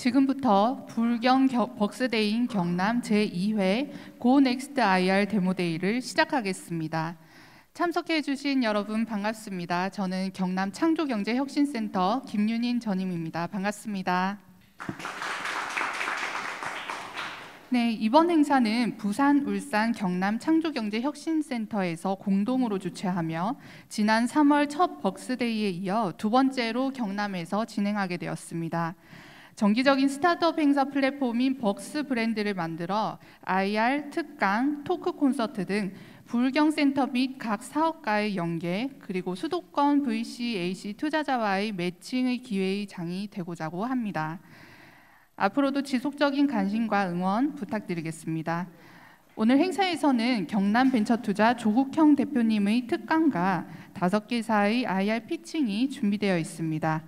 지금부터 불경 벅스데이인 경남 제2회 고넥스트 IR 데모데이를 시작하겠습니다. 참석해 주신 여러분 반갑습니다. 저는 경남 창조경제혁신센터 김윤인 전임입니다. 반갑습니다. 네, 이번 행사는 부산, 울산, 경남 창조경제혁신센터에서 공동으로 주최하며 지난 3월 첫 벅스데이에 이어 두 번째로 경남에서 진행하게 되었습니다. 정기적인 스타트업 행사 플랫폼인 벅스 브랜드를 만들어 IR, 특강, 토크 콘서트 등 불경센터 및 각 사업가의 연계, 그리고 수도권 VC, AC 투자자와의 매칭의 기회의 장이 되고자 합니다. 앞으로도 지속적인 관심과 응원 부탁드리겠습니다. 오늘 행사에서는 경남벤처투자 조국형 대표님의 특강과 5개사의 IR 피칭이 준비되어 있습니다.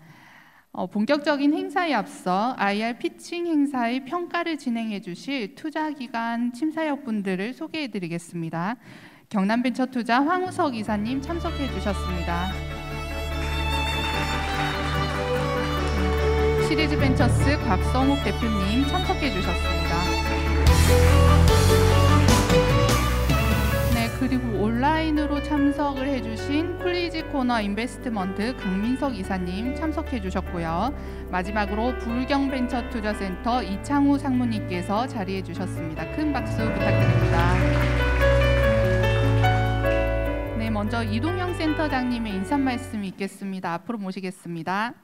본격적인 행사에 앞서 IR 피칭 행사의 평가를 진행해 주실 투자기관 심사역분들을 소개해 드리겠습니다. 경남벤처투자 황우석 이사님 참석해 주셨습니다. 시리즈벤처스 곽성욱 대표님 참석해 주셨습니다. 네, 그리고 온라인으로 참석을 해주신 쿨리지 코너 인베스트먼트 강민석 이사님 참석해 주셨고요. 마지막으로 불경벤처투자센터 이창우 상무님께서 자리해 주셨습니다. 큰 박수 부탁드립니다. 네, 먼저 이동영 센터장님의 인사 말씀이 있겠습니다. 앞으로 모시겠습니다.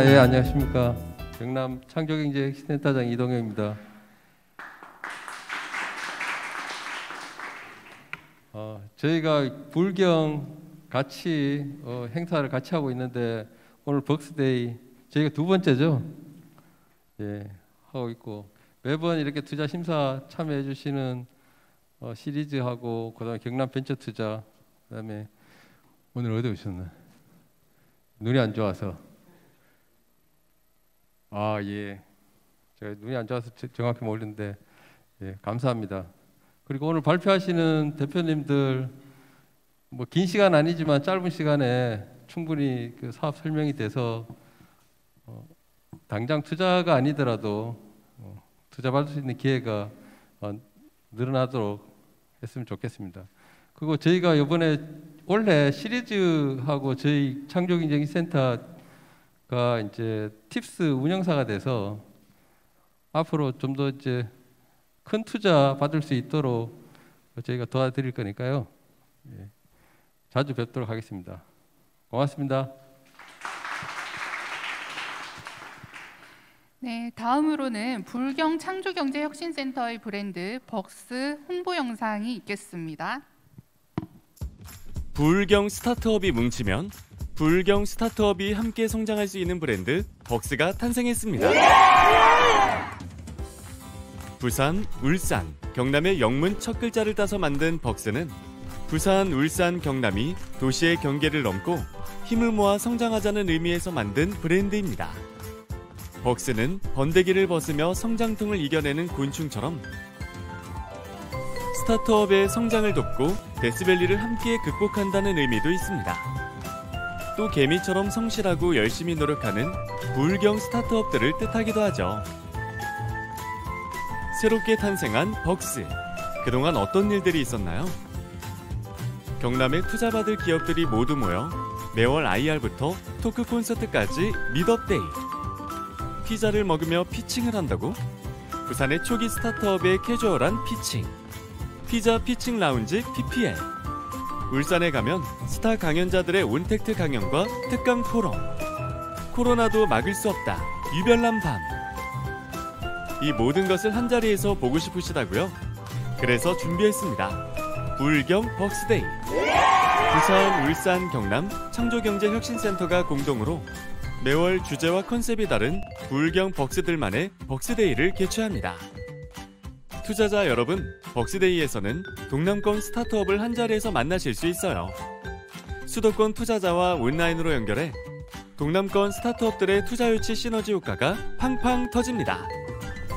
예, 안녕하십니까. 경남 창조경제혁신센터장 이동영입니다. 저희가 불경 같이 행사를 같이 하고 있는데 오늘 벅스데이 저희가 두 번째죠. 예, 하고 있고 매번 이렇게 투자 심사 참여해 주시는 시리즈하고 그다음에 경남 벤처투자 그다음에 오늘 어디 오셨나? 눈이 안 좋아서. 예. 제가 눈이 안 좋아서 정확히 모르는데 예, 감사합니다. 그리고 오늘 발표하시는 대표님들 뭐 긴 시간 아니지만 짧은 시간에 충분히 그 사업 설명이 돼서 당장 투자가 아니더라도 투자 받을 수 있는 기회가 늘어나도록 했으면 좋겠습니다. 그리고 저희가 이번에 원래 시리즈하고 저희 창조경제센터 가 이제 팁스 운영사가 돼서 앞으로 좀 더 이제 큰 투자 받을 수 있도록 저희가 도와드릴 거니까요. 예, 자주 뵙도록 하겠습니다. 고맙습니다. 네, 다음으로는 불경 창조경제혁신센터의 브랜드 벅스 홍보 영상이 있겠습니다. 불경 스타트업이 뭉치면 불경 스타트업이 함께 성장할 수 있는 브랜드 벅스가 탄생했습니다. 부산, 울산, 경남의 영문 첫 글자를 따서 만든 벅스는 부산, 울산, 경남이 도시의 경계를 넘고 힘을 모아 성장하자는 의미에서 만든 브랜드입니다. 벅스는 번데기를 벗으며 성장통을 이겨내는 곤충처럼 스타트업의 성장을 돕고 데스밸리를 함께 극복한다는 의미도 있습니다. 또 개미처럼 성실하고 열심히 노력하는 불경 스타트업들을 뜻하기도 하죠. 새롭게 탄생한 벅스. 그동안 어떤 일들이 있었나요? 경남에 투자받을 기업들이 모두 모여 매월 IR부터 토크 콘서트까지 미드업데이. 피자를 먹으며 피칭을 한다고? 부산의 초기 스타트업의 캐주얼한 피칭. 피자 피칭 라운지 PPL. 울산에 가면 스타 강연자들의 온택트 강연과 특강 토론. 코로나도 막을 수 없다. 유별난 밤. 이 모든 것을 한자리에서 보고 싶으시다고요? 그래서 준비했습니다. 불경 벅스데이. 부산, 울산, 경남 창조경제혁신센터가 공동으로 매월 주제와 컨셉이 다른 불경 벅스들만의 벅스데이를 개최합니다. 투자자 여러분, 벅스데이에서는 동남권 스타트업을 한자리에서 만나실 수 있어요. 수도권 투자자와 온라인으로 연결해 동남권 스타트업들의 투자 유치 시너지 효과가 팡팡 터집니다.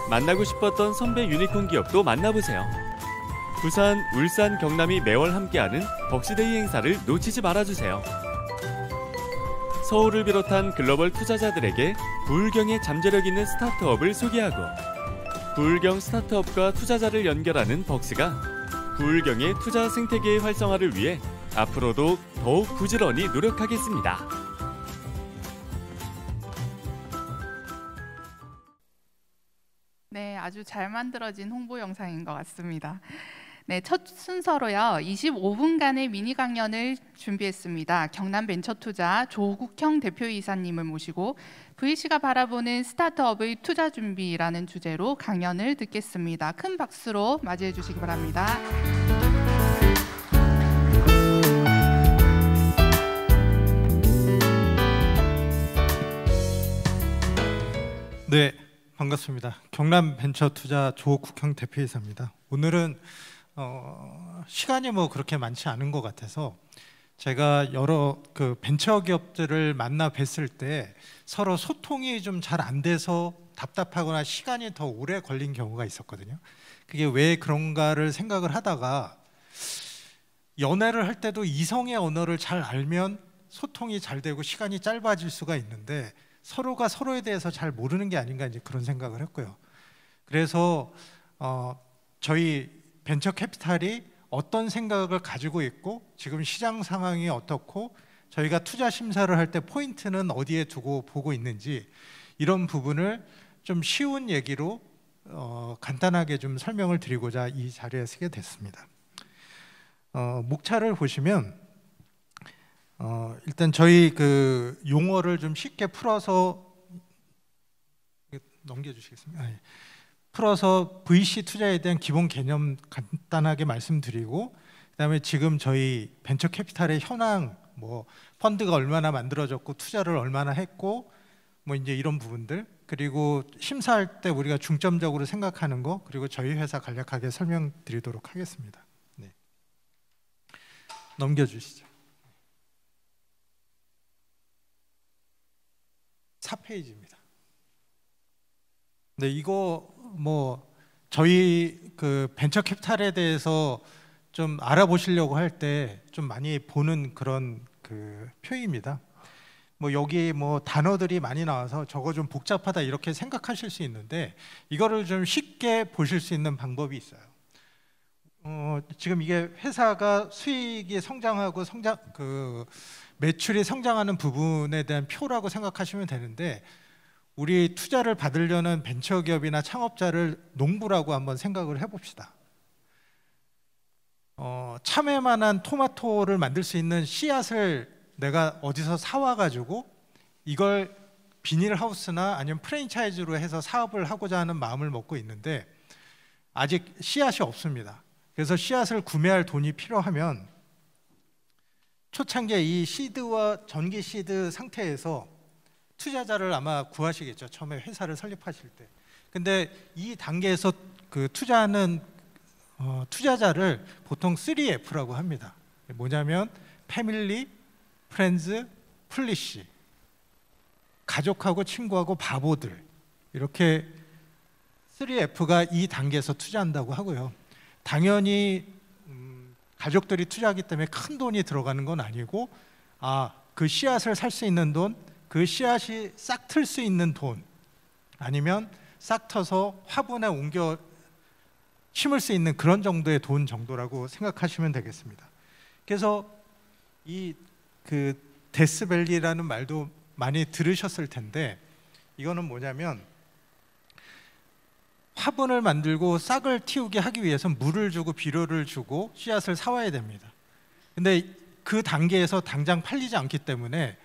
만나고 싶었던 선배 유니콘 기업도 만나보세요. 부산, 울산, 경남이 매월 함께하는 벅스데이 행사를 놓치지 말아주세요. 서울을 비롯한 글로벌 투자자들에게 부울경의 잠재력 있는 스타트업을 소개하고 부울경 스타트업과 투자자를 연결하는 벅스가 부울경의 투자 생태계의 활성화를 위해 앞으로도 더욱 부지런히 노력하겠습니다. 네, 아주 잘 만들어진 홍보 영상인 것 같습니다. 네, 첫 순서로요. 25분간의 미니 강연을 준비했습니다. 경남 벤처투자 조국형 대표이사님을 모시고 VC가 바라보는 스타트업의 투자 준비라는 주제로 강연을 듣겠습니다. 큰 박수로 맞이해 주시기 바랍니다. 네, 반갑습니다. 경남 벤처투자 조국형 대표이사입니다. 오늘은 시간이 뭐 그렇게 많지 않은 것 같아서 제가 여러 그 벤처 기업들을 만나 뵀을 때 서로 소통이 좀 잘 안 돼서 답답하거나 시간이 더 오래 걸린 경우가 있었거든요. 그게 왜 그런가를 생각을 하다가 연애를 할 때도 이성의 언어를 잘 알면 소통이 잘 되고 시간이 짧아질 수가 있는데 서로가 서로에 대해서 잘 모르는 게 아닌가 이제 그런 생각을 했고요. 그래서 저희 벤처 캐피탈이 어떤 생각을 가지고 있고 지금 시장 상황이 어떻고 저희가 투자 심사를 할 때 포인트는 어디에 두고 보고 있는지 이런 부분을 좀 쉬운 얘기로 간단하게 좀 설명을 드리고자 이 자리에 서게 됐습니다. 목차를 보시면 일단 저희 그 용어를 좀 쉽게 풀어서 넘겨주시겠습니까? 풀어서 VC 투자에 대한 기본 개념 간단하게 말씀드리고 그다음에 지금 저희 벤처 캐피탈의 현황, 뭐 펀드가 얼마나 만들어졌고 투자를 얼마나 했고 뭐 이제 이런 부분들 그리고 심사할 때 우리가 중점적으로 생각하는 거 그리고 저희 회사 간략하게 설명드리도록 하겠습니다. 네. 넘겨주시죠. 4페이지입니다. 네, 이거 뭐 저희 그 벤처 캐피탈에 대해서 좀 알아보시려고 할 때 좀 많이 보는 그런 그 표입니다. 뭐 여기 뭐 단어들이 많이 나와서 저거 좀 복잡하다 이렇게 생각하실 수 있는데 이거를 좀 쉽게 보실 수 있는 방법이 있어요. 지금 이게 회사가 수익이 성장하고 매출이 성장하는 부분에 대한 표라고 생각하시면 되는데 우리 투자를 받으려는 벤처기업이나 창업자를 농부라고 한번 생각을 해봅시다. 참외만한 토마토를 만들 수 있는 씨앗을 내가 어디서 사와가지고 이걸 비닐하우스나 아니면 프랜차이즈로 해서 사업을 하고자 하는 마음을 먹고 있는데 아직 씨앗이 없습니다. 그래서 씨앗을 구매할 돈이 필요하면 초창기에 이 시드와 전기 시드 상태에서 투자자를 아마 구하시겠죠. 처음에 회사를 설립하실 때. 근데 이 단계에서 그 투자하는 투자자를 보통 3F라고 합니다. 뭐냐면 패밀리, 프렌즈, 플리시. 가족하고 친구하고 바보들. 이렇게 3F가 이 단계에서 투자한다고 하고요. 당연히 가족들이 투자하기 때문에 큰 돈이 들어가는 건 아니고 그 씨앗을 살 수 있는 돈, 그 씨앗이 싹 틀 수 있는 돈 아니면 싹 터서 화분에 옮겨 심을 수 있는 그런 정도의 돈 정도라고 생각하시면 되겠습니다. 그래서 이 그 데스밸리라는 말도 많이 들으셨을 텐데 이거는 뭐냐면 화분을 만들고 싹을 틔우게 하기 위해서 물을 주고 비료를 주고 씨앗을 사와야 됩니다. 근데 그 단계에서 당장 팔리지 않기 때문에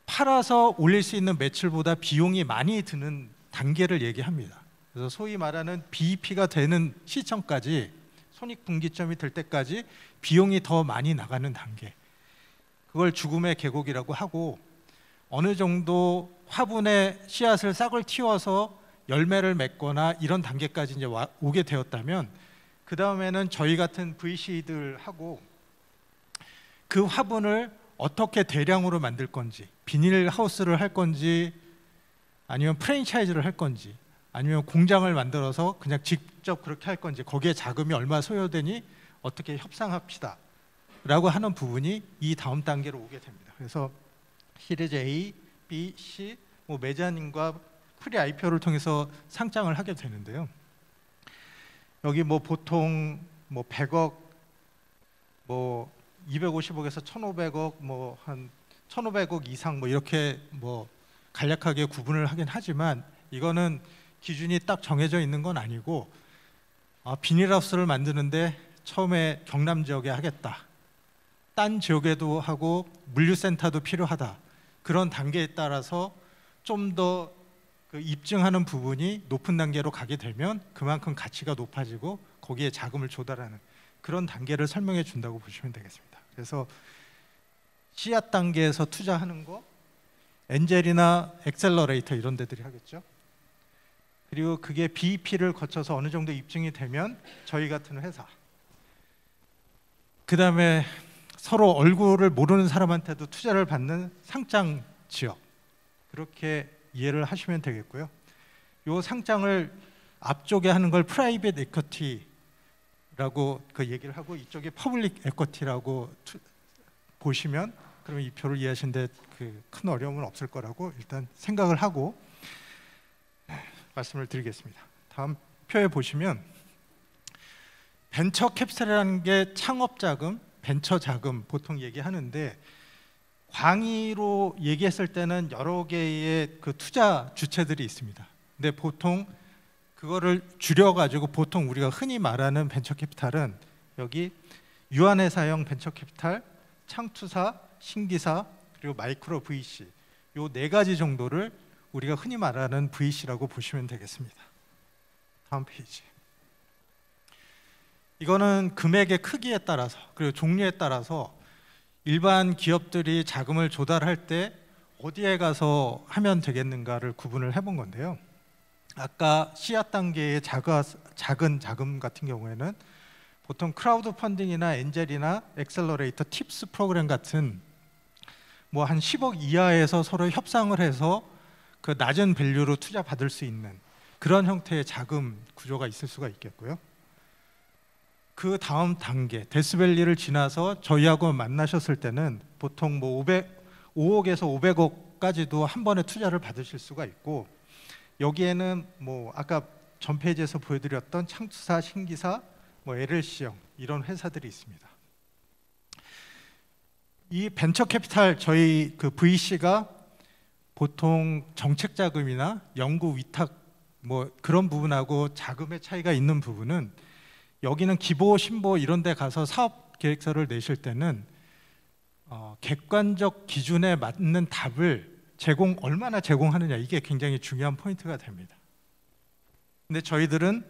팔아서 올릴 수 있는 매출보다 비용이 많이 드는 단계를 얘기합니다. 그래서 소위 말하는 BEP가 되는 시점까지 손익분기점이 될 때까지 비용이 더 많이 나가는 단계 그걸 죽음의 계곡이라고 하고 어느 정도 화분에 씨앗을 싹을 틔워서 열매를 맺거나 이런 단계까지 이제 오게 되었다면 그 다음에는 저희 같은 VC들하고 그 화분을 어떻게 대량으로 만들 건지 비닐 하우스를 할 건지 아니면 프랜차이즈를 할 건지 아니면 공장을 만들어서 그냥 직접 그렇게 할 건지, 거기에 자금이 얼마 소요되니 어떻게 협상합시다 라고 하는 부분이 이 다음 단계로 오게 됩니다. 그래서 시리즈 A, B, C 뭐 메자닌과 프리 IPO를 통해서 상장을 하게 되는데요. 여기 뭐 보통 뭐 100억, 뭐 250억에서 1,500억, 뭐 한 1,500억 이상 뭐 이렇게 뭐 간략하게 구분을 하긴 하지만 이거는 기준이 딱 정해져 있는 건 아니고 비닐하우스를 만드는데 처음에 경남 지역에 하겠다, 딴 지역에도 하고 물류센터도 필요하다, 그런 단계에 따라서 좀 더 그 입증하는 부분이 높은 단계로 가게 되면 그만큼 가치가 높아지고 거기에 자금을 조달하는 그런 단계를 설명해 준다고 보시면 되겠습니다. 그래서 씨앗 단계에서 투자하는 거, 엔젤이나 엑셀러레이터 이런 데들이 하겠죠. 그리고 그게 BEP를 거쳐서 어느 정도 입증이 되면 저희 같은 회사, 그 다음에 서로 얼굴을 모르는 사람한테도 투자를 받는 상장 지역, 그렇게 이해를 하시면 되겠고요. 이 상장을 앞쪽에 하는 걸 프라이빗 에쿼티라고 그 얘기를 하고 이쪽에 퍼블릭 에쿼티라고 보시면 그러면 이 표를 이해하시는데 그 큰 어려움은 없을 거라고 일단 생각을 하고 말씀을 드리겠습니다. 다음 표에 보시면 벤처 캐피탈이라는 게 창업 자금, 벤처 자금 보통 얘기하는데 광의로 얘기했을 때는 여러 개의 그 투자 주체들이 있습니다. 근데 보통 그거를 줄여가지고 보통 우리가 흔히 말하는 벤처 캐피탈은 여기 유한회사형 벤처 캐피탈, 창투사, 신기사, 그리고 마이크로 VC 요 네 가지 정도를 우리가 흔히 말하는 VC라고 보시면 되겠습니다. 다음 페이지. 이거는 금액의 크기에 따라서 그리고 종류에 따라서 일반 기업들이 자금을 조달할 때 어디에 가서 하면 되겠는가를 구분을 해본 건데요. 아까 씨앗 단계의 작은 자금 같은 경우에는 보통 크라우드 펀딩이나 엔젤이나 엑셀러레이터 팁스 프로그램 같은 뭐 한 10억 이하에서 서로 협상을 해서 그 낮은 밸류로 투자 받을 수 있는 그런 형태의 자금 구조가 있을 수가 있겠고요. 그 다음 단계 데스밸리를 지나서 저희하고 만나셨을 때는 보통 뭐 5억에서 500억까지도 한 번에 투자를 받으실 수가 있고, 여기에는 뭐 아까 전 페이지에서 보여드렸던 창투사, 신기사, 뭐 LLC형 이런 회사들이 있습니다. 이 벤처 캐피탈 저희 그 VC가 보통 정책 자금이나 연구 위탁 뭐 그런 부분하고 자금의 차이가 있는 부분은 여기는 기보, 신보 이런 데 가서 사업 계획서를 내실 때는 객관적 기준에 맞는 답을 얼마나 제공하느냐, 이게 굉장히 중요한 포인트가 됩니다. 근데 저희들은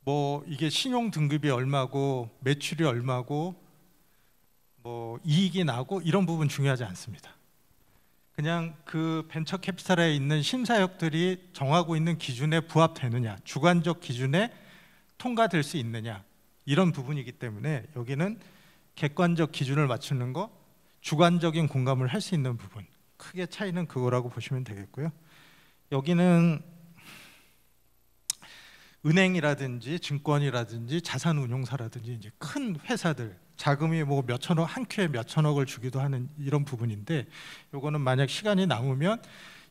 뭐 이게 신용 등급이 얼마고 매출이 얼마고 뭐 이익이 나고 이런 부분 중요하지 않습니다. 그냥 그 벤처 캐피탈에 있는 심사역들이 정하고 있는 기준에 부합되느냐, 주관적 기준에 통과될 수 있느냐, 이런 부분이기 때문에 여기는 객관적 기준을 맞추는 거, 주관적인 공감을 할 수 있는 부분, 크게 차이는 그거라고 보시면 되겠고요. 여기는 은행이라든지 증권이라든지 자산운용사라든지 이제 큰 회사들, 자금이 뭐 몇천억, 한 큐에 몇천억을 주기도 하는 이런 부분인데, 요거는 만약 시간이 남으면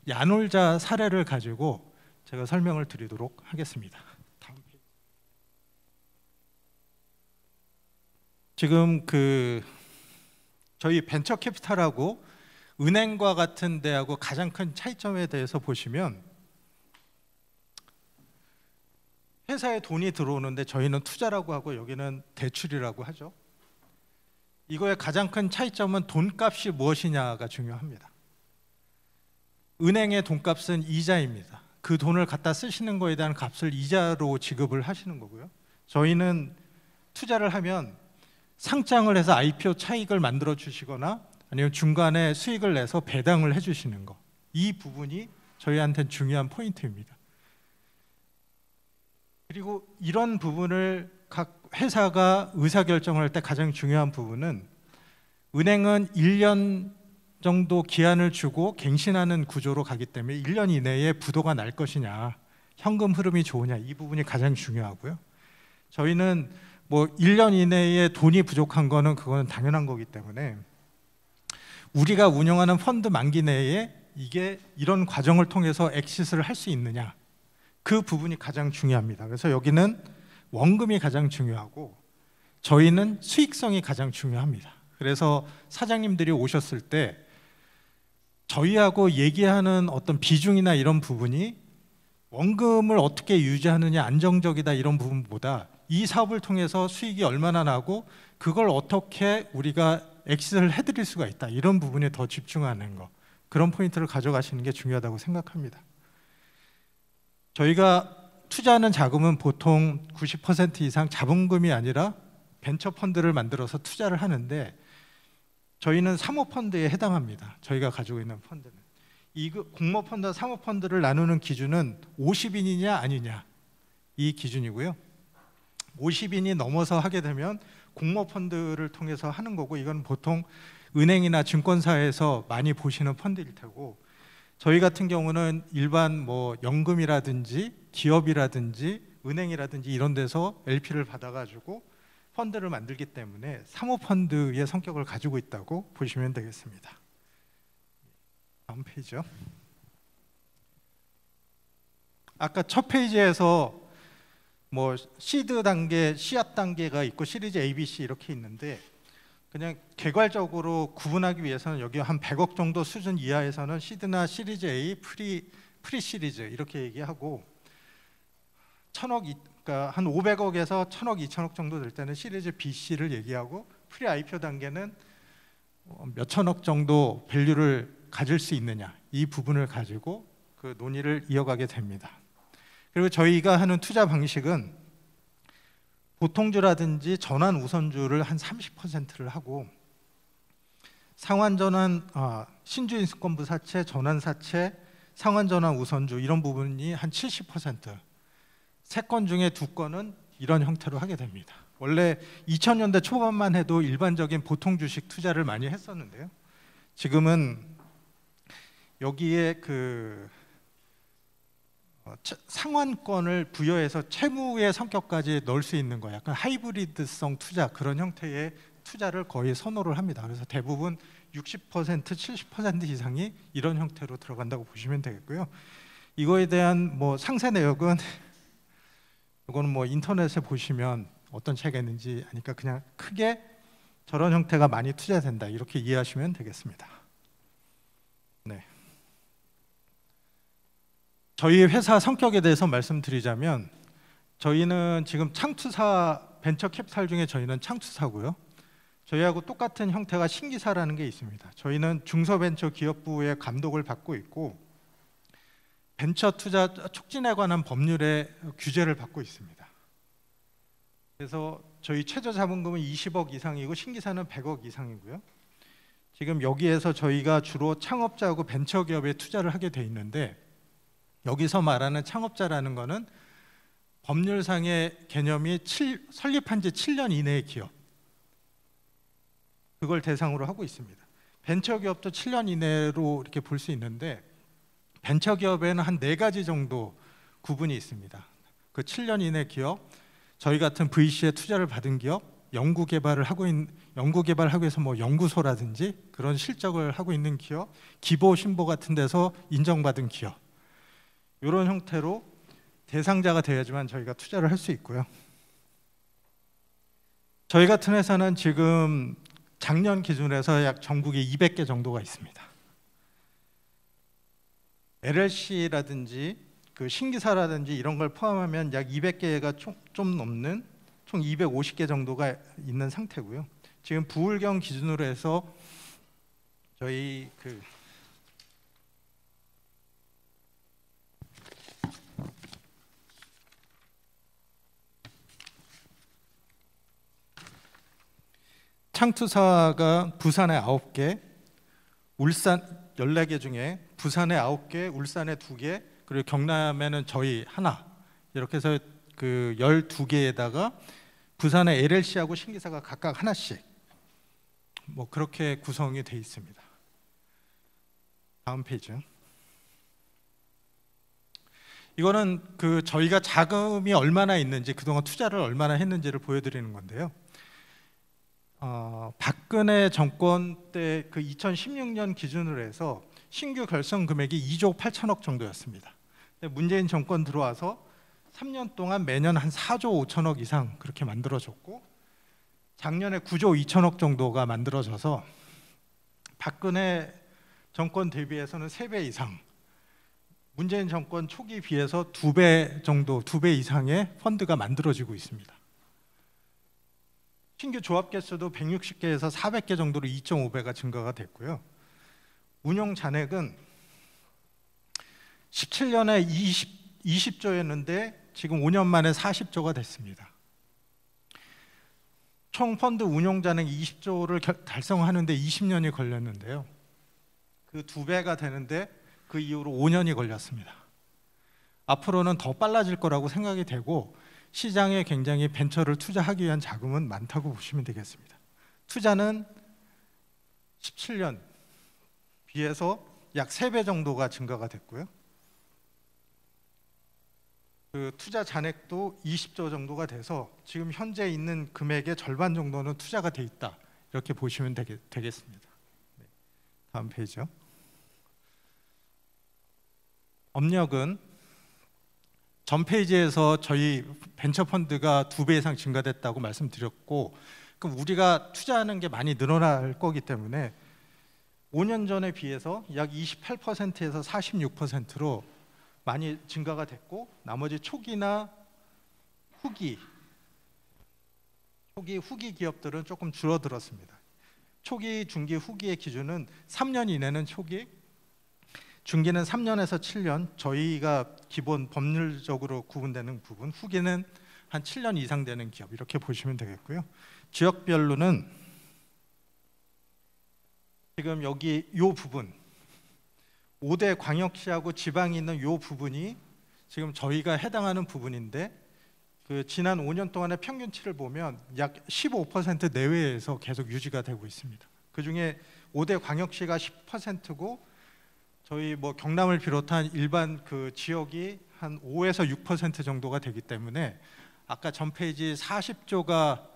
야놀자 사례를 가지고 제가 설명을 드리도록 하겠습니다. 다음 페이지. 지금 그 저희 벤처 캐피탈하고 은행과 같은 데하고 가장 큰 차이점에 대해서 보시면, 회사에 돈이 들어오는데 저희는 투자라고 하고 여기는 대출이라고 하죠. 이거의 가장 큰 차이점은 돈값이 무엇이냐가 중요합니다. 은행의 돈값은 이자입니다. 그 돈을 갖다 쓰시는 거에 대한 값을 이자로 지급을 하시는 거고요. 저희는 투자를 하면 상장을 해서 IPO 차익을 만들어 주시거나 아니면 중간에 수익을 내서 배당을 해 주시는 거, 이 부분이 저희한테는 중요한 포인트입니다. 그리고 이런 부분을 각 회사가 의사결정을 할 때 가장 중요한 부분은, 은행은 1년 정도 기한을 주고 갱신하는 구조로 가기 때문에 1년 이내에 부도가 날 것이냐, 현금 흐름이 좋으냐, 이 부분이 가장 중요하고요. 저희는 뭐 1년 이내에 돈이 부족한 거는 그거는 당연한 거기 때문에 우리가 운영하는 펀드 만기 내에 이게 이런 과정을 통해서 엑시스를 할 수 있느냐, 그 부분이 가장 중요합니다. 그래서 여기는 원금이 가장 중요하고 저희는 수익성이 가장 중요합니다. 그래서 사장님들이 오셨을 때 저희하고 얘기하는 어떤 비중이나 이런 부분이 원금을 어떻게 유지하느냐, 안정적이다 이런 부분보다 이 사업을 통해서 수익이 얼마나 나고 그걸 어떻게 우리가 엑시스를 해드릴 수가 있다, 이런 부분에 더 집중하는 거, 그런 포인트를 가져가시는 게 중요하다고 생각합니다. 저희가 투자하는 자금은 보통 90% 이상 자본금이 아니라 벤처 펀드를 만들어서 투자를 하는데 저희는 사모펀드에 해당합니다. 저희가 가지고 있는 펀드는. 이 공모펀드와 사모펀드를 나누는 기준은 50인이냐 아니냐, 이 기준이고요. 50인이 넘어서 하게 되면 공모펀드를 통해서 하는 거고, 이건 보통 은행이나 증권사에서 많이 보시는 펀드일 테고, 저희 같은 경우는 일반 뭐 연금이라든지 기업이라든지 은행이라든지 이런 데서 LP를 받아가지고 펀드를 만들기 때문에 사모펀드의 성격을 가지고 있다고 보시면 되겠습니다. 다음 페이지요. 아까 첫 페이지에서 뭐 시드 단계, 씨앗 단계가 있고 시리즈 A, B, C 이렇게 있는데, 그냥 개괄적으로 구분하기 위해서는 여기 한 100억 정도 수준 이하에서는 시드나 시리즈 A, 프리 시리즈 이렇게 얘기하고, 1000억, 그러니까 한 500억에서 1000억, 2000억 정도 될 때는 시리즈 B, C를 얘기하고, 프리 IPO 단계는 몇 천억 정도 밸류를 가질 수 있느냐, 이 부분을 가지고 그 논의를 이어가게 됩니다. 그리고 저희가 하는 투자 방식은 보통주라든지 전환 우선주를 한 30%를 하고, 상환전환, 신주인수권부 사채, 전환사채, 상환전환 우선주 이런 부분이 한 70%, 3건 중에 2건은 이런 형태로 하게 됩니다. 원래 2000년대 초반만 해도 일반적인 보통 주식 투자를 많이 했었는데요, 지금은 여기에 그 상환권을 부여해서 채무의 성격까지 넣을 수 있는 거, 약간 하이브리드성 투자, 그런 형태의 투자를 거의 선호를 합니다. 그래서 대부분 60%, 70% 이상이 이런 형태로 들어간다고 보시면 되겠고요. 이거에 대한 뭐 상세 내역은 이거는 뭐 인터넷에 보시면 어떤 책이 있는지 아니까 그냥 크게 저런 형태가 많이 투자된다, 이렇게 이해하시면 되겠습니다. 네. 저희 회사 성격에 대해서 말씀드리자면, 저희는 지금 창투사, 벤처 캐피탈 중에 저희는 창투사고요. 저희하고 똑같은 형태가 신기사라는 게 있습니다. 저희는 중소벤처기업부의 감독을 받고 있고 벤처 투자 촉진에 관한 법률의 규제를 받고 있습니다. 그래서 저희 최저 자본금은 20억 이상이고 신기사는 100억 이상이고요. 지금 여기에서 저희가 주로 창업자하고 벤처기업에 투자를 하게 돼 있는데, 여기서 말하는 창업자라는 거는 법률상의 개념이 설립한 지 7년 이내의 기업, 그걸 대상으로 하고 있습니다. 벤처기업도 7년 이내로 이렇게 볼 수 있는데, 벤처기업에는 한 4가지 정도 구분이 있습니다. 그 7년 이내 기업, 저희 같은 VC에 투자를 받은 기업, 연구개발을 하고 해서 뭐 연구소라든지 그런 실적을 하고 있는 기업, 기보 신보 같은 데서 인정받은 기업, 이런 형태로 대상자가 돼야지만 저희가 투자를 할 수 있고요. 저희 같은 회사는 지금 작년 기준에서 약 전국에 200개 정도가 있습니다. LLC라든지 그 신기사라든지 이런 걸 포함하면 약 200개가 좀 넘는 총 250개 정도가 있는 상태고요. 지금 부울경 기준으로 해서 저희 그 창투사가 부산에 9개, 울산 14개 중에 부산에 9개, 울산에 2개, 그리고 경남에는 저희 하나, 이렇게 해서 그 12개에다가 부산에 LLC하고 신기사가 각각 하나씩 뭐 그렇게 구성이 돼 있습니다. 다음 페이지. 이거는 그 저희가 자금이 얼마나 있는지, 그동안 투자를 얼마나 했는지를 보여드리는 건데요. 박근혜 정권 때 그 2016년 기준으로 해서 신규 결성 금액이 2조 8천억 정도였습니다. 근데 문재인 정권 들어와서 3년 동안 매년 한 4조 5천억 이상 그렇게 만들어졌고, 작년에 9조 2천억 정도가 만들어져서 박근혜 정권 대비해서는 3배 이상, 문재인 정권 초기 비해서 2배 정도, 2배 이상의 펀드가 만들어지고 있습니다. 신규 조합 개수도 160개에서 400개 정도로 2.5배가 증가가 됐고요. 운용 잔액은 17년에 20조였는데 지금 5년 만에 40조가 됐습니다. 총 펀드 운용 잔액 20조를 달성하는데 20년이 걸렸는데요. 그 2배가 되는데 그 이후로 5년이 걸렸습니다. 앞으로는 더 빨라질 거라고 생각이 되고, 시장에 굉장히 벤처를 투자하기 위한 자금은 많다고 보시면 되겠습니다. 투자는 17년 비해서 약 3배 정도가 증가가 됐고요. 그 투자 잔액도 20조 정도가 돼서 지금 현재 있는 금액의 절반 정도는 투자가 돼 있다, 이렇게 보시면 되겠습니다. 네. 다음 페이지요. 업력은 전 페이지에서 저희 벤처펀드가 2배 이상 증가됐다고 말씀드렸고, 그럼 우리가 투자하는 게 많이 늘어날 거기 때문에 5년 전에 비해서 약 28%에서 46%로 많이 증가가 됐고, 나머지 초기나 후기 기업들은 조금 줄어들었습니다. 초기, 중기, 후기의 기준은 3년 이내는 초기, 중기는 3년에서 7년, 저희가 기본 법률적으로 구분되는 부분, 후기는 한 7년 이상 되는 기업, 이렇게 보시면 되겠고요. 지역별로는 지금 여기 이 부분, 5대 광역시하고 지방이 있는 이 부분이 지금 저희가 해당하는 부분인데, 그 지난 5년 동안의 평균치를 보면 약 15% 내외에서 계속 유지가 되고 있습니다. 그 중에 5대 광역시가 10%고 저희 뭐 경남을 비롯한 일반 그 지역이 한 5에서 6% 정도가 되기 때문에, 아까 전 페이지 40조가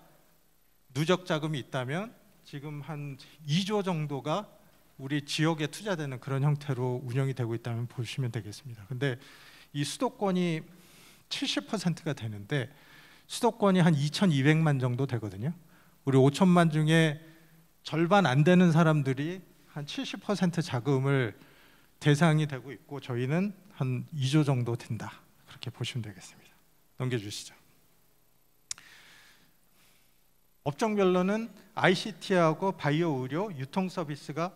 누적 자금이 있다면 지금 한 2조 정도가 우리 지역에 투자되는 그런 형태로 운영이 되고 있다면 보시면 되겠습니다. 근데 이 수도권이 70%가 되는데, 수도권이 한 2,200만 정도 되거든요. 우리 5천만 중에 절반 안 되는 사람들이 한 70% 자금을 대상이 되고 있고, 저희는 한 2조 정도 된다, 그렇게 보시면 되겠습니다. 넘겨주시죠. 업종별로는 ICT하고 바이오 의료, 유통 서비스가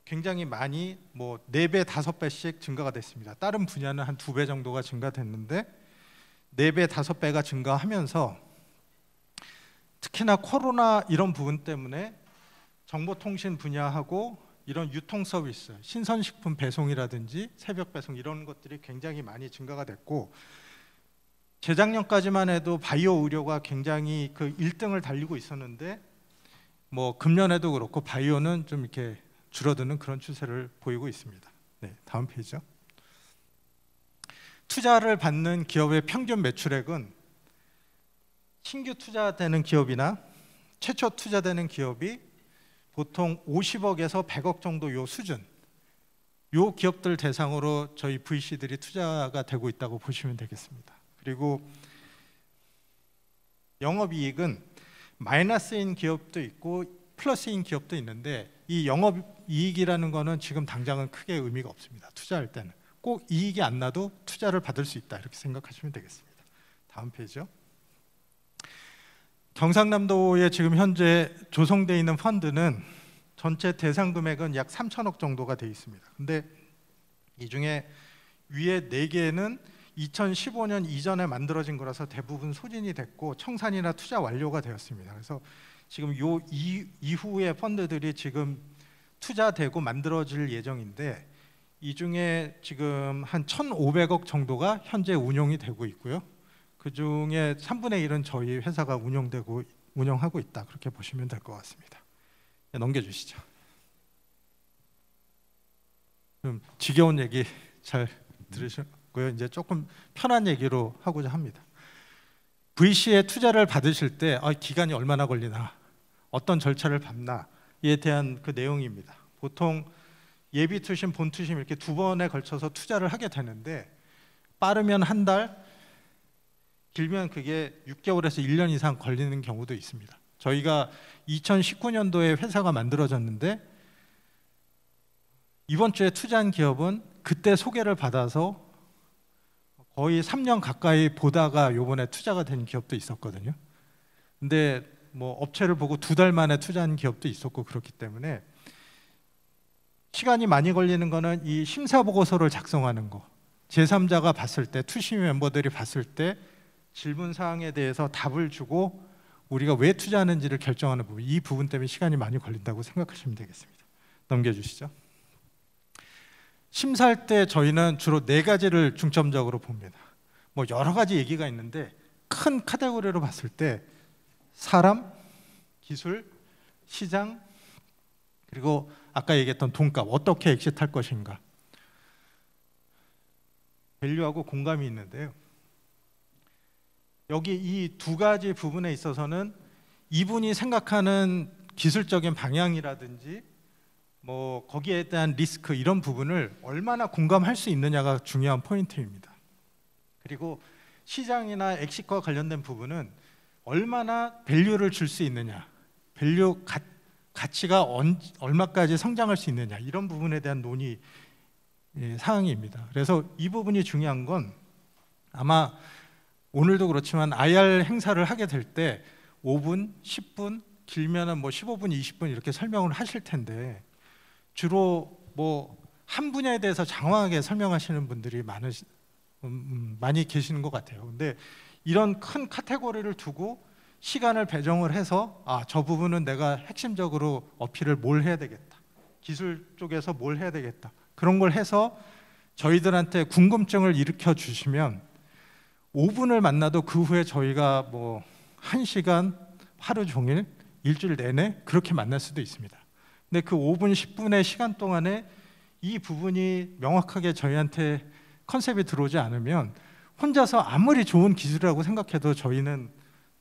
굉장히 많이 뭐 4배, 5배씩 증가가 됐습니다. 다른 분야는 한 2배 정도가 증가됐는데 4배, 5배가 증가하면서 특히나 코로나 이런 부분 때문에 정보통신 분야하고 이런 유통 서비스, 신선식품 배송이라든지 새벽 배송 이런 것들이 굉장히 많이 증가가 됐고, 재작년까지만 해도 바이오 의료가 굉장히 그 1등을 달리고 있었는데, 뭐 금년에도 그렇고 바이오는 좀 이렇게 줄어드는 그런 추세를 보이고 있습니다. 네, 다음 페이지죠. 투자를 받는 기업의 평균 매출액은 신규 투자되는 기업이나 최초 투자되는 기업이 보통 50억에서 100억 정도 요 수준, 요 기업들 대상으로 저희 VC들이 투자가 되고 있다고 보시면 되겠습니다. 그리고 영업이익은 마이너스인 기업도 있고 플러스인 기업도 있는데, 이 영업이익이라는 거는 지금 당장은 크게 의미가 없습니다. 투자할 때는 꼭 이익이 안 나도 투자를 받을 수 있다, 이렇게 생각하시면 되겠습니다. 다음 페이지요. 경상남도에 지금 현재 조성되어 있는 펀드는 전체 대상 금액은 약 3천억 정도가 되어 있습니다. 근데 이 중에 위에 4개는 2015년 이전에 만들어진 거라서 대부분 소진이 됐고 청산이나 투자 완료가 되었습니다. 그래서 지금 요 이후의 펀드들이 지금 투자되고 만들어질 예정인데, 이 중에 지금 한 1,500억 정도가 현재 운용이 되고 있고요. 그 중에 3분의 1은 저희 회사가 운영하고 있다, 그렇게 보시면 될 것 같습니다. 네, 넘겨주시죠. 좀 지겨운 얘기 잘 거고요. 이제 조금 편한 얘기로 하고자 합니다. VC에 투자를 받으실 때 기간이 얼마나 걸리나, 어떤 절차를 밟나에 대한 그 내용입니다. 보통 예비 투심, 본 투심 이렇게 두 번에 걸쳐서 투자를 하게 되는데 빠르면 한 달, 길면 그게 6개월에서 1년 이상 걸리는 경우도 있습니다. 저희가 2019년도에 회사가 만들어졌는데 이번 주에 투자한 기업은 그때 소개를 받아서 거의 3년 가까이 보다가 요번에 투자가 된 기업도 있었거든요. 근데 뭐 업체를 보고 2달 만에 투자한 기업도 있었고, 그렇기 때문에 시간이 많이 걸리는 거는 이 심사 보고서를 작성하는 거, 제3자가 봤을 때, 투심 멤버들이 봤을 때 질문 사항에 대해서 답을 주고 우리가 왜 투자하는지를 결정하는 부분, 이 부분 때문에 시간이 많이 걸린다고 생각하시면 되겠습니다. 넘겨주시죠. 심사할 때 저희는 주로 4가지를 중점적으로 봅니다. 뭐 여러 가지 얘기가 있는데 큰 카테고리로 봤을 때 사람, 기술, 시장, 그리고 아까 얘기했던 돈값, 어떻게 엑시트할 것인가, 밸류하고 공감이 있는데요. 여기 이 2가지 부분에 있어서는 이분이 생각하는 기술적인 방향이라든지 뭐 거기에 대한 리스크, 이런 부분을 얼마나 공감할 수 있느냐가 중요한 포인트입니다. 그리고 시장이나 엑시트와 관련된 부분은 얼마나 밸류를 줄 수 있느냐, 밸류 가치가 얼마까지 성장할 수 있느냐, 이런 부분에 대한 논의 사항입니다. 그래서 이 부분이 중요한 건 아마 오늘도 그렇지만 IR 행사를 하게 될 때 5분, 10분, 길면은 뭐 15분, 20분 이렇게 설명을 하실 텐데 주로 뭐 한 분야에 대해서 장황하게 설명하시는 분들이 많이 계시는 것 같아요. 근데 이런 큰 카테고리를 두고 시간을 배정을 해서 저 부분은 내가 핵심적으로 어필을 뭘 해야 되겠다, 기술 쪽에서 뭘 해야 되겠다, 그런 걸 해서 저희들한테 궁금증을 일으켜 주시면 5분을 만나도 그 후에 저희가 뭐 1시간, 하루 종일, 일주일 내내 그렇게 만날 수도 있습니다. 근데 그 5분, 10분의 시간 동안에 이 부분이 명확하게 저희한테 컨셉이 들어오지 않으면 혼자서 아무리 좋은 기술이라고 생각해도 저희는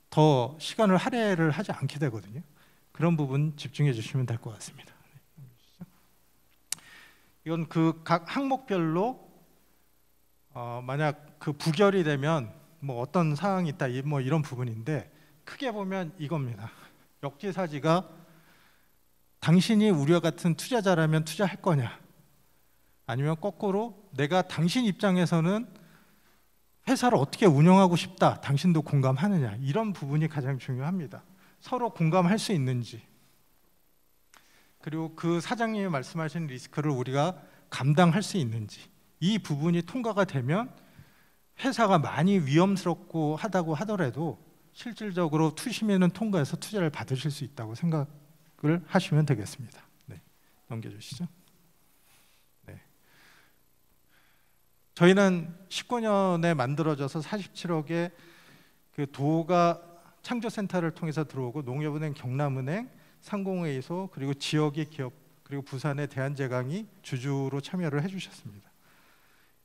더 시간을 할애를 하지 않게 되거든요. 그런 부분 집중해 주시면 될 것 같습니다. 이건 그 각 항목별로 만약 그 부결이 되면 뭐 어떤 사항이 있다, 뭐 이런 부분인데 크게 보면 이겁니다. 역지사지가 당신이 우리와 같은 투자자라면 투자할 거냐, 아니면 거꾸로 내가 당신 입장에서는 회사를 어떻게 운영하고 싶다, 당신도 공감하느냐, 이런 부분이 가장 중요합니다. 서로 공감할 수 있는지, 그리고 그 사장님이 말씀하신 리스크를 우리가 감당할 수 있는지, 이 부분이 통과가 되면 회사가 많이 위험스럽고 하다고 하더라도 실질적으로 투심에는 통과해서 투자를 받으실 수 있다고 생각을 하시면 되겠습니다. 네, 넘겨주시죠. 네. 저희는 19년에 만들어져서 47억의 그 도가 창조센터를 통해서 들어오고 농협은행, 경남은행, 상공회의소, 그리고 지역의 기업, 그리고 부산의 대한제강이 주주로 참여를 해주셨습니다.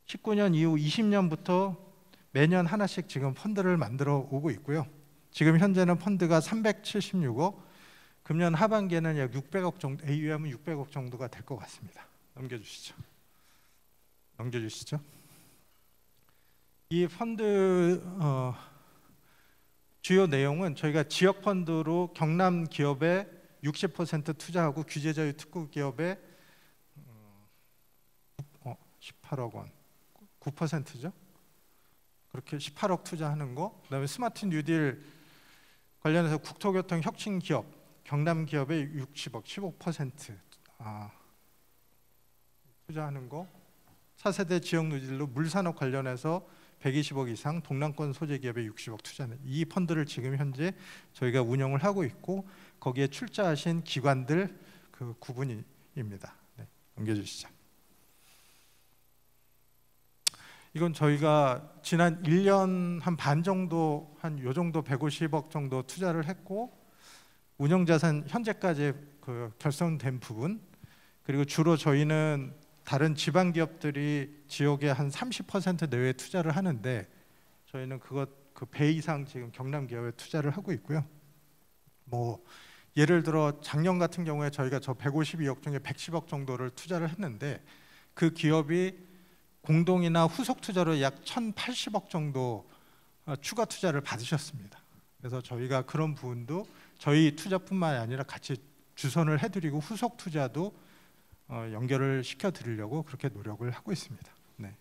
19년 이후 20년부터 매년 하나씩 지금 펀드를 만들어 오고 있고요. 지금 현재는 펀드가 376억, 금년 하반기에는 약 600억 정도, AUM은 600억 정도가 될 것 같습니다. 넘겨주시죠. 이 펀드 주요 내용은 저희가 지역 펀드로 경남 기업에 60% 투자하고 규제자유 특구 기업에 18억 원, 9%죠. 그렇게 18억 투자하는 거. 그다음에 스마트 뉴딜 관련해서 국토교통 혁신 기업, 경남 기업에 60억, 15% 투자하는 거. 4세대 지역 뉴딜로 물산업 관련해서 120억 이상, 동남권 소재 기업에 60억 투자하는 이 펀드를 지금 현재 저희가 운영을 하고 있고, 거기에 출자하신 기관들 그 구분입니다. 네, 넘겨주시죠. 이건 저희가 지난 1년 한 반 정도, 한 요 정도 150억 정도 투자를 했고, 운영자산 현재까지 그 결성된 부분, 그리고 주로 저희는 다른 지방 기업들이 지역에 한 30% 내외 투자를 하는데 저희는 그 배 이상 지금 경남 기업에 투자를 하고 있고요. 뭐 예를 들어 작년 같은 경우에 저희가 저 152억 중에 110억 정도를 투자를 했는데 그 기업이 공동이나 후속 투자로 약 1,080억 정도 추가 투자를 받으셨습니다. 그래서 저희가 그런 부분도 저희 투자뿐만 아니라 같이 주선을 해드리고 후속 투자도 연결을 시켜드리려고 그렇게 노력을 하고 있습니다. 네.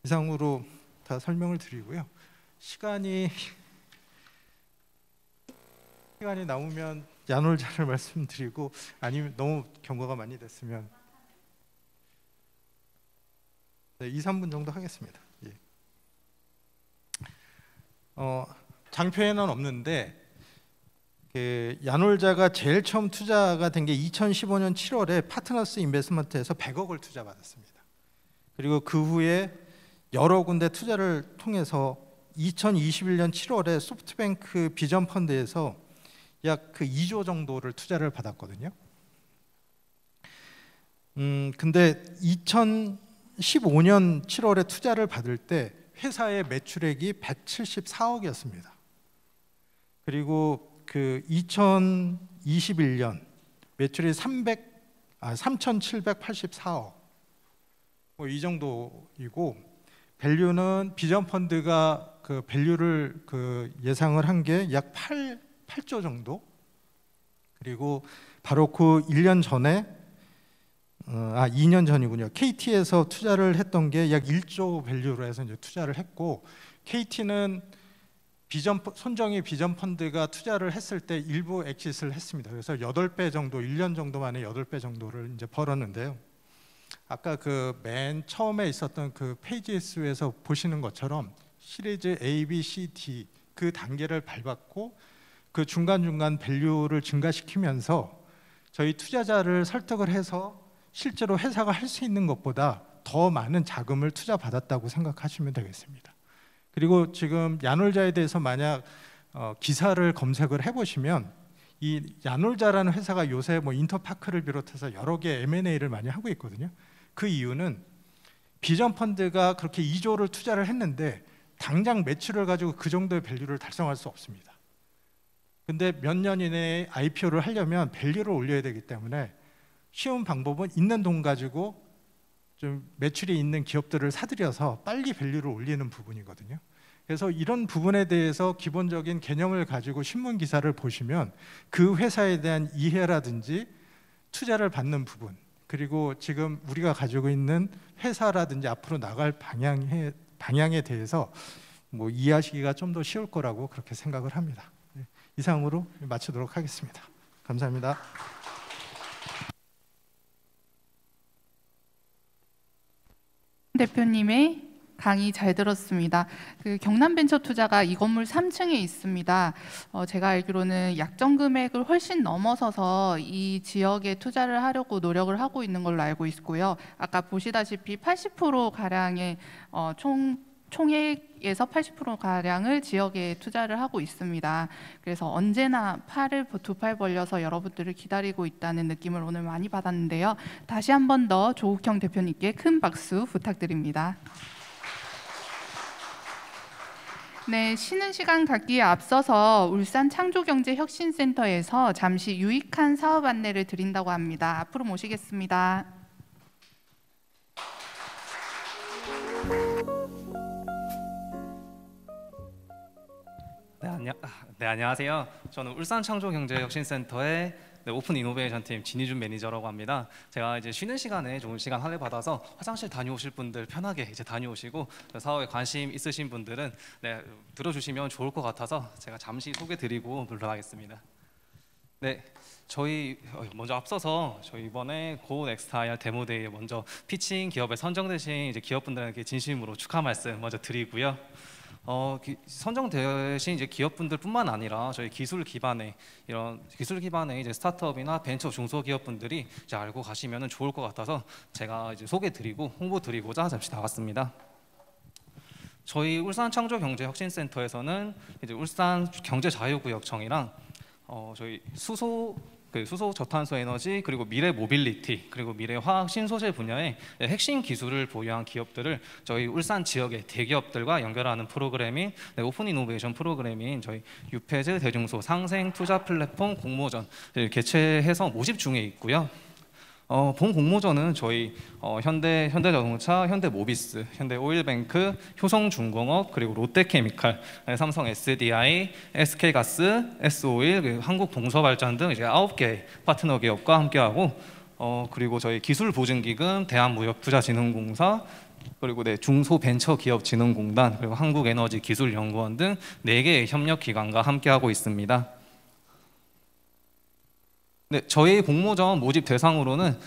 이상으로 다 설명을 드리고요. 시간이 남으면 야놀자를 말씀드리고 아니면 너무 경과가 많이 됐으면 2, 3분 정도 하겠습니다. 예. 장표에는 없는데 야놀자가 제일 처음 투자가 된 게 2015년 7월에 파트너스 인베스트먼트에서 100억을 투자받았습니다. 그리고 그 후에 여러 군데 투자를 통해서 2021년 7월에 소프트뱅크 비전 펀드에서 약 2조 정도를 투자를 받았거든요. 근데 2015년 7월에 투자를 받을 때 회사의 매출액이 174억이었습니다. 그리고 그 2021년 매출이 3,784억 뭐 이 정도이고 밸류는 비전 펀드가 그 밸류를 예상을 한 게 약 8조 정도. 그리고 바로 그 1년 전에 2년 전이군요. KT에서 투자를 했던 게 약 1조 밸류로 해서 이제 투자를 했고 KT는 손정희 비전 펀드가 투자를 했을 때 일부 엑짓을 했습니다. 그래서 8배 정도, 1년 정도 만에 8배 정도를 이제 벌었는데요. 아까 그 맨 처음에 있었던 그 페이지 수에서 보시는 것처럼 시리즈 A, B, C, D 그 단계를 밟았고 그 중간중간 밸류를 증가시키면서 저희 투자자를 설득을 해서 실제로 회사가 할 수 있는 것보다 더 많은 자금을 투자받았다고 생각하시면 되겠습니다. 그리고 지금 야놀자에 대해서 만약 기사를 검색을 해보시면 이 야놀자라는 회사가 요새 뭐 인터파크를 비롯해서 여러 개 M&A를 많이 하고 있거든요. 그 이유는 비전 펀드가 그렇게 2조를 투자를 했는데 당장 매출을 가지고 그 정도의 밸류를 달성할 수 없습니다. 근데 몇 년 이내에 IPO를 하려면 밸류를 올려야 되기 때문에 쉬운 방법은 있는 돈 가지고 좀 매출이 있는 기업들을 사들여서 빨리 밸류를 올리는 부분이거든요. 그래서 이런 부분에 대해서 기본적인 개념을 가지고 신문 기사를 보시면 그 회사에 대한 이해라든지 투자를 받는 부분, 그리고 지금 우리가 가지고 있는 회사라든지 앞으로 나갈 방향에 대해서 뭐 이해하시기가 좀 더 쉬울 거라고 그렇게 생각을 합니다. 이상으로 마치도록 하겠습니다. 감사합니다. 대표님의 강의 잘 들었습니다. 그 경남벤처투자가 이 건물 3층에 있습니다. 제가 알기로는 약정 금액을 훨씬 넘어서서 이 지역에 투자를 하려고 노력을 하고 있는 걸로 알고 있고요. 아까 보시다시피 80% 가량의 총액에서 80% 가량을 지역에 투자를 하고 있습니다. 그래서 언제나 두 팔 벌려서 여러분들을 기다리고 있다는 느낌을 오늘 많이 받았는데요. 다시 한 번 더 조욱형 대표님께 큰 박수 부탁드립니다. 네, 쉬는 시간 갖기에 앞서서 울산 창조경제혁신센터에서 잠시 유익한 사업 안내를 드린다고 합니다. 앞으로 모시겠습니다. 네, 안녕하세요. 저는 울산창조경제혁신센터의 오픈 이노베이션 팀 진희준 매니저라고 합니다. 제가 이제 쉬는 시간에 좋은 시간 할애 받아서 화장실 다녀오실 분들 편하게 이제 다녀오시고 사업에 관심 있으신 분들은 들어주시면 좋을 것 같아서 제가 잠시 소개드리고 물러가겠습니다. 네, 저희 먼저 앞서서 저희 이번에 고 넥스트 IR 데모데이에 먼저 피칭 기업에 선정되신 이제 기업분들에게 진심으로 축하 말씀 먼저 드리고요. 선정되신 이제 기업분들뿐만 아니라 저희 기술 기반의 이제 스타트업이나 벤처 중소기업분들이 이제 알고 가시면 좋을 것 같아서 제가 이제 소개드리고 홍보드리고자 잠시 나왔습니다. 저희 울산창조경제혁신센터에서는 이제 울산 경제자유구역청이랑 저희 수소 그 수소 저탄소 에너지 그리고 미래 모빌리티 그리고 미래 화학 신소재 분야의 핵심 기술을 보유한 기업들을 저희 울산 지역의 대기업들과 연결하는 프로그램인 오픈 이노베이션 프로그램인 저희 유페즈 대중소 상생 투자 플랫폼 공모전 개최해서 모집 중에 있고요. 본 공모전은 저희 현대자동차, 현대모비스, 현대오일뱅크, 효성중공업 그리고 롯데케미칼, 삼성 SDI, SK가스, S오일, 한국동서발전 등 이제 9개 파트너 기업과 함께하고 그리고 저희 기술보증기금, 대한무역투자진흥공사 그리고 중소벤처기업진흥공단 그리고 한국에너지기술연구원 등 4개의 협력기관과 함께하고 있습니다. 네, 저희 공모전 모집 대상으로는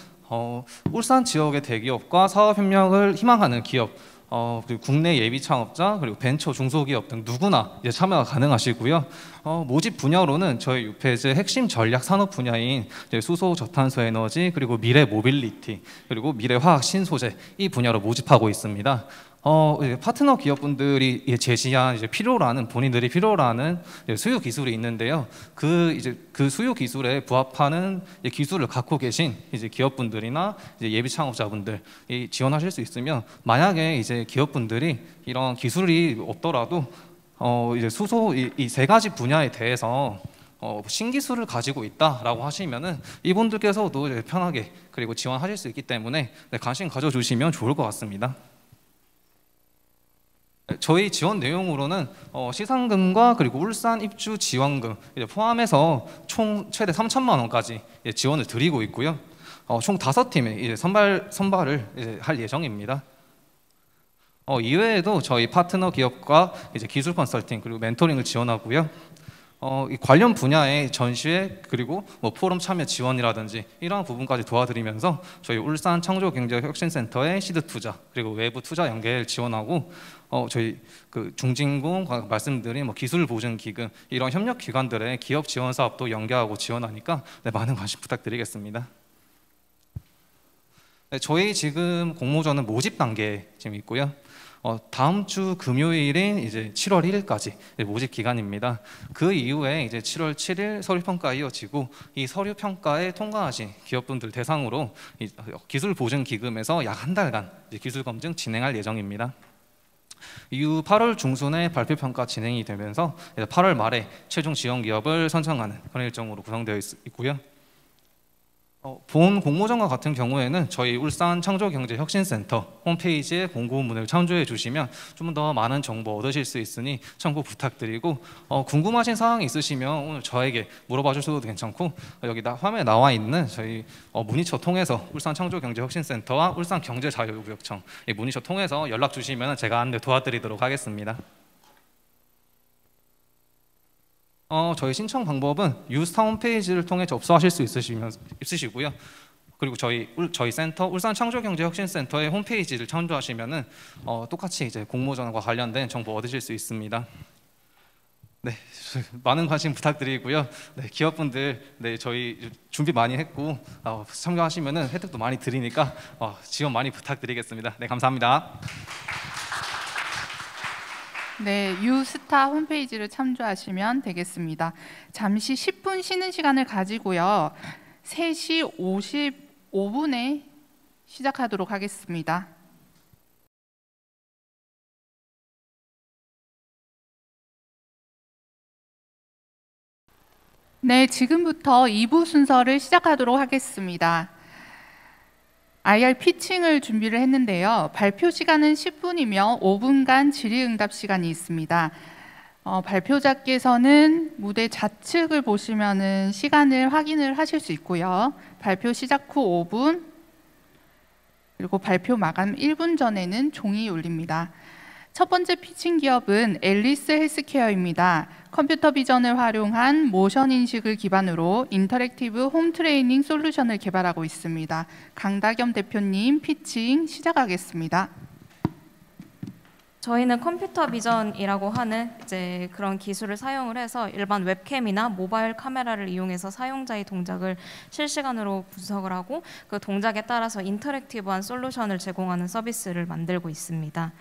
울산 지역의 대기업과 사업 협력을 희망하는 기업, 그리고 국내 예비 창업자 그리고 벤처 중소기업 등 누구나 이제 참여가 가능하시고요. 모집 분야로는 저희 유페즈의 핵심 전략 산업 분야인 수소 저탄소 에너지 그리고 미래 모빌리티 그리고 미래 화학 신소재 이 분야로 모집하고 있습니다. 파트너 기업분들이 제시한 본인들이 필요로 하는 수요 기술이 있는데요. 그 수요 기술에 부합하는 기술을 갖고 계신 기업분들이나 예비 창업자분들이 지원하실 수 있으면, 만약에 기업분들이 이런 기술이 없더라도 수소 이 세 가지 분야에 대해서 신기술을 가지고 있다라고 하시면은 이분들께서도 편하게 그리고 지원하실 수 있기 때문에 관심 가져주시면 좋을 것 같습니다. 저희 지원 내용으로는 시상금과 그리고 울산 입주 지원금 포함해서 총 최대 3천만 원까지 지원을 드리고 있고요. 총 5팀의 선발을 할 예정입니다. 이외에도 저희 파트너 기업과 기술 컨설팅 그리고 멘토링을 지원하고요. 이 관련 분야의 전시회 그리고 포럼 참여 지원이라든지 이러한 부분까지 도와드리면서 저희 울산 창조경제혁신센터의 시드 투자 그리고 외부 투자 연계를 지원하고 저희 중진공 말씀드린 기술 보증 기금 이런 협력 기관들의 기업 지원 사업도 연계하고 지원하니까 많은 관심 부탁드리겠습니다. 저희 지금 공모전은 모집 단계에 지금 있고요. 다음 주 금요일인 7월 1일까지 모집 기간입니다. 그 이후에 7월 7일 서류 평가 이어지고, 이 서류 평가에 통과하신 기업분들 대상으로 기술 보증 기금에서 약 한 달간 기술 검증 진행할 예정입니다. 이후 8월 중순에 발표 평가 진행이 되면서 8월 말에 최종 지원 기업을 선정하는 그런 일정으로 구성되어 있고요. 본 공모전과 같은 경우에는 저희 울산 창조경제혁신센터 홈페이지에 공고문을 참조해 주시면 좀 더 많은 정보 얻으실 수 있으니 참고 부탁드리고, 궁금하신 사항이 있으시면 오늘 저에게 물어봐 주셔도 괜찮고, 여기 화면에 나와 있는 저희 문의처 통해서 울산 창조경제혁신센터와 울산 경제자유구역청 문의처 통해서 연락 주시면 제가 안내 도와드리도록 하겠습니다. 저희 신청 방법은 유스타 홈페이지를 통해 접수하실 수 있으시고요. 그리고 저희 센터 울산 창조경제혁신센터의 홈페이지를 참조하시면은 똑같이 공모전과 관련된 정보 얻으실 수 있습니다. 네, 많은 관심 부탁드리고요. 네, 기업분들 저희 준비 많이 했고 참여하시면은 혜택도 많이 드리니까 지원 많이 부탁드리겠습니다. 네, 감사합니다. 네, 유스타 홈페이지를 참조하시면 되겠습니다. 잠시 10분 쉬는 시간을 가지고요. 3시 55분에 시작하도록 하겠습니다. 네, 지금부터 2부 순서를 시작하도록 하겠습니다. IR 피칭을 준비를 했는데요. 발표 시간은 10분이며 5분간 질의응답 시간이 있습니다. 발표자께서는 무대 좌측을 보시면은 시간을 확인을 하실 수 있고요. 발표 시작 후 5분, 그리고 발표 마감 1분 전에는 종이 울립니다. 첫 번째 피칭 기업은 앨리스 헬스케어입니다. 컴퓨터 비전을 활용한 모션 인식을 기반으로 인터랙티브 홈 트레이닝 솔루션을 개발하고 있습니다. 강다겸 대표님 피칭 시작하겠습니다. 저희는 컴퓨터 비전이라고 하는 그런 기술을 사용을 해서 일반 웹캠이나 모바일 카메라를 이용해서 사용자의 동작을 실시간으로 분석을 하고 그 동작에 따라서 인터랙티브한 솔루션을 제공하는 서비스를 만들고 있습니다.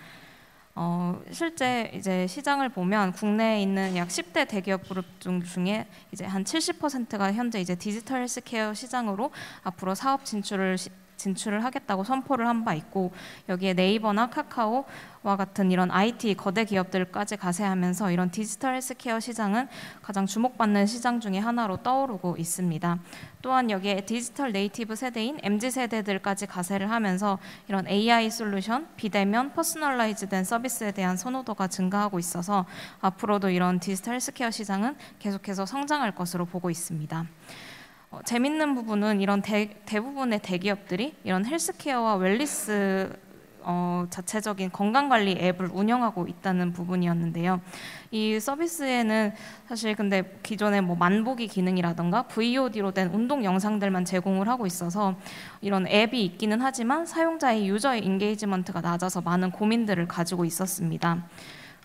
실제 이제 시장을 보면 국내에 있는 약 10대 대기업 그룹 중에 이제 한 70%가 현재 이제 디지털 헬스케어 시장으로 앞으로 사업 진출을 하겠다고 선포를 한 바 있고, 여기에 네이버나 카카오와 같은 이런 IT 거대 기업들까지 가세하면서 이런 디지털 헬스케어 시장은 가장 주목받는 시장 중에 하나로 떠오르고 있습니다. 또한 여기에 디지털 네이티브 세대인 MZ세대들까지 가세를 하면서 이런 AI 솔루션, 비대면 퍼스널라이즈된 서비스에 대한 선호도가 증가하고 있어서 앞으로도 이런 디지털 헬스케어 시장은 계속해서 성장할 것으로 보고 있습니다. 재밌는 부분은 이런 대부분의 대기업들이 이런 헬스케어와 웰니스 자체적인 건강관리 앱을 운영하고 있다는 부분이었는데요. 이 서비스에는 사실 근데 기존에 뭐 만보기 기능이라던가 VOD로 된 운동 영상들만 제공을 하고 있어서 이런 앱이 있기는 하지만 사용자의 유저 인게이지먼트가 낮아서 많은 고민들을 가지고 있었습니다.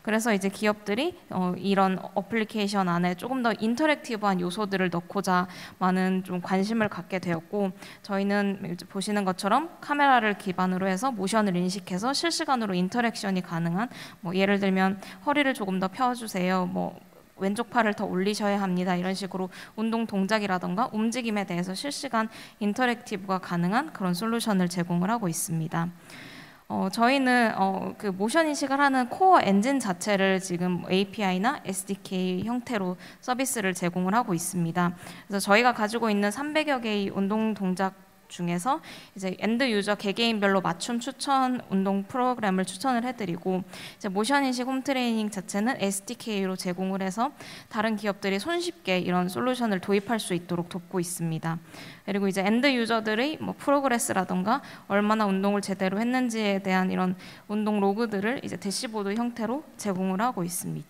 그래서 이제 기업들이 이런 어플리케이션 안에 조금 더 인터랙티브한 요소들을 넣고자 많은 좀 관심을 갖게 되었고, 저희는 보시는 것처럼 카메라를 기반으로 해서 모션을 인식해서 실시간으로 인터랙션이 가능한, 뭐 예를 들면 허리를 조금 더 펴주세요, 뭐 왼쪽 팔을 더 올리셔야 합니다, 이런 식으로 운동 동작이라던가 움직임에 대해서 실시간 인터랙티브가 가능한 그런 솔루션을 제공을 하고 있습니다. 저희는 그 모션 인식을 하는 코어 엔진 자체를 지금 API나 SDK 형태로 서비스를 제공을 하고 있습니다. 그래서 저희가 가지고 있는 300여 개의 운동 동작 중에서 이제 엔드 유저 개개인별로 맞춤 추천 운동 프로그램을 추천을 해드리고, 이제 모션 인식 홈 트레이닝 자체는 SDK로 제공을 해서 다른 기업들이 손쉽게 이런 솔루션을 도입할 수 있도록 돕고 있습니다. 그리고 이제 엔드 유저들의 뭐 프로그레스라던가 얼마나 운동을 제대로 했는지에 대한 이런 운동 로그들을 이제 대시보드 형태로 제공을 하고 있습니다.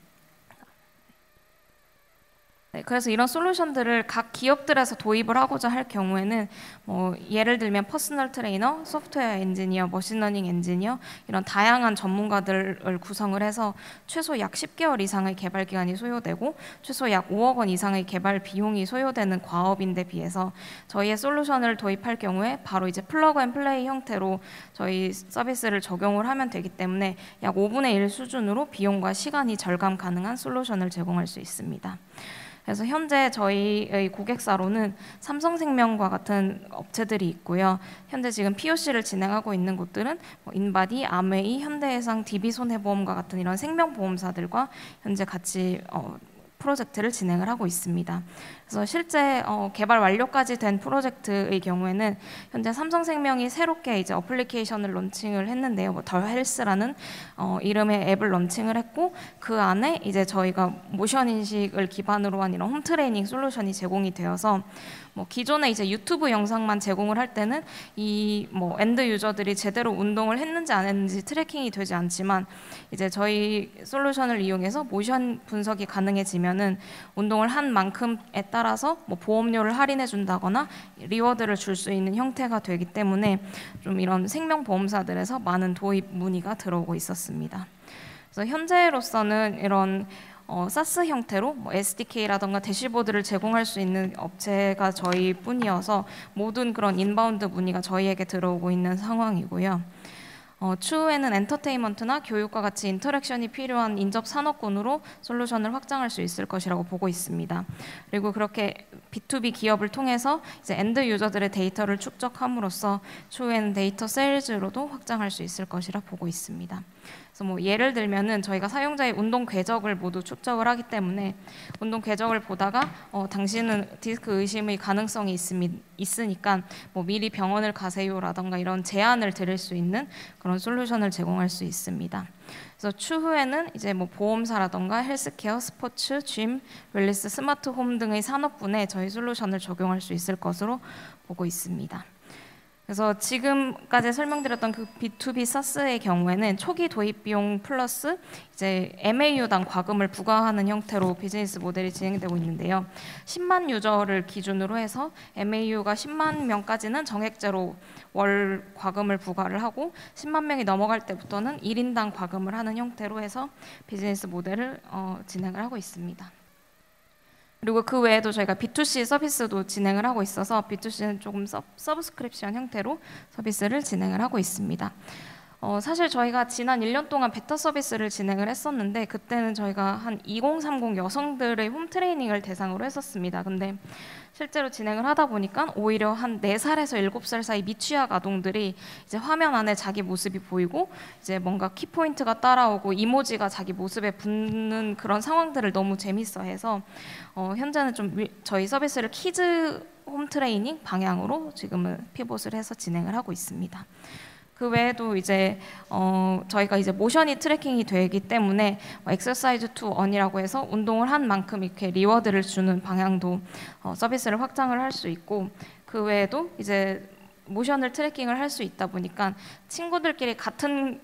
네, 그래서 이런 솔루션들을 각 기업들에서 도입을 하고자 할 경우에는 뭐 예를 들면 퍼스널 트레이너, 소프트웨어 엔지니어, 머신러닝 엔지니어 이런 다양한 전문가들을 구성을 해서 최소 약 10개월 이상의 개발 기간이 소요되고 최소 약 5억 원 이상의 개발 비용이 소요되는 과업인데 비해서 저희의 솔루션을 도입할 경우에 바로 이제 플러그 앤 플레이 형태로 저희 서비스를 적용을 하면 되기 때문에 약 5분의 1 수준으로 비용과 시간이 절감 가능한 솔루션을 제공할 수 있습니다. 그래서 현재 저희의 고객사로는 삼성생명과 같은 업체들이 있고요. 현재 지금 POC를 진행하고 있는 곳들은 뭐 인바디, 아메이, 현대해상, DB손해보험과 같은 이런 생명보험사들과 현재 같이 프로젝트를 진행을 하고 있습니다. 그래서 실제 개발 완료까지 된 프로젝트의 경우에는 현재 삼성생명이 새롭게 이제 어플리케이션을 론칭을 했는데요. 뭐 더 헬스라는 이름의 앱을 론칭을 했고, 그 안에 이제 저희가 모션 인식을 기반으로 한 이런 홈 트레이닝 솔루션이 제공이 되어서 뭐 기존에 이제 유튜브 영상만 제공을 할 때는 이 뭐 엔드 유저들이 제대로 운동을 했는지 안 했는지 트래킹이 되지 않지만 이제 저희 솔루션을 이용해서 모션 분석이 가능해지면은 운동을 한 만큼에 따라서 뭐 보험료를 할인해 준다거나 리워드를 줄 수 있는 형태가 되기 때문에 좀 이런 생명보험사들에서 많은 도입 문의가 들어오고 있었습니다. 그래서 현재로서는 이런 사스 형태로 뭐 SDK라던가 대시보드를 제공할 수 있는 업체가 저희뿐이어서 모든 그런 인바운드 문의가 저희에게 들어오고 있는 상황이고요. 추후에는 엔터테인먼트나 교육과 같이 인터랙션이 필요한 인접 산업군으로 솔루션을 확장할 수 있을 것이라고 보고 있습니다. 그리고 그렇게 B2B 기업을 통해서 이제 엔드 유저들의 데이터를 축적함으로써 추후에는 데이터 세일즈로도 확장할 수 있을 것이라 보고 있습니다. 그래서 뭐 예를 들면은 저희가 사용자의 운동 궤적을 모두 축적을 하기 때문에 운동 궤적을 보다가 당신은 디스크 의심의 가능성이 있으니까 뭐 미리 병원을 가세요라던가 이런 제안을 드릴 수 있는 그런 솔루션을 제공할 수 있습니다. 그래서 추후에는 이제 뭐 보험사라던가 헬스케어, 스포츠, 짐, 웰니스, 스마트홈 등의 산업군에 저희 솔루션을 적용할 수 있을 것으로 보고 있습니다. 그래서 지금까지 설명드렸던 그 B2B 사스의 경우에는 초기 도입 비용 플러스 이제 MAU당 과금을 부과하는 형태로 비즈니스 모델이 진행되고 있는데요. 10만 유저를 기준으로 해서 MAU가 10만 명까지는 정액제로 월 과금을 부과를 하고 10만 명이 넘어갈 때부터는 1인당 과금을 하는 형태로 해서 비즈니스 모델을 진행을 하고 있습니다. 그리고 그 외에도 저희가 B2C 서비스도 진행을 하고 있어서 B2C는 조금 서브스크립션 형태로 서비스를 진행을 하고 있습니다. 사실 저희가 지난 1년 동안 베타 서비스를 진행을 했었는데 그때는 저희가 한 2030 여성들의 홈 트레이닝을 대상으로 했었습니다. 근데 실제로 진행을 하다 보니까 오히려 한 4살에서 7살 사이 미취학 아동들이 이제 화면 안에 자기 모습이 보이고 이제 뭔가 키포인트가 따라오고 이모지가 자기 모습에 붙는 그런 상황들을 너무 재밌어해서 현재는 좀 저희 서비스를 키즈 홈 트레이닝 방향으로 지금은 피봇을 해서 진행을 하고 있습니다. 그 외에도 이제 저희가 이제 모션이 트래킹이 되기 때문에 엑서사이즈 투 언이라고 해서 운동을 한 만큼 이렇게 리워드를 주는 방향도 서비스를 확장을 할 수 있고, 그 외에도 이제 모션을 트래킹을 할 수 있다 보니까 친구들끼리 같은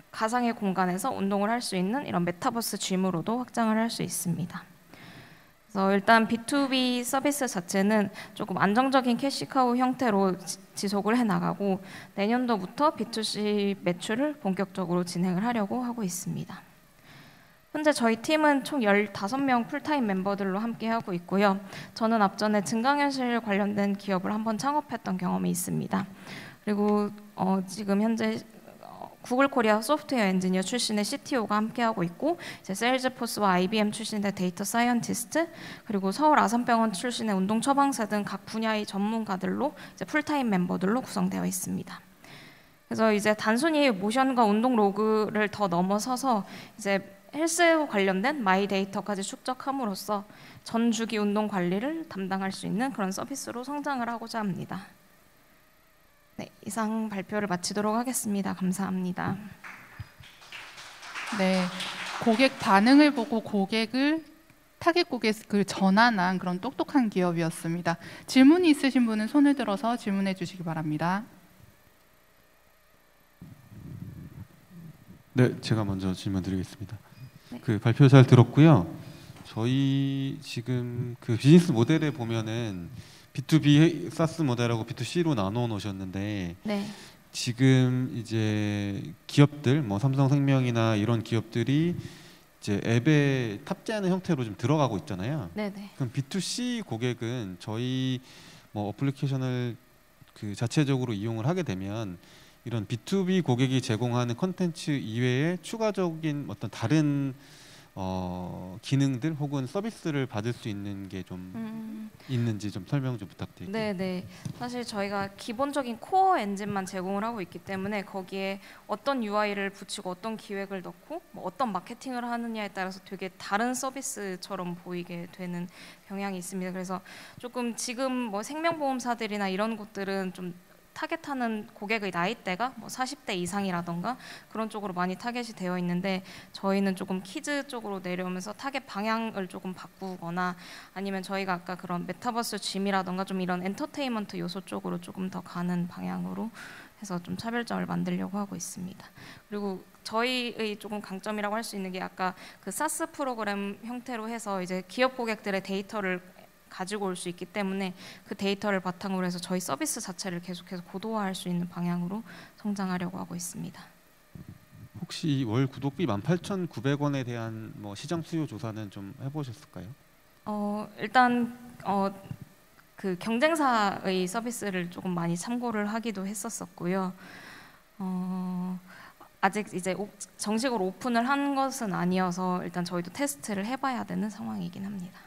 가상의 공간에서 운동을 할 수 있는 이런 메타버스 짐으로도 확장을 할 수 있습니다. 그래서 일단 B2B 서비스 자체는 조금 안정적인 캐시카우 형태로 지속을 해나가고 내년도부터 B2C 매출을 본격적으로 진행을 하려고 하고 있습니다. 현재 저희 팀은 총 15명 풀타임 멤버들로 함께 하고 있고요. 저는 앞전에 증강현실 관련된 기업을 한번 창업했던 경험이 있습니다. 그리고 지금 현재 구글 코리아 소프트웨어 엔지니어 출신의 CTO가 함께하고 있고, 이제 세일즈포스와 IBM 출신의 데이터 사이언티스트, 그리고 서울 아산병원 출신의 운동 처방사 등 각 분야의 전문가들로 이제 풀타임 멤버들로 구성되어 있습니다. 그래서 이제 단순히 모션과 운동 로그를 더 넘어서서 이제 헬스 관련된 마이 데이터까지 축적함으로써 전 주기 운동 관리를 담당할 수 있는 그런 서비스로 성장을 하고자 합니다. 네, 이상 발표를 마치도록 하겠습니다. 감사합니다. 네, 고객 반응을 보고 고객을 타겟 고객을 전환한 그런 똑똑한 기업이었습니다. 질문이 있으신 분은 손을 들어서 질문해 주시기 바랍니다. 네, 제가 먼저 질문 드리겠습니다. 네. 그 발표 잘 들었고요. 저희 지금 그 비즈니스 모델에 보면은 B2B 사스 모델하고 B2C로 나눠 놓으셨는데, 네. 지금 이제 기업들 뭐 삼성생명이나 이런 기업들이 이제 앱에 탑재하는 형태로 좀 들어가고 있잖아요. 네네. 그럼 B2C 고객은 저희 뭐 어플리케이션을 그 자체적으로 이용을 하게 되면 이런 B2B 고객이 제공하는 컨텐츠 이외에 추가적인 어떤 다른 기능들 혹은 서비스를 받을 수 있는 게 좀 있는지 좀 설명 좀 부탁드릴게요. 네네. 사실 저희가 기본적인 코어 엔진만 제공을 하고 있기 때문에 거기에 어떤 UI를 붙이고 어떤 기획을 넣고 뭐 어떤 마케팅을 하느냐에 따라서 되게 다른 서비스처럼 보이게 되는 경향이 있습니다. 그래서 조금 지금 뭐 생명보험사들이나 이런 곳들은 좀 타겟하는 고객의 나이대가 뭐 40대 이상이라던가 그런 쪽으로 많이 타겟이 되어 있는데, 저희는 조금 키즈 쪽으로 내려오면서 타겟 방향을 조금 바꾸거나 아니면 저희가 아까 그런 메타버스 짐이라던가 좀 이런 엔터테인먼트 요소 쪽으로 조금 더 가는 방향으로 해서 좀 차별점을 만들려고 하고 있습니다. 그리고 저희의 조금 강점이라고 할 수 있는 게 아까 그 사스 프로그램 형태로 해서 이제 기업 고객들의 데이터를 가지고 올 수 있기 때문에 그 데이터를 바탕으로 해서 저희 서비스 자체를 계속해서 고도화할 수 있는 방향으로 성장하려고 하고 있습니다. 혹시 월 구독비 18,900원에 대한 뭐 시장 수요 조사는 좀 해보셨을까요? 일단 그 경쟁사의 서비스를 조금 많이 참고를 하기도 했었었고요. 아직 이제 정식으로 오픈을 한 것은 아니어서 일단 저희도 테스트를 해봐야 되는 상황이긴 합니다.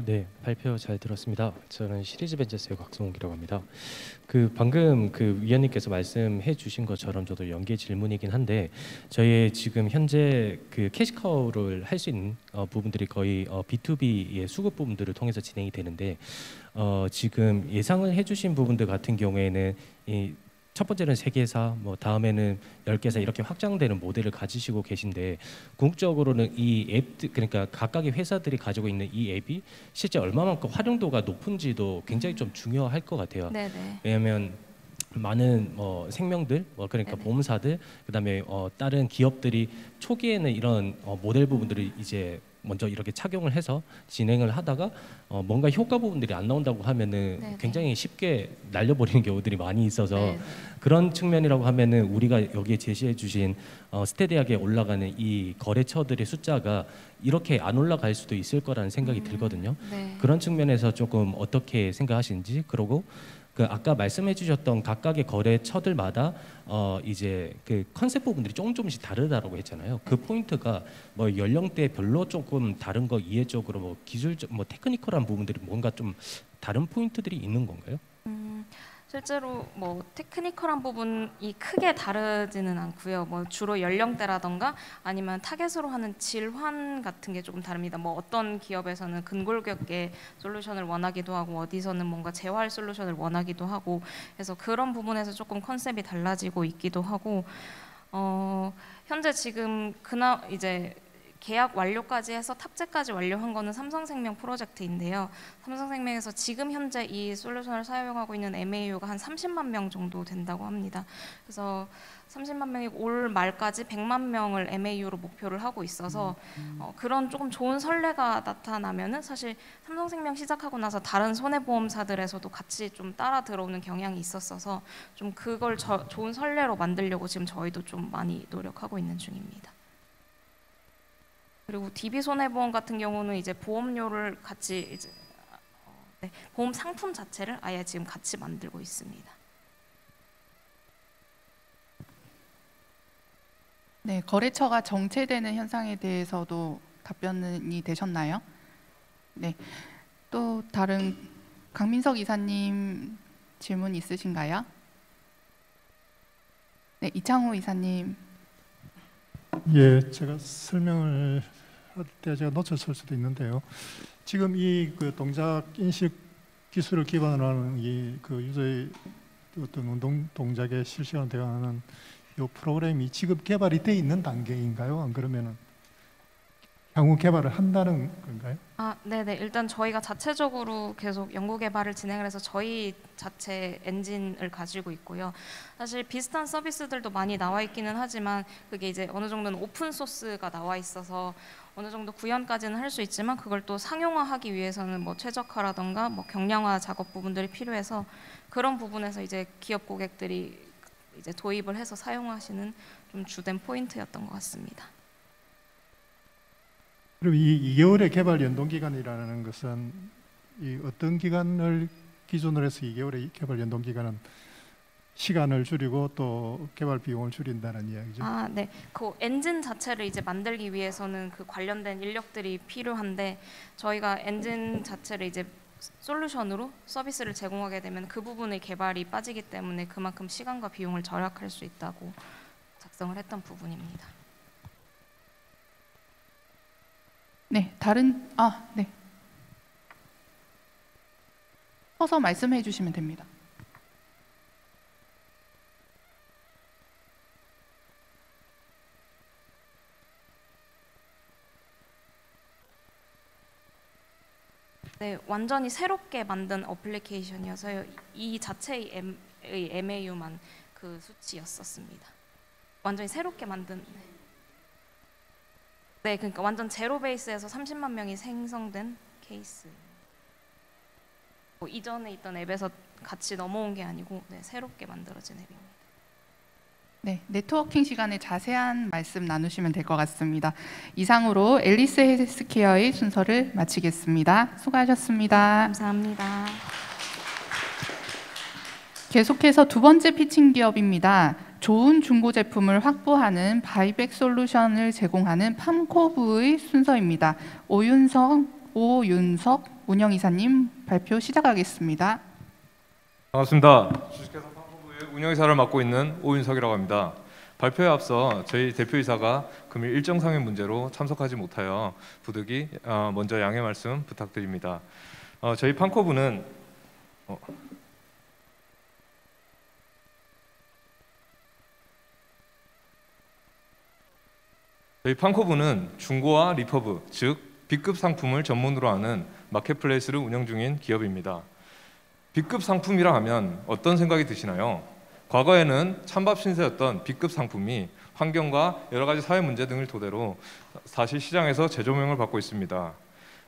네, 발표 잘 들었습니다. 저는 시리즈벤처스의 곽성욱이라고 합니다. 그 방금 그 위원님께서 말씀해 주신 것처럼 저도 연계 질문이긴 한데, 저희 지금 현재 그 캐시카우를 할 수 있는 부분들이 거의 B2B의 수급 부분들을 통해서 진행이 되는데, 지금 예상을 해주신 부분들 같은 경우에는 첫 번째는 3개사, 뭐 다음에는 10개사 이렇게 확장되는 모델을 가지시고 계신데, 궁극적으로는 이 앱, 그러니까 각각의 회사들이 가지고 있는 이 앱이 실제 얼마만큼 활용도가 높은지도 굉장히 좀 중요할 것 같아요. 네네. 왜냐하면 많은 생명들, 그러니까 네네. 보험사들, 그다음에 다른 기업들이 초기에는 이런 모델 부분들을 이제 먼저 이렇게 착용을 해서 진행을 하다가 뭔가 효과 부분들이 안 나온다고 하면은 네네. 굉장히 쉽게 날려버리는 경우들이 많이 있어서 네네. 그런 측면이라고 하면은 우리가 여기에 제시해 주신 스테디하게 올라가는 이 거래처들의 숫자가 이렇게 안 올라갈 수도 있을 거라는 생각이 들거든요. 네. 그런 측면에서 조금 어떻게 생각하시는지, 그리고 그 아까 말씀해주셨던 각각의 거래처들마다 이제 그 컨셉 부분들이 조금씩 다르다라고 했잖아요. 그 포인트가 뭐 연령대별로 조금 다른 거 이해적으로 뭐 기술적 뭐 테크니컬한 부분들이 뭔가 좀 다른 포인트들이 있는 건가요? 실제로 뭐 테크니컬한 부분이 크게 다르지는 않고요. 뭐 주로 연령대라던가 아니면 타겟으로 하는 질환 같은 게 조금 다릅니다. 뭐 어떤 기업에서는 근골격계 솔루션을 원하기도 하고 어디서는 뭔가 재활 솔루션을 원하기도 하고 해서 그런 부분에서 조금 컨셉이 달라지고 있기도 하고 현재 지금 이제 계약 완료까지 해서 탑재까지 완료한 거는 삼성생명 프로젝트인데요. 삼성생명에서 지금 현재 이 솔루션을 사용하고 있는 MAU가 한 30만 명 정도 된다고 합니다. 그래서 30만 명이 올 말까지 100만 명을 MAU로 목표를 하고 있어서 그런 조금 좋은 선례가 나타나면은 사실 삼성생명 시작하고 나서 다른 손해보험사들에서도 같이 좀 따라 들어오는 경향이 있었어서 좀 그걸 좋은 선례로 만들려고 지금 저희도 좀 많이 노력하고 있는 중입니다. 그리고 DB손해보험 같은 경우는 이제 보험료를 같이 이제 보험 상품 자체를 아예 지금 같이 만들고 있습니다. 네, 거래처가 정체되는 현상에 대해서도 답변이 되셨나요? 네, 또 다른 강민석 이사님 질문 있으신가요? 네, 이창호 이사님. 예, 제가 설명을 할 때 제가 놓쳤을 수도 있는데요. 지금 이 그 동작 인식 기술을 기반으로 하는 이 그 유저의 어떤 운동 동작에 실시간 대응하는 이 프로그램이 지금 개발이 돼 있는 단계인가요? 안 그러면은 향후 개발을 한다는 건가요? 네네. 일단 저희가 자체적으로 계속 연구 개발을 진행을 해서 저희 자체 엔진을 가지고 있고요. 사실 비슷한 서비스들도 많이 나와 있기는 하지만 그게 이제 어느 정도는 오픈 소스가 나와 있어서 어느 정도 구현까지는 할 수 있지만 그걸 또 상용화하기 위해서는 뭐 최적화라던가 뭐 경량화 작업 부분들이 필요해서 그런 부분에서 이제 기업 고객들이 이제 도입을 해서 사용하시는 좀 주된 포인트였던 것 같습니다. 그럼 이 2개월의 개발 연동 기간이라는 것은 이 어떤 기간을 기준으로 해서 2개월의 개발 연동 기간은 시간을 줄이고 또 개발 비용을 줄인다는 이야기죠? 네. 그 엔진 자체를 이제 만들기 위해서는 그 관련된 인력들이 필요한데 저희가 엔진 자체를 이제 솔루션으로 서비스를 제공하게 되면 그 부분의 개발이 빠지기 때문에 그만큼 시간과 비용을 절약할 수 있다고 작성을 했던 부분입니다. 네, 네. 서서 말씀해 주시면 됩니다. 네, 완전히 새롭게 만든 어플리케이션이어서요. 이 자체의 MAU만 그 수치였었습니다. 완전히 새롭게 만든. 네, 그러니까 완전 제로 베이스에서 30만 명이 생성된 케이스. 뭐 이전에 있던 앱에서 같이 넘어온 게 아니고 새롭게 만들어진 앱입니다. 네, 네트워킹 시간에 자세한 말씀 나누시면 될 것 같습니다. 이상으로 앨리스 헬스케어의 순서를 마치겠습니다. 수고하셨습니다. 감사합니다. 계속해서 두 번째 피칭 기업입니다. 좋은 중고 제품을 확보하는 바이백 솔루션을 제공하는 팜코브의 순서입니다. 오윤석 운영이사님 발표 시작하겠습니다. 반갑습니다. 주식회사 팜코브의 운영이사를 맡고 있는 오윤석이라고 합니다. 발표에 앞서 저희 대표이사가 금일 일정 상의 문제로 참석하지 못하여 부득이 먼저 양해 말씀 부탁드립니다. 저희 팜코브는 저희 팜코브는 중고와 리퍼브, 즉 B급 상품을 전문으로 하는 마켓플레이스를 운영 중인 기업입니다. B급 상품이라 하면 어떤 생각이 드시나요? 과거에는 찬밥 신세였던 B급 상품이 환경과 여러 가지 사회 문제 등을 토대로 사실 시장에서 재조명을 받고 있습니다.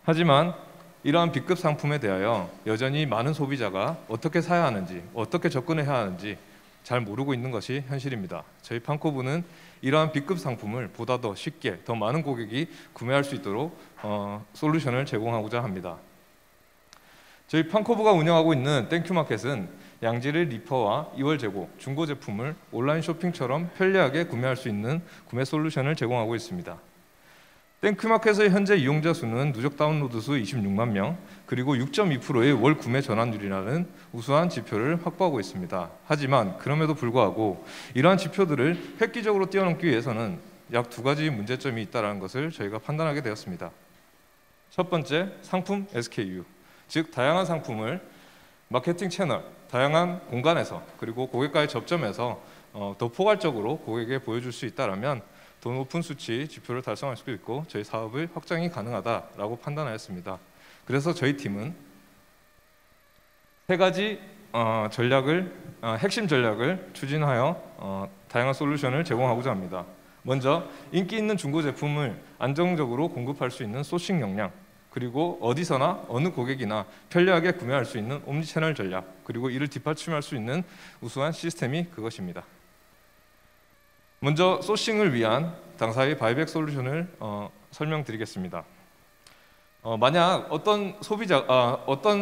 하지만 이러한 B급 상품에 대하여 여전히 많은 소비자가 어떻게 사야 하는지, 어떻게 접근해야 하는지 잘 모르고 있는 것이 현실입니다. 저희 팜코브는 이러한 B급 상품을 보다 더 쉽게, 더 많은 고객이 구매할 수 있도록 솔루션을 제공하고자 합니다. 저희 팜코브가 운영하고 있는 땡큐마켓은 양질의 리퍼와 2월 재고, 중고 제품을 온라인 쇼핑처럼 편리하게 구매할 수 있는 구매 솔루션을 제공하고 있습니다. 땡큐마켓의 현재 이용자 수는 누적 다운로드 수 26만 명, 그리고 6.2%의 월 구매 전환율이라는 우수한 지표를 확보하고 있습니다. 하지만 그럼에도 불구하고 이러한 지표들을 획기적으로 뛰어넘기 위해서는 약 2가지 문제점이 있다는 것을 저희가 판단하게 되었습니다. 첫 번째, 상품 SKU, 즉 다양한 상품을 마케팅 채널, 다양한 공간에서 그리고 고객과의 접점에서 더 포괄적으로 고객에게 보여줄 수 있다면 더 높은 수치 지표를 달성할 수도 있고 저희 사업의 확장이 가능하다라고 판단하였습니다. 그래서 저희 팀은 3가지 핵심 전략을 추진하여 다양한 솔루션을 제공하고자 합니다. 먼저 인기 있는 중고 제품을 안정적으로 공급할 수 있는 소싱 역량, 그리고 어디서나 어느 고객이나 편리하게 구매할 수 있는 옴니채널 전략, 그리고 이를 뒷받침할 수 있는 우수한 시스템이 그것입니다. 먼저 소싱을 위한 당사의 바이백 솔루션을 설명드리겠습니다. 만약 어떤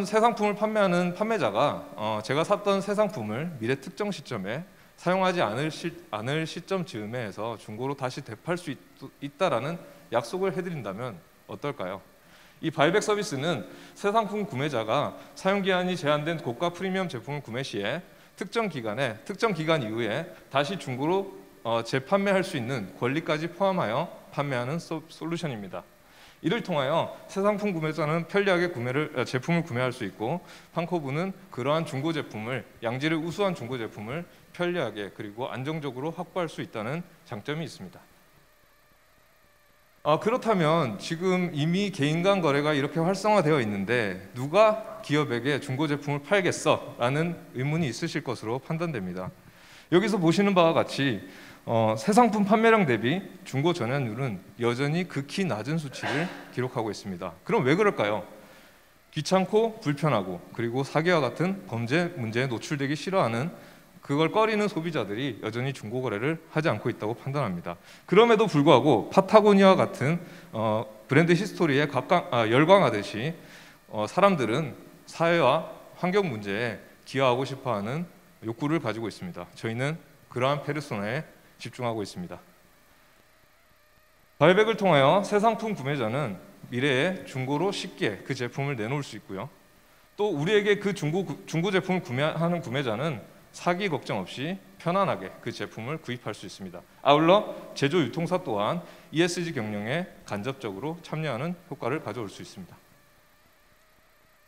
새 상품을 판매하는 판매자가 제가 샀던 새 상품을 미래 특정 시점에 사용하지 않을 시점 즈음에 해서 중고로 다시 되팔 수 있다라는 약속을 해드린다면 어떨까요? 이 바이백 서비스는 새 상품 구매자가 사용기한이 제한된 고가 프리미엄 제품을 구매 시에 특정 기간 이후에 다시 중고로 재판매할 수 있는 권리까지 포함하여 판매하는 솔루션입니다. 이를 통하여 새 상품 구매자는 편리하게 제품을 구매할 수 있고, 판코브는 그러한 중고 제품을, 양질의 우수한 중고 제품을 편리하게 그리고 안정적으로 확보할 수 있다는 장점이 있습니다. 그렇다면 지금 이미 개인 간 거래가 이렇게 활성화되어 있는데 누가 기업에게 중고 제품을 팔겠어? 라는 의문이 있으실 것으로 판단됩니다. 여기서 보시는 바와 같이 새 상품 판매량 대비 중고 전환율은 여전히 극히 낮은 수치를 기록하고 있습니다. 그럼 왜 그럴까요? 귀찮고 불편하고 그리고 사기와 같은 범죄 문제에 노출되기 싫어하는, 그걸 꺼리는 소비자들이 여전히 중고 거래를 하지 않고 있다고 판단합니다. 그럼에도 불구하고 파타고니아와 같은 브랜드 히스토리에 열광하듯이 사람들은 사회와 환경 문제에 기여하고 싶어하는 욕구를 가지고 있습니다. 저희는 그러한 페르소나에 집중하고 있습니다. 바이백을 통하여 새 상품 구매자는 미래에 중고로 쉽게 그 제품을 내놓을 수 있고요. 또 우리에게 그 중고 제품을 구매하는 구매자는 사기 걱정 없이 편안하게 그 제품을 구입할 수 있습니다. 아울러 제조 유통사 또한 ESG 경영에 간접적으로 참여하는 효과를 가져올 수 있습니다.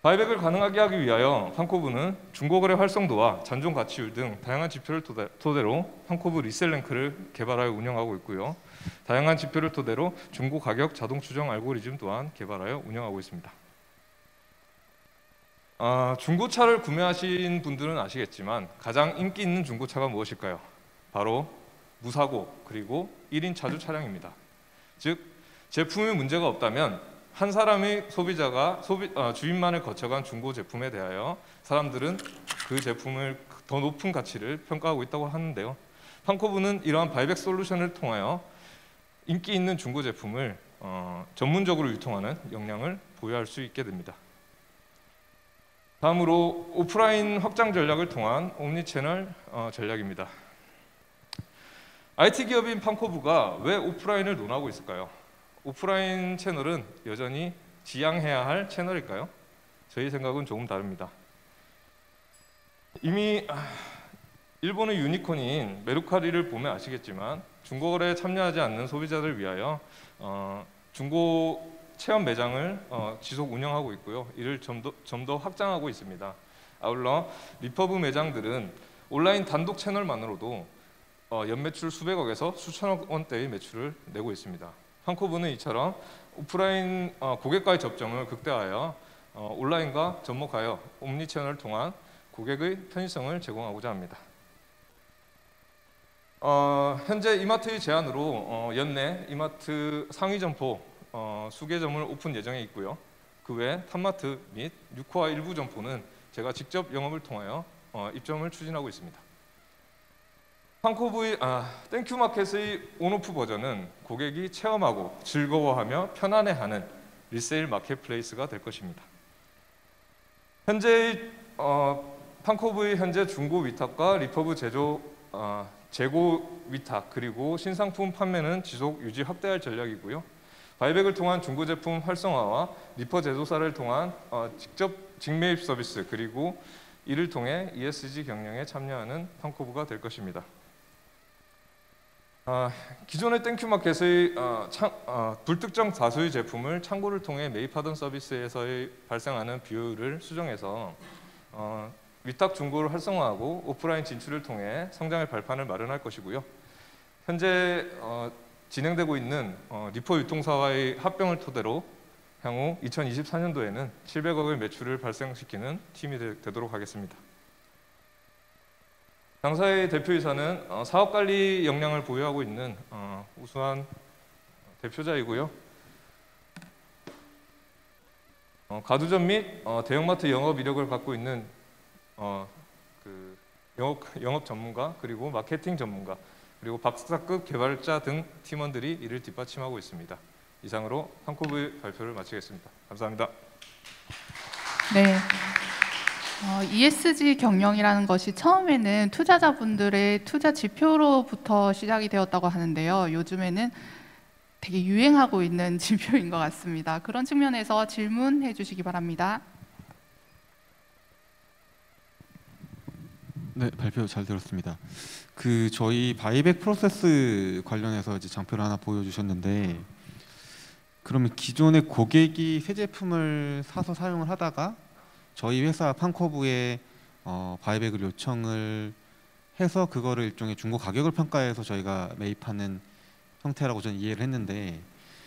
바이백을 가능하게 하기 위하여 판코브는 중고거래 활성도와 잔존 가치율 등 다양한 지표를 토대로 판코브 리셀랭크를 개발하여 운영하고 있고요. 다양한 지표를 토대로 중고 가격 자동 추정 알고리즘 또한 개발하여 운영하고 있습니다. 중고차를 구매하신 분들은 아시겠지만 가장 인기 있는 중고차가 무엇일까요? 바로 무사고 그리고 1인 차주 차량입니다. 즉 제품에 문제가 없다면 한 사람의 소비자가 주인만을 거쳐간 중고 제품에 대하여 사람들은 그 제품을 더 높은 가치를 평가하고 있다고 하는데요. 판코브는 이러한 바이백 솔루션을 통하여 인기 있는 중고 제품을 전문적으로 유통하는 역량을 보유할 수 있게 됩니다. 다음으로 오프라인 확장 전략을 통한 옴니채널 전략입니다. IT 기업인 판코브가 왜 오프라인을 논하고 있을까요? 오프라인 채널은 여전히 지향해야 할 채널일까요? 저희 생각은 조금 다릅니다. 이미 일본의 유니콘인 메루카리를 보면 아시겠지만 중고거래에 참여하지 않는 소비자들을 위하여 중고 체험 매장을 지속 운영하고 있고요. 이를 좀 더 확장하고 있습니다. 아울러 리퍼브 매장들은 온라인 단독 채널만으로도 연매출 수백억에서 수천억 원대의 매출을 내고 있습니다. 판코브는 이처럼 오프라인 고객과의 접점을 극대화하여 온라인과 접목하여 옴니채널을 통한 고객의 편의성을 제공하고자 합니다. 현재 이마트의 제안으로 연내 이마트 상위 점포 수개점을 오픈 예정에 있고요. 그 외 탑마트 및 유코아 일부 점포는 제가 직접 영업을 통하여 입점을 추진하고 있습니다. 판코브의 땡큐마켓의 온오프 버전은 고객이 체험하고 즐거워하며 편안해하는 리세일 마켓플레이스가 될 것입니다. 현재 판코브의 현재 중고 위탁과 리퍼브 재고 위탁 그리고 신상품 판매는 지속 유지 확대할 전략이고요. 바이백을 통한 중고 제품 활성화와 리퍼 제조사를 통한 직접 직매입 서비스 그리고 이를 통해 ESG 경영에 참여하는 판코브가 될 것입니다. 기존의 땡큐마켓의 불특정 다수의 제품을 창고를 통해 매입하던 서비스에서 발생하는 비율을 수정해서 위탁 중고를 활성화하고 오프라인 진출을 통해 성장의 발판을 마련할 것이고요. 현재 진행되고 있는 리퍼 유통사와의 합병을 토대로 향후 2024년도에는 700억의 매출을 발생시키는 팀이 되도록 하겠습니다. 당사의 대표이사는 사업관리 역량을 보유하고 있는 우수한 대표자이고요. 가두점 및 대형마트 영업 이력을 갖고 있는 영업 전문가 그리고 마케팅 전문가 그리고 박사급 개발자 등 팀원들이 이를 뒷받침하고 있습니다. 이상으로 판코브의 발표를 마치겠습니다. 감사합니다. 네. ESG 경영이라는 것이 처음에는 투자자분들의 투자 지표로부터 시작이 되었다고 하는데요. 요즘에는 되게 유행하고 있는 지표인 것 같습니다. 그런 측면에서 질문해 주시기 바랍니다. 네, 발표 잘 들었습니다. 저희 바이백 프로세스 관련해서 이제 장표를 하나 보여주셨는데, 그러면 기존의 고객이 새 제품을 사서 사용을 하다가 저희 회사 판코브에 바이백을 요청을 해서 그거를 일종의 중고 가격을 평가해서 저희가 매입하는 형태라고 저는 이해를 했는데,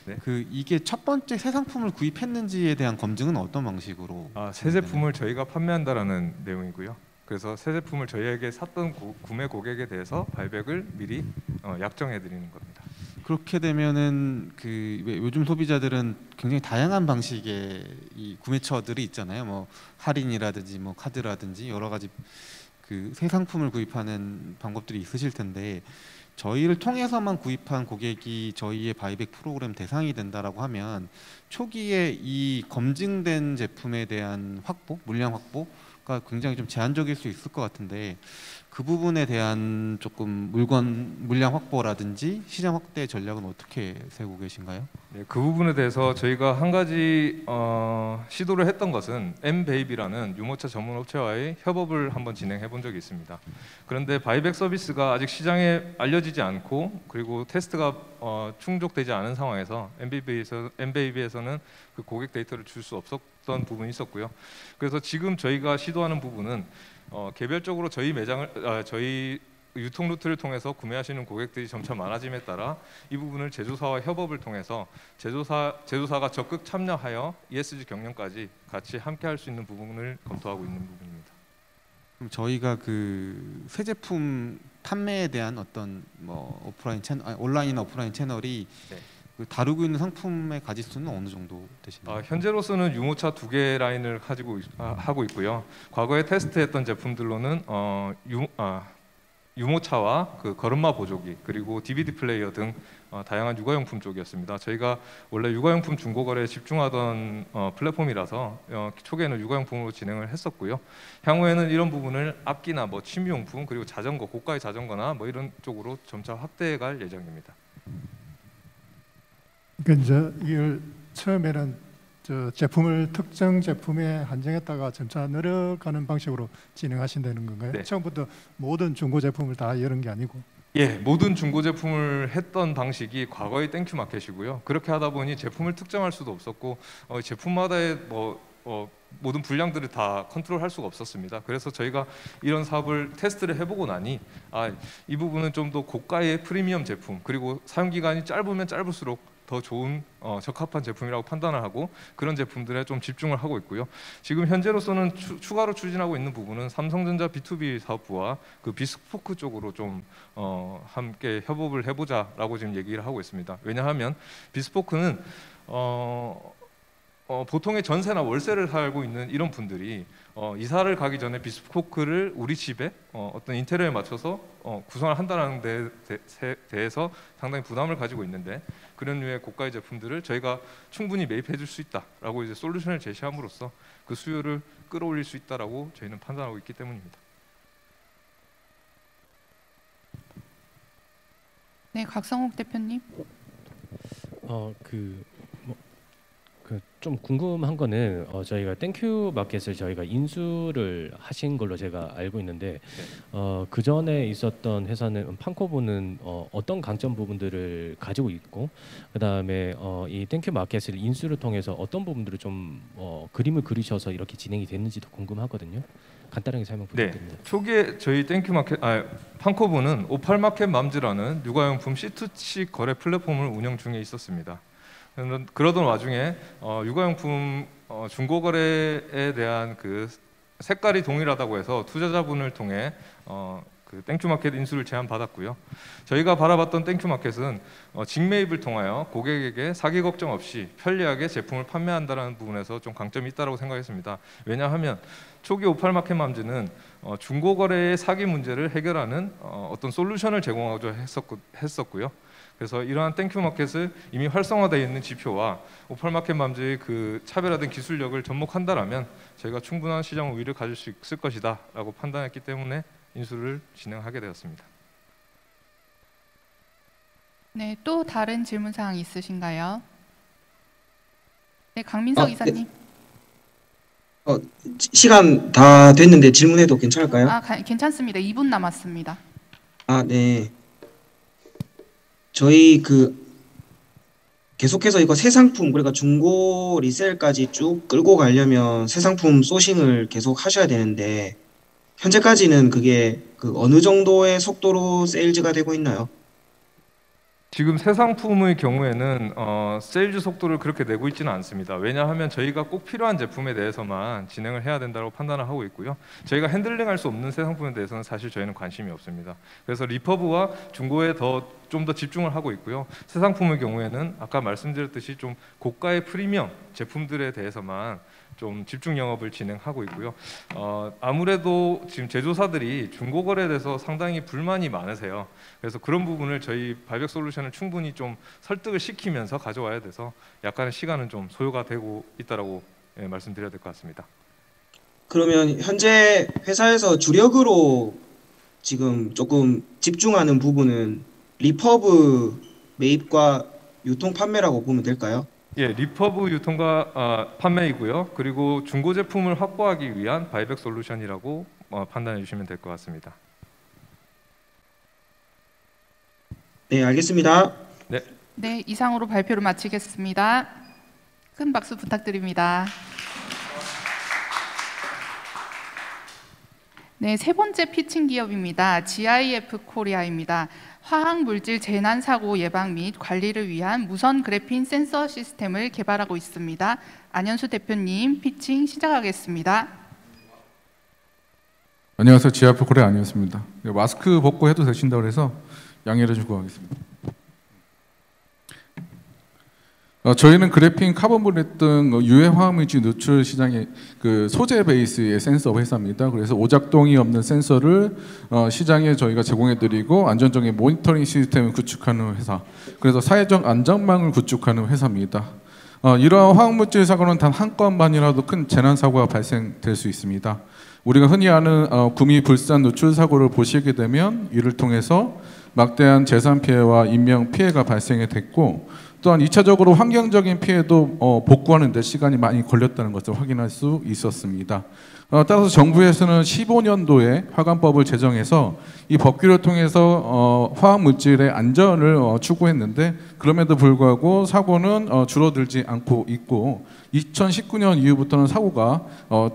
네. 이게 첫 번째 새 상품을 구입했는지에 대한 검증은 어떤 방식으로? 새 제품을 저희가 판매한다라는 내용이고요. 그래서 새 제품을 저희에게 샀던 구매 고객에 대해서 바이백을 미리 약정해 드리는 겁니다. 그렇게 되면은 왜 요즘 소비자들은 굉장히 다양한 방식의 이 구매처들이 있잖아요. 뭐 할인이라든지 뭐 카드라든지 여러 가지 새 상품을 구입하는 방법들이 있으실 텐데, 저희를 통해서만 구입한 고객이 저희의 바이백 프로그램 대상이 된다라고 하면 초기에 이 검증된 제품에 대한 확보, 물량 확보가 굉장히 좀 제한적일 수 있을 것 같은데, 그 부분에 대한 조금 물량 확보라든지 시장 확대 전략은 어떻게 세우고 계신가요? 네, 그 부분에 대해서 저희가 한 가지 시도를 했던 것은 엠베이비라는 유모차 전문 업체와의 협업을 한번 진행해 본 적이 있습니다. 그런데 바이백 서비스가 아직 시장에 알려지지 않고 그리고 테스트가 충족되지 않은 상황에서 엠베이비에서는 그 고객 데이터를 줄 수 없었던 부분이 있었고요. 그래서 지금 저희가 시도하는 부분은 개별적으로 저희 유통 루트를 통해서 구매하시는 고객들이 점차 많아짐에 따라 이 부분을 제조사와 협업을 통해서 제조사가 적극 참여하여 ESG 경영까지 같이 함께 할 수 있는 부분을 검토하고 있는 부분입니다. 그럼 저희가 새 제품 판매에 대한 어떤 온라인이나 오프라인 채널이 네. 다루고 있는 상품의 가짓수는 어느 정도 되시나요? 현재로서는 유모차 2개 라인을 하고 있고요. 과거에 테스트했던 제품들로는 유모차와 걸음마 보조기 그리고 DVD 플레이어 등 다양한 육아용품 쪽이었습니다. 저희가 원래 육아용품 중고거래에 집중하던 플랫폼이라서 초기에는 육아용품으로 진행을 했었고요. 향후에는 이런 부분을 악기나 취미용품 그리고 자전거, 고가의 자전거나 이런 쪽으로 점차 확대해갈 예정입니다. 그러니까 이제 이걸 처음에는 제품을 특정 제품에 한정했다가 점차 늘어가는 방식으로 진행하신다는 건가요? 네. 처음부터 모든 중고 제품을 다 이런 게 아니고? 예, 모든 중고 제품을 했던 방식이 과거의 땡큐 마켓이고요. 그렇게 하다 보니 제품을 특정할 수도 없었고 제품마다의 모든 분량들을 다 컨트롤할 수가 없었습니다. 그래서 저희가 이런 사업을 테스트를 해보고 나니 이 부분은 좀 더 고가의 프리미엄 제품 그리고 사용 기간이 짧으면 짧을수록 더 좋은 적합한 제품이라고 판단을 하고 그런 제품들에 좀 집중을 하고 있고요. 지금 현재로서는 추가로 추진하고 있는 부분은 삼성전자 B2B 사업부와 비스포크 쪽으로 좀 함께 협업을 해보자라고 지금 얘기를 하고 있습니다. 왜냐하면 비스포크는 보통의 전세나 월세를 살고 있는 이런 분들이 이사를 가기 전에 비스포크를 우리 집에 어떤 인테리어에 맞춰서 구성을 한다는 데 대해서 상당히 부담을 가지고 있는데, 그런 류의 고가의 제품들을 저희가 충분히 매입해 줄 수 있다라고 이제 솔루션을 제시함으로써 그 수요를 끌어올릴 수 있다라고 저희는 판단하고 있기 때문입니다. 네, 곽성욱 대표님. 좀 궁금한 거는 저희가 땡큐 마켓을 저희가 인수를 하신 걸로 제가 알고 있는데 그 전에 있었던 회사는 판코브는 어떤 강점 부분들을 가지고 있고, 그다음에 이 땡큐 마켓을 인수를 통해서 어떤 부분들을 좀 그림을 그리셔서 이렇게 진행이 됐는지도 궁금하거든요. 간단하게 설명 부탁드립니다. 네, 초기에 저희 땡큐 마켓, 판코브는 오팔마켓 맘즈라는 육아용품 C2C 거래 플랫폼을 운영 중에 있었습니다. 그러던 와중에 육아용품 중고거래에 대한 그 색깔이 동일하다고 해서 투자자분을 통해 그 땡큐마켓 인수를 제안받았고요. 저희가 바라봤던 땡큐마켓은 직매입을 통하여 고객에게 사기 걱정 없이 편리하게 제품을 판매한다는 부분에서 좀 강점이 있다고 생각했습니다. 왜냐하면 초기 오팔마켓 맘즈는 중고거래의 사기 문제를 해결하는 어떤 솔루션을 제공하고자 했었고요. 그래서 이러한 땡큐마켓을 이미 활성화되어 있는 지표와 오팔마켓 맘즈의 그 차별화된 기술력을 접목한다라면 저희가 충분한 시장 우위를 가질 수 있을 것이다라고 판단했기 때문에 인수를 진행하게 되었습니다. 네, 또 다른 질문 사항 있으신가요? 네, 강민석 이사님. 시간 다 됐는데 질문해도 괜찮을까요? 괜찮습니다. 2분 남았습니다. 네. 저희 계속해서 이거 새 상품, 그러니까 중고 리셀까지 쭉 끌고 가려면 새 상품 소싱을 계속 하셔야 되는데, 현재까지는 그게 어느 정도의 속도로 세일즈가 되고 있나요? 지금 새 상품의 경우에는 세일즈 속도를 그렇게 내고 있지는 않습니다. 왜냐하면 저희가 꼭 필요한 제품에 대해서만 진행을 해야 된다고 판단을 하고 있고요. 저희가 핸들링할 수 없는 새 상품에 대해서는 사실 저희는 관심이 없습니다. 그래서 리퍼브와 중고에 좀 더 집중을 하고 있고요. 새 상품의 경우에는 아까 말씀드렸듯이 좀 고가의 프리미엄 제품들에 대해서만 좀 집중 영업을 진행하고 있고요. 아무래도 지금 제조사들이 중고거래에 대해서 상당히 불만이 많으세요. 그래서 그런 부분을 저희 바이백 솔루션을 충분히 좀 설득을 시키면서 가져와야 돼서 약간의 시간은 좀 소요가 되고 있다라고 말씀드려야 될 것 같습니다. 그러면 현재 회사에서 주력으로 지금 조금 집중하는 부분은 리퍼브 매입과 유통 판매라고 보면 될까요? 예, 리퍼브 유통과 판매이고요. 그리고 중고 제품을 확보하기 위한 바이백 솔루션이라고 판단해 주시면 될 것 같습니다. 네, 알겠습니다. 네, 이상으로 발표를 마치겠습니다. 큰 박수 부탁드립니다. 네, 세 번째 피칭 기업입니다. GIF 코리아입니다. 화학물질 재난사고 예방 및 관리를 위한 무선 그래핀 센서 시스템을 개발하고 있습니다. 안현수 대표님, 피칭 시작하겠습니다. 안녕하세요. GIF 코리아 안현수입니다. 마스크 벗고 해도 되신다고 해서 양해를 주고 하겠습니다. 저희는 그래핀, 카본블렛 등 유해 화학물질 누출 시장의 소재 베이스의 센서 회사입니다. 그래서 오작동이 없는 센서를 시장에 저희가 제공해드리고 안전적인 모니터링 시스템을 구축하는 회사. 그래서 사회적 안전망을 구축하는 회사입니다. 이러한 화학물질 사고는 단 한 건만이라도 큰 재난 사고가 발생될 수 있습니다. 우리가 흔히 아는 구미 불산 누출 사고를 보시게 되면 이를 통해서 막대한 재산 피해와 인명 피해가 발생이 됐고, 또한 2차적으로 환경적인 피해도 복구하는 데 시간이 많이 걸렸다는 것을 확인할 수 있었습니다. 따라서 정부에서는 15년도에 화관법을 제정해서 이 법규를 통해서 화학물질의 안전을 추구했는데, 그럼에도 불구하고 사고는 줄어들지 않고 있고 2019년 이후부터는 사고가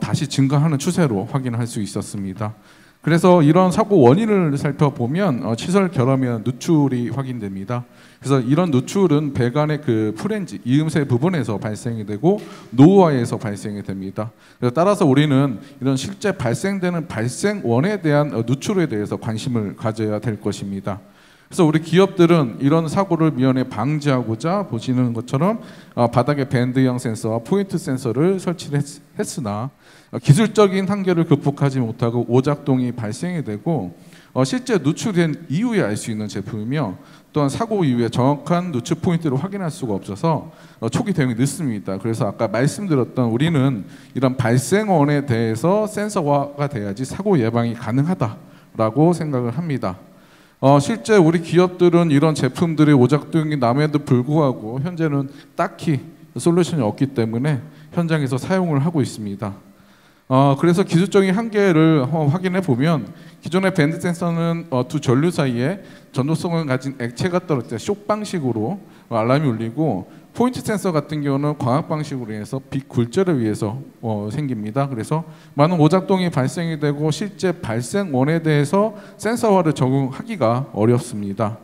다시 증가하는 추세로 확인할 수 있었습니다. 그래서 이런 사고 원인을 살펴보면 시설 결함이나 누출이 확인됩니다. 그래서 이런 누출은 배관의 프렌지, 이음새 부분에서 발생이 되고 노후화에서 발생이 됩니다. 그래서 따라서 우리는 이런 실제 발생되는 발생원에 대한 누출에 대해서 관심을 가져야 될 것입니다. 그래서 우리 기업들은 이런 사고를 미연에 방지하고자 보시는 것처럼 바닥에 밴드형 센서와 포인트 센서를 설치를 했으나 기술적인 한계를 극복하지 못하고 오작동이 발생이 되고 실제 누출된 이후에 알 수 있는 제품이며 또한 사고 이후에 정확한 누출 포인트를 확인할 수가 없어서 초기 대응이 늦습니다. 그래서 아까 말씀드렸던 우리는 이런 발생원에 대해서 센서화가 돼야지 사고 예방이 가능하다라고 생각을 합니다. 실제 우리 기업들은 이런 제품들이 오작동이 남에도 불구하고 현재는 딱히 솔루션이 없기 때문에 현장에서 사용을 하고 있습니다. 그래서 기술적인 한계를 확인해 보면 기존의 밴드 센서는 두 전류 사이에 전도성을 가진 액체가 떨어질 때 쇼 방식으로 알람이 울리고 포인트 센서 같은 경우는 광학 방식으로 해서 빛 굴절에 의해서 생깁니다. 그래서 많은 오작동이 발생이 되고 실제 발생원에 대해서 센서화를 적용하기가 어렵습니다.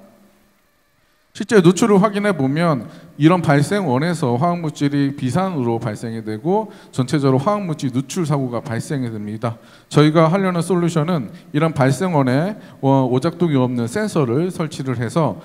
실제 누출을 확인해 보면 이런 발생원에서 화학물질이 비산으로 발생이 되고 전체적으로 화학물질 누출 사고가 발생이 됩니다. 저희가 하려는 솔루션은 이런 발생원에 오작동이 없는 센서를 설치를 해서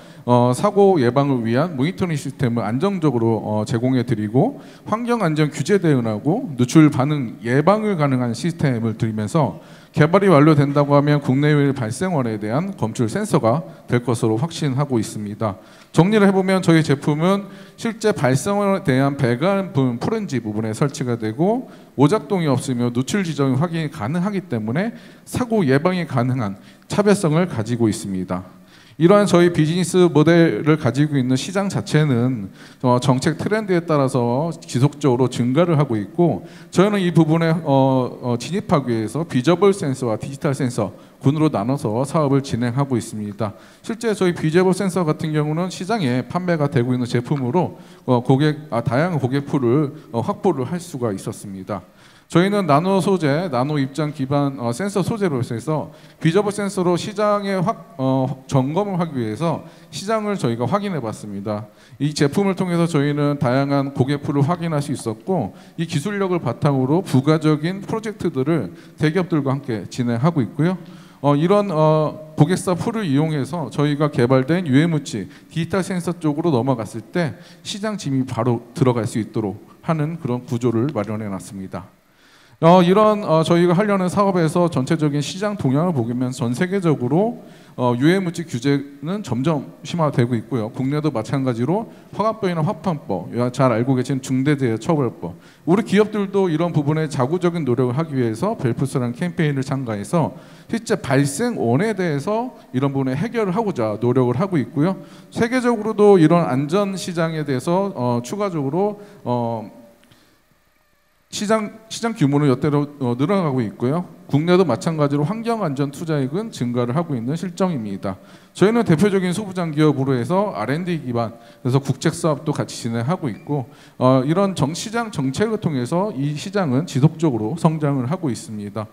사고 예방을 위한 모니터링 시스템을 안정적으로 제공해 드리고 환경안전 규제 대응하고 누출 반응 예방을 가능한 시스템을 드리면서 개발이 완료된다고 하면 국내외 발생원에 대한 검출 센서가 될 것으로 확신하고 있습니다. 정리를 해보면 저희 제품은 실제 발생원에 대한 배관 부분 포렌지 부분에 설치가 되고 오작동이 없으며 누출 지점이 확인이 가능하기 때문에 사고 예방이 가능한 차별성을 가지고 있습니다. 이러한 저희 비즈니스 모델을 가지고 있는 시장 자체는 정책 트렌드에 따라서 지속적으로 증가를 하고 있고 저희는 이 부분에 진입하기 위해서 비저블 센서와 디지털 센서 군으로 나눠서 사업을 진행하고 있습니다. 실제 저희 비저블 센서 같은 경우는 시장에 판매가 되고 있는 제품으로 다양한 고객풀을 확보를 할 수가 있었습니다. 저희는 나노 소재, 나노 입장 기반 센서 소재로 해서 비저블 센서로 시장의 점검을 하기 위해서 시장을 저희가 확인해 봤습니다. 이 제품을 통해서 저희는 다양한 고객풀을 확인할 수 있었고 이 기술력을 바탕으로 부가적인 프로젝트들을 대기업들과 함께 진행하고 있고요. 이런 고객사 풀을 이용해서 저희가 개발된 유해물질 디지털 센서 쪽으로 넘어갔을 때 시장 진입이 바로 들어갈 수 있도록 하는 그런 구조를 마련해 놨습니다. 이런 저희가 하려는 사업에서 전체적인 시장 동향을 보면 전 세계적으로 유해물질 규제는 점점 심화되고 있고요. 국내도 마찬가지로 화학법이나 화판법, 잘 알고 계신 중대재해처벌법. 우리 기업들도 이런 부분에 자구적인 노력을 하기 위해서 벨프스라는 캠페인을 참가해서 실제 발생원에 대해서 이런 부분에 해결을 하고자 노력을 하고 있고요. 세계적으로도 이런 안전 시장에 대해서 추가적으로 시장 규모는 여태로 늘어나고 있고요. 국내도 마찬가지로 환경안전 투자액은 증가를 하고 있는 실정입니다. 저희는 대표적인 소부장 기업으로 해서 R&D 기반, 그래서 국책 사업도 같이 진행하고 있고 이런 시장 정책을 통해서 이 시장은 지속적으로 성장을 하고 있습니다.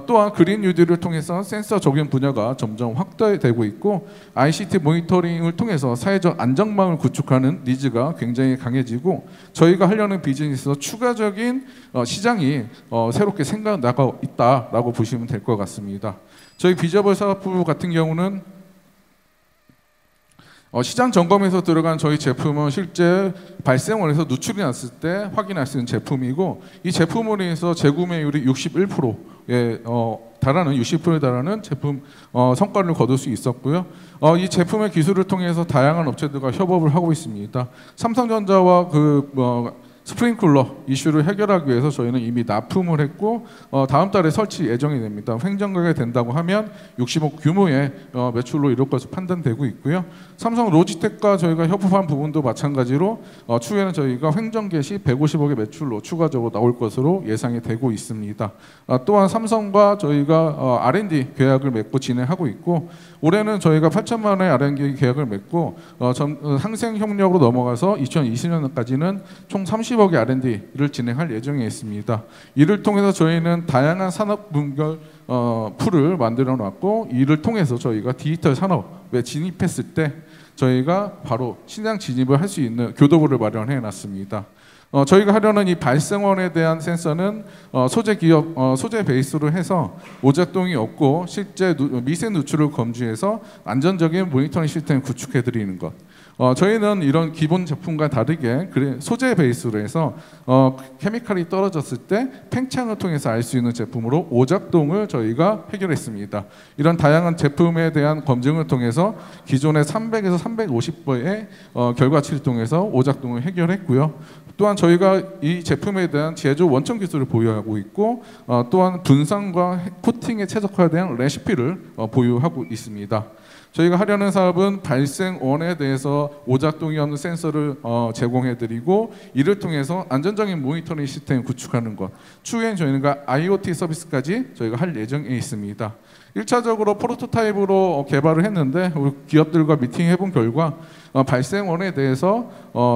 또한 그린 뉴딜을 통해서 센서 적용 분야가 점점 확대되고 있고 ICT 모니터링을 통해서 사회적 안전망을 구축하는 니즈가 굉장히 강해지고 저희가 하려는 비즈니스에서 추가적인 시장이 새롭게 생겨나고 있다라고 보시면 될 것 같습니다. 저희 비저블 사업부 같은 경우는 시장 점검에서 들어간 저희 제품은 실제 발생원에서 누출이 났을 때 확인할 수 있는 제품이고 이 제품으로 인해서 재구매율이 61%에 달하는 60%에 달하는 제품 성과를 거둘 수 있었고요. 이 제품의 기술을 통해서 다양한 업체들과 협업을 하고 있습니다. 삼성전자와 스프링클러 이슈를 해결하기 위해서 저희는 이미 납품을 했고 다음 달에 설치 예정이 됩니다. 횡전하게 된다고 하면 60억 규모의 매출로 이룰 것으로 판단되고 있고요. 삼성 로지텍과 저희가 협업한 부분도 마찬가지로 추후에는 저희가 횡전 개시 150억의 매출로 추가적으로 나올 것으로 예상이 되고 있습니다. 또한 삼성과 저희가 R&D 계약을 맺고 진행하고 있고 올해는 저희가 8천만 원의 R&D 계약을 맺고 상생 협력으로 넘어가서 2020년까지는 총 30억의 R&D를 진행할 예정에 있습니다. 이를 통해서 저희는 다양한 산업 분별 풀을 만들어 놨고 이를 통해서 저희가 디지털 산업에 진입했을 때 저희가 바로 시장 진입을 할 수 있는 교도부를 마련해 놨습니다. 저희가 하려는 이 발생원에 대한 센서는 소재 베이스로 해서 오작동이 없고 실제 미세 누출을 검주해서 안전적인 모니터링 시스템을 구축해 드리는 것. 저희는 이런 기본 제품과 다르게 소재 베이스로 해서 케미칼이 떨어졌을 때 팽창을 통해서 알 수 있는 제품으로 오작동을 저희가 해결했습니다. 이런 다양한 제품에 대한 검증을 통해서 기존의 300에서 350번의 결과치를 통해서 오작동을 해결했고요. 또한 저희가 이 제품에 대한 제조 원천 기술을 보유하고 있고 또한 분산과 코팅에 최적화에 대한 레시피를 보유하고 있습니다. 저희가 하려는 사업은 발생원에 대해서 오작동이 없는 센서를 제공해드리고 이를 통해서 안전적인 모니터링 시스템을 구축하는 것. 추후엔 저희가 IoT 서비스까지 저희가 할 예정에 있습니다. 1차적으로 프로토타입으로 개발을 했는데 우리 기업들과 미팅해본 결과 발생원에 대해서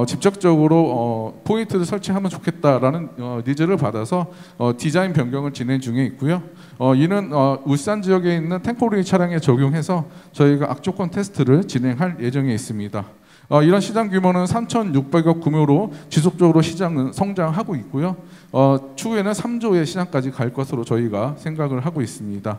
직접적으로 포인트를 설치하면 좋겠다라는 니즈를 받아서 디자인 변경을 진행 중에 있고요. 이는 울산 지역에 있는 탱코리 차량에 적용해서 저희가 악조건 테스트를 진행할 예정에 있습니다. 이런 시장 규모는 3,600억 규모로 지속적으로 시장은 성장하고 있고요. 추후에는 3조의 시장까지 갈 것으로 저희가 생각을 하고 있습니다.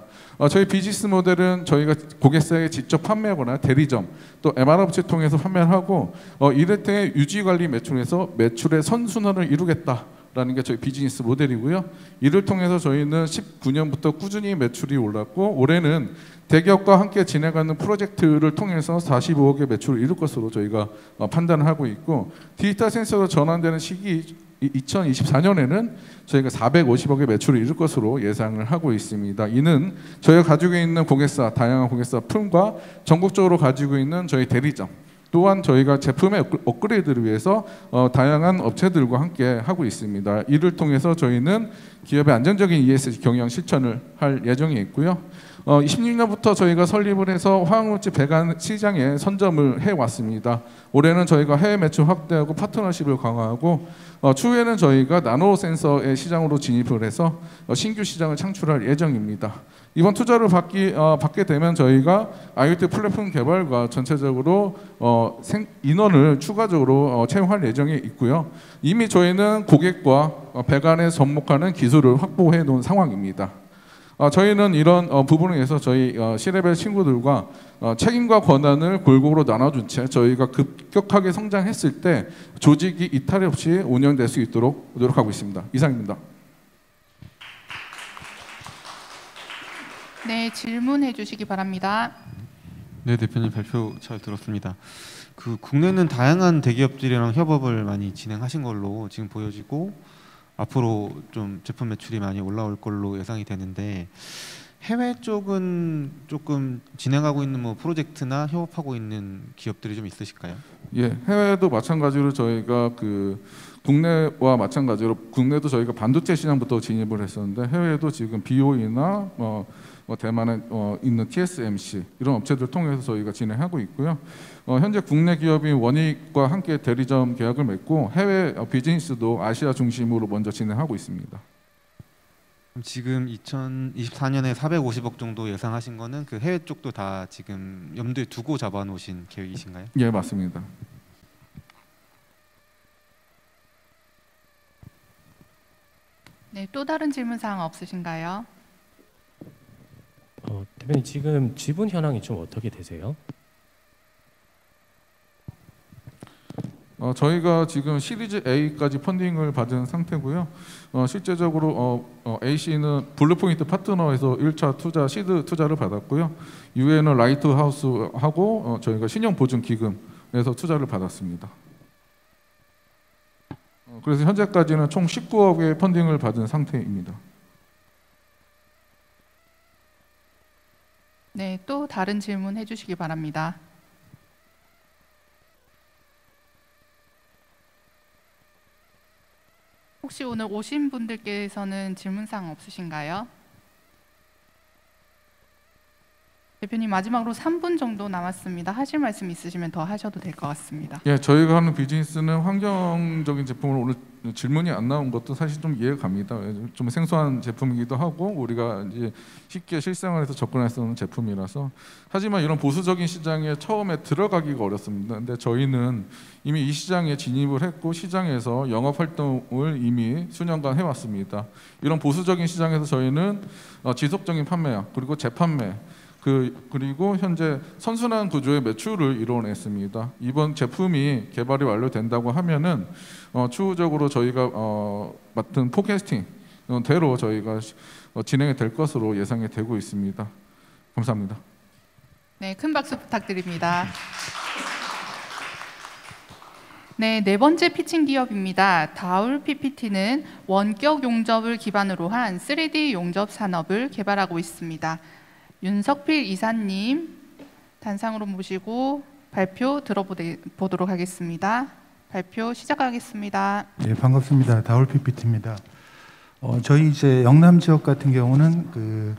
저희 비즈니스 모델은 저희가 고객사에 직접 판매하거나 대리점 또 MR 업체 통해서 판매를 하고 이를 통해 유지관리 매출에서 매출의 선순환을 이루겠다. 라는 게 저희 비즈니스 모델이고요. 이를 통해서 저희는 19년부터 꾸준히 매출이 올랐고 올해는 대기업과 함께 진행하는 프로젝트를 통해서 45억의 매출을 이룰 것으로 저희가 판단을 하고 있고 디지털 센서로 전환되는 시기 2024년에는 저희가 450억의 매출을 이룰 것으로 예상을 하고 있습니다. 이는 저희가 가지고 있는 고객사, 다양한 고객사 풀과 전국적으로 가지고 있는 저희 대리점 또한 저희가 제품의 업그레이드를 위해서 다양한 업체들과 함께 하고 있습니다. 이를 통해서 저희는 기업의 안정적인 ESG 경영 실천을 할 예정에 있고요. 26년부터 저희가 설립을 해서 화학물질 배관 시장에 선점을 해왔습니다. 올해는 저희가 해외 매출 확대하고 파트너십을 강화하고 추후에는 저희가 나노 센서의 시장으로 진입을 해서 신규 시장을 창출할 예정입니다. 이번 투자를 받게 되면 저희가 IoT 플랫폼 개발과 전체적으로 인원을 추가적으로 채용할 예정에 있고요. 이미 저희는 고객과 배관에 접목하는 기술을 확보해 놓은 상황입니다. 저희는 이런 부분에 의해서 저희 C레벨 친구들과 책임과 권한을 골고루 나눠준 채 저희가 급격하게 성장했을 때 조직이 이탈 없이 운영될 수 있도록 노력하고 있습니다. 이상입니다. 네, 질문해 주시기 바랍니다. 네, 대표님 발표 잘 들었습니다. 국내는 다양한 대기업들이랑 협업을 많이 진행하신 걸로 지금 보여지고 앞으로 좀 제품 매출이 많이 올라올 걸로 예상이 되는데 해외 쪽은 조금 진행하고 있는 뭐 프로젝트나 협업하고 있는 기업들이 좀 있으실까요? 예, 해외도 마찬가지로 저희가 국내와 마찬가지로 국내도 저희가 반도체 시장부터 진입을 했었는데 해외에도 지금 BOE나 대만에 있는 TSMC 이런 업체들 통해서 저희가 진행하고 있고요. 현재 국내 기업인 원익과 함께 대리점 계약을 맺고 해외 비즈니스도 아시아 중심으로 먼저 진행하고 있습니다. 지금 2024년에 450억 정도 예상하신 거는 그 해외 쪽도 다 지금 염두에 두고 잡아놓으신 계획이신가요? 예, 맞습니다. 네, 또 다른 질문 사항 없으신가요? 대표님 지금 지분 현황이 좀 어떻게 되세요? 저희가 지금 시리즈 A까지 펀딩을 받은 상태고요. 실제적으로 AC는 블루포인트 파트너에서 1차 투자 시드 투자를 받았고요. UA는 라이트하우스하고 저희가 신용보증기금에서 투자를 받았습니다. 그래서 현재까지는 총 19억의 펀딩을 받은 상태입니다. 네, 또 다른 질문 해주시기 바랍니다. 혹시 오늘 오신 분들께서는 질문사항 없으신가요? 대표님 마지막으로 3분 정도 남았습니다. 하실 말씀 있으시면 더 하셔도 될 것 같습니다. 예, 저희가 하는 비즈니스는 환경적인 제품을 오늘 질문이 안 나온 것도 사실 좀 이해가 갑니다. 좀 생소한 제품이기도 하고 우리가 이제 쉽게 실생활에서 접근할 수 있는 제품이라서 하지만 이런 보수적인 시장에 처음에 들어가기가 어렵습니다. 근데 저희는 이미 이 시장에 진입을 했고 시장에서 영업 활동을 이미 수년간 해왔습니다. 이런 보수적인 시장에서 저희는 지속적인 판매 그리고 재판매 그리고 현재 선순환 구조의 매출을 이뤄냈습니다. 이번 제품이 개발이 완료된다고 하면은 추후적으로 저희가 맡은 포캐스팅대로 저희가 진행이 될 것으로 예상이 되고 있습니다. 감사합니다. 네, 큰 박수 부탁드립니다. 네, 네 번째 피칭 기업입니다. 다울 PPT는 원격 용접을 기반으로 한 3D 용접 산업을 개발하고 있습니다. 윤석필 이사님 단상으로 모시고 발표 들어보도록 하겠습니다. 발표 시작하겠습니다. 네, 반갑습니다. 다울 PPT입니다. 저희 이제 영남 지역 같은 경우는 그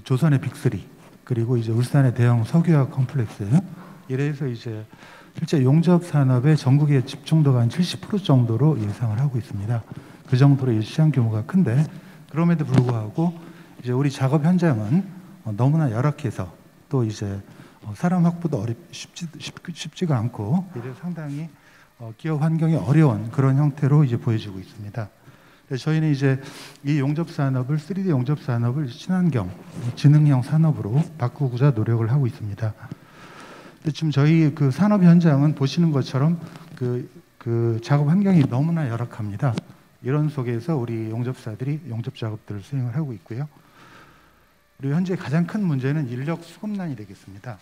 조선의 빅3 그리고 이제 울산의 대형 석유화학 컴플렉스 이래서 이제 실제 용접 산업의 전국의 집중도가 한 70% 정도로 예상을 하고 있습니다. 그 정도로 시장 규모가 큰데 그럼에도 불구하고 이제 우리 작업 현장은 너무나 열악해서 또 이제 사람 확보도 쉽지가 않고 이래서 상당히 기업 환경이 어려운 그런 형태로 이제 보여지고 있습니다. 저희는 이제 이 용접 산업을 3D 용접 산업을 친환경, 지능형 산업으로 바꾸고자 노력을 하고 있습니다. 지금 저희 그 산업 현장은 보시는 것처럼 그 작업 환경이 너무나 열악합니다. 이런 속에서 우리 용접사들이 용접 작업들을 수행을 하고 있고요. 그리고 현재 가장 큰 문제는 인력 수급난이 되겠습니다.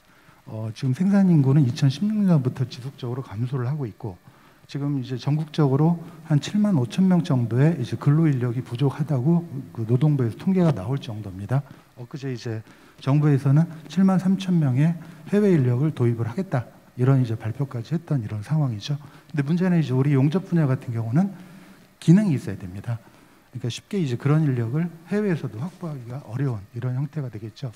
지금 생산 인구는 2016년부터 지속적으로 감소를 하고 있고 지금 이제 전국적으로 한 7만 5천 명 정도의 이제 근로 인력이 부족하다고 그 노동부에서 통계가 나올 정도입니다. 엊그제 이제 정부에서는 7만 3천 명의 해외 인력을 도입을 하겠다 이런 이제 발표까지 했던 이런 상황이죠. 근데 문제는 이제 우리 용접 분야 같은 경우는 기능이 있어야 됩니다. 그러니까 쉽게 이제 그런 인력을 해외에서도 확보하기가 어려운 이런 형태가 되겠죠.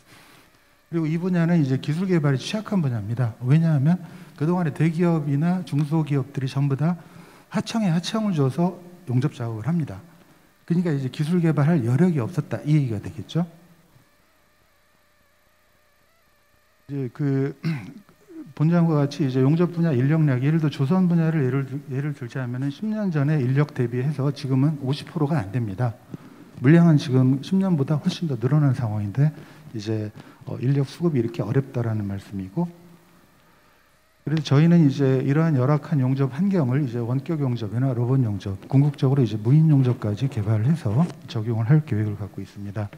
그리고 이 분야는 이제 기술 개발이 취약한 분야입니다. 왜냐하면 그동안에 대기업이나 중소기업들이 전부 다 하청에 하청을 줘서 용접 작업을 합니다. 그러니까 이제 기술 개발할 여력이 없었다 이 얘기가 되겠죠. 이제 그 본장과 같이 이제 용접 분야 인력량 예를 들어 조선 분야를 예를 들자면은 10년 전에 인력 대비해서 지금은 50%가 안 됩니다. 물량은 지금 10년보다 훨씬 더 늘어난 상황인데 이제 인력 수급이 이렇게 어렵다라는 말씀이고 그래서 저희는 이제 이러한 열악한 용접 환경을 이제 원격 용접이나 로봇 용접, 궁극적으로 이제 무인 용접까지 개발을 해서 적용을 할 계획을 갖고 있습니다.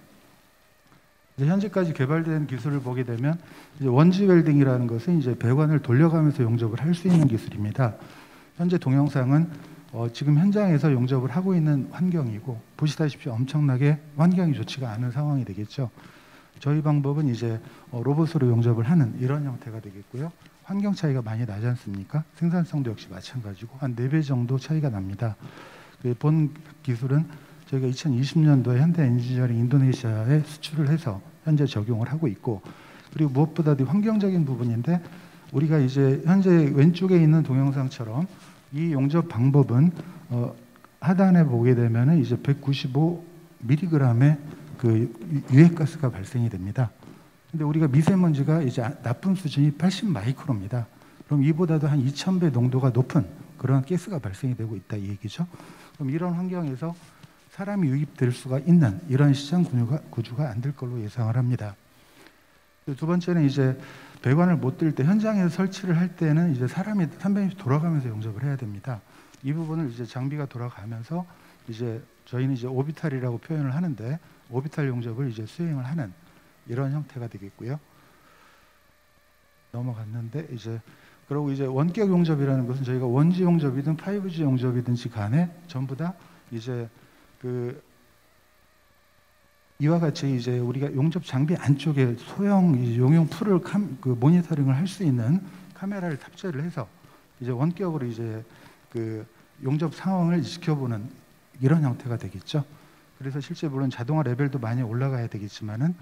현재까지 개발된 기술을 보게 되면 이제 원지 웰딩이라는 것은 이제 배관을 돌려가면서 용접을 할 수 있는 기술입니다. 현재 동영상은 지금 현장에서 용접을 하고 있는 환경이고 보시다시피 엄청나게 환경이 좋지가 않은 상황이 되겠죠. 저희 방법은 이제 로봇으로 용접을 하는 이런 형태가 되겠고요. 환경 차이가 많이 나지 않습니까? 생산성도 역시 마찬가지고 한 4배 정도 차이가 납니다. 본 기술은 저희가 2020년도에 현대 엔지니어링 인도네시아에 수출을 해서 현재 적용을 하고 있고 그리고 무엇보다도 환경적인 부분인데 우리가 이제 현재 왼쪽에 있는 동영상처럼 이 용접 방법은 하단에 보게 되면은 이제 195mg의 그 유해가스가 발생이 됩니다. 근데 우리가 미세먼지가 이제 나쁨 수준이 80 마이크로입니다. 그럼 이보다도 한 2000배 농도가 높은 그런 가스가 발생이 되고 있다 이 얘기죠. 그럼 이런 환경에서 사람이 유입될 수가 있는 이런 시장 구조가 안 될 걸로 예상을 합니다. 두 번째는 이제 배관을 못 들 때 현장에서 설치를 할 때는 이제 사람이 360도 돌아가면서 용접을 해야 됩니다. 이 부분을 이제 장비가 돌아가면서 이제 저희는 이제 오비탈이라고 표현을 하는데 오비탈 용접을 이제 수행을 하는 이런 형태가 되겠고요. 넘어갔는데 이제 그리고 이제 원격 용접이라는 것은 저희가 원지 용접이든 5G 용접이든지 간에 전부 다 이제 그 이와 같이 이제 우리가 용접 장비 안쪽에 소형 용용 풀을 모니터링을 할 수 있는 카메라를 탑재를 해서 이제 원격으로 이제 그 용접 상황을 지켜보는 이런 형태가 되겠죠. 그래서 실제 물론 자동화 레벨도 많이 올라가야 되겠지만은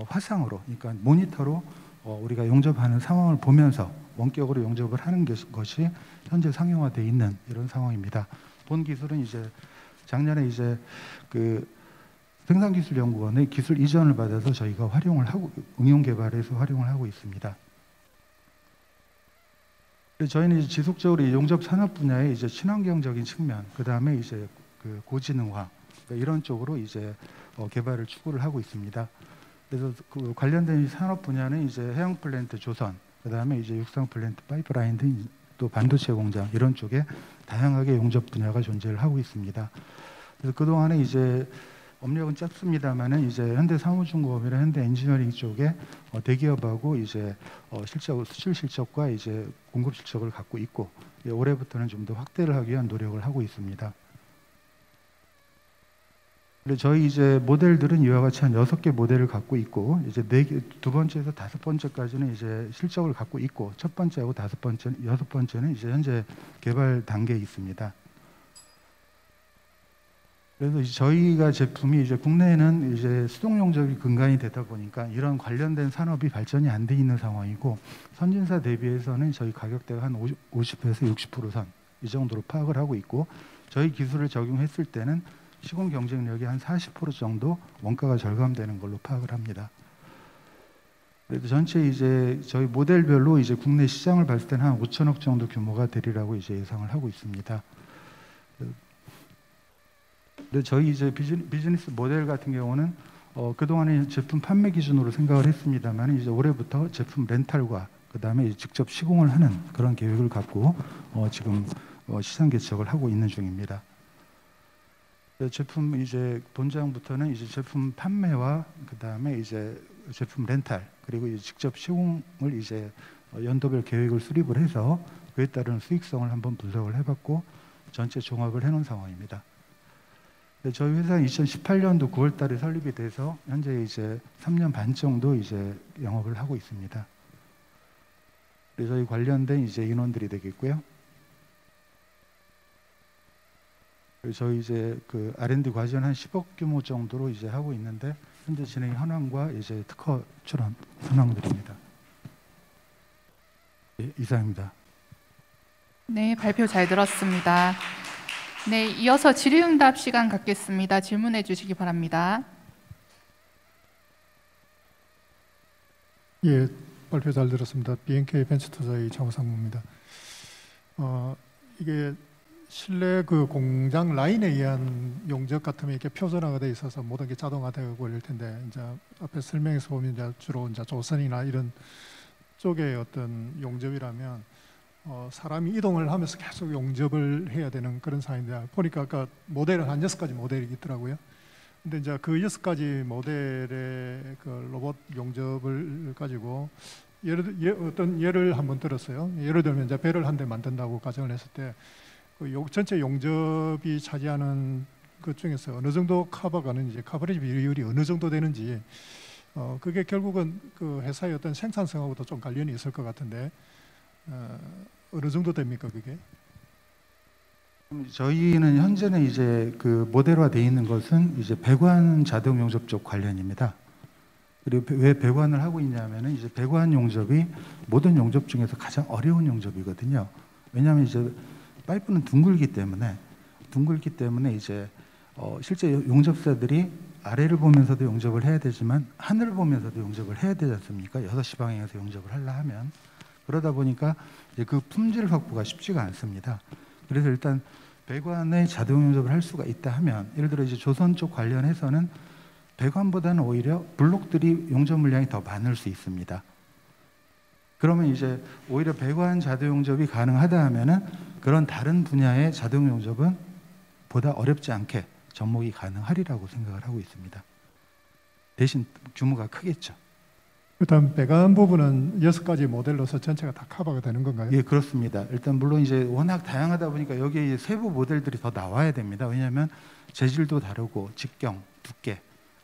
화상으로, 그러니까 모니터로 우리가 용접하는 상황을 보면서 원격으로 용접을 하는 것이 현재 상용화되어 있는 이런 상황입니다. 본 기술은 이제 작년에 이제 그 생산기술연구원의 기술 이전을 받아서 저희가 활용을 하고 응용 개발해서 활용을 하고 있습니다. 저희는 이제 지속적으로 이 용접 산업 분야의 이제 친환경적인 측면, 그 다음에 이제 그 고지능화 이런 쪽으로 이제 개발을 추구를 하고 있습니다. 그래서 그 관련된 산업 분야는 이제 해양 플랜트 조선, 그 다음에 이제 육상 플랜트 파이프라인 등 또 반도체 공장 이런 쪽에 다양하게 용접 분야가 존재를 하고 있습니다. 그래서 그 동안에 이제 업력은 짧습니다만은 이제 현대사무중공업이나 현대엔지니어링 쪽에 대기업하고 이제 실적 수출 실적과 이제 공급 실적을 갖고 있고 올해부터는 좀 더 확대를 하기 위한 노력을 하고 있습니다. 그리고 저희 이제 모델들은 이와 같이 한 6개 모델을 갖고 있고 이제 4개, 두 번째에서 5번째까지는 이제 실적을 갖고 있고 첫 번째하고 5번째, 6번째는 이제 현재 개발 단계에 있습니다. 그래서 이제 저희가 제품이 이제 국내에는 이제 수동 용접이 근간이 되다 보니까 이런 관련된 산업이 발전이 안 돼 있는 상황이고 선진사 대비해서는 저희 가격대가 한 50에서 60% 선 이 정도로 파악을 하고 있고 저희 기술을 적용했을 때는 시공 경쟁력이 한 40% 정도 원가가 절감되는 걸로 파악을 합니다. 그래도 전체 이제 저희 모델별로 이제 국내 시장을 봤을 때는 한 5천억 정도 규모가 되리라고 이제 예상을 하고 있습니다. 근데 저희 이제 비즈니스 모델 같은 경우는 그동안에 제품 판매 기준으로 생각을 했습니다만 이제 올해부터 제품 렌탈과 그 다음에 직접 시공을 하는 그런 계획을 갖고 지금 시장 개척을 하고 있는 중입니다. 제품 이제 본장부터는 이제 제품 판매와 그 다음에 이제 제품 렌탈 그리고 이제 직접 시공을 이제 연도별 계획을 수립을 해서 그에 따른 수익성을 한번 분석을 해봤고 전체 종합을 해놓은 상황입니다. 저희 회사는 2018년도 9월달에 설립이 돼서 현재 이제 3년 반 정도 이제 영업을 하고 있습니다. 그래서 저희 관련된 이제 인원들이 되겠고요. 저희 이제 그 R&D 과제는 한 10억 규모 정도로 이제 하고 있는데 현재 진행 현황과 이제 특허 출원 현황들입니다. 네, 이상입니다. 네, 발표 잘 들었습니다. 네, 이어서 질의응답 시간 갖겠습니다. 질문해 주시기 바랍니다. 예, 발표 잘 들었습니다. BNK 벤처투자의 장우상무입니다. 이게 실내 그 공장 라인에 의한 용접 같으면 이렇게 표준화가 돼 있어서 모든 게 자동화되고 그럴 텐데 이제 앞에 설명에서 보면 이제 주로 이제 조선이나 이런 쪽의 어떤 용접이라면 사람이 이동을 하면서 계속 용접을 해야 되는 그런 상황인데 보니까 아까 모델은 한 6가지 모델이 있더라고요. 근데 이제 그 6가지 모델의 그 로봇 용접을 가지고 어떤 예를 한번 들었어요. 예를 들면 이제 배를 한 대 만든다고 가정을 했을 때 그 전체 용접이 차지하는 것 중에서 어느 정도 커버가는 이제 커버리지 비율이 어느 정도 되는지 그게 결국은 그 회사의 어떤 생산성하고도 좀 관련이 있을 것 같은데 어느 정도 됩니까 그게? 저희는 현재는 이제 그 모델화되어 있는 것은 이제 배관 자동 용접 쪽 관련입니다. 그리고 왜 배관을 하고 있냐면은 이제 배관 용접이 모든 용접 중에서 가장 어려운 용접이거든요. 왜냐하면 이제 파이프는 둥글기 때문에 이제 실제 용접사들이 아래를 보면서도 용접을 해야 되지만 하늘을 보면서도 용접을 해야 되지 않습니까? 6시 방향에서 용접을 하려 하면 그러다 보니까 이제 그 품질 확보가 쉽지가 않습니다. 그래서 일단 배관의 자동 용접을 할 수가 있다 하면 예를 들어 이제 조선 쪽 관련해서는 배관보다는 오히려 블록들이 용접 물량이 더 많을 수 있습니다. 그러면 이제 오히려 배관 자동 용접이 가능하다 하면은 그런 다른 분야의 자동 용접은 보다 어렵지 않게 접목이 가능하리라고 생각을 하고 있습니다. 대신 규모가 크겠죠. 일단 배관 부분은 6가지 모델로서 전체가 다 커버가 되는 건가요? 예, 그렇습니다. 일단 물론 이제 워낙 다양하다 보니까 여기에 이제 세부 모델들이 더 나와야 됩니다. 왜냐하면 재질도 다르고 직경, 두께,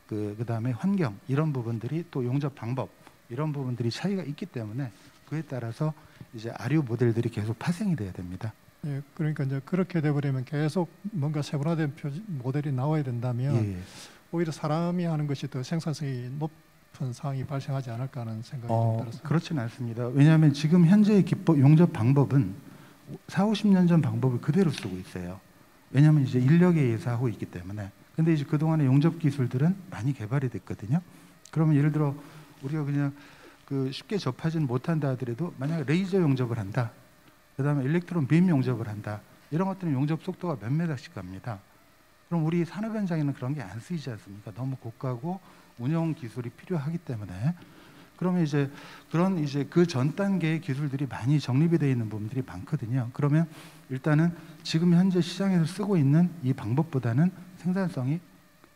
그다음에 환경 이런 부분들이 또 용접 방법 이런 부분들이 차이가 있기 때문에 그에 따라서 이제 아류 모델들이 계속 파생이 돼야 됩니다. 예, 그러니까 이제 그렇게 돼버리면 계속 뭔가 세분화된 모델이 나와야 된다면 오히려 사람이 하는 것이 더 생산성이 높은 상황이 발생하지 않을까 하는 생각이 좀 들었습니다. 그렇지는 않습니다. 왜냐하면 지금 현재의 용접 방법은 4, 50년 전 방법을 그대로 쓰고 있어요. 왜냐하면 이제 인력에 의해서 하고 있기 때문에. 근데 이제 그동안의 용접 기술들은 많이 개발이 됐거든요. 그러면 예를 들어 우리가 그냥 쉽게 접하지는 못한다 하더라도 만약에 레이저 용접을 한다. 그다음에 일렉트론 빔 용접을 한다. 이런 것들은 용접 속도가 몇 메다씩 갑니다. 그럼 우리 산업 현장에는 그런 게 안 쓰이지 않습니까? 너무 고가고 운영 기술이 필요하기 때문에. 그러면 이제 그런 그 전 단계의 기술들이 많이 정립이 되어 있는 부분들이 많거든요. 그러면 일단은 지금 현재 시장에서 쓰고 있는 이 방법보다는 생산성이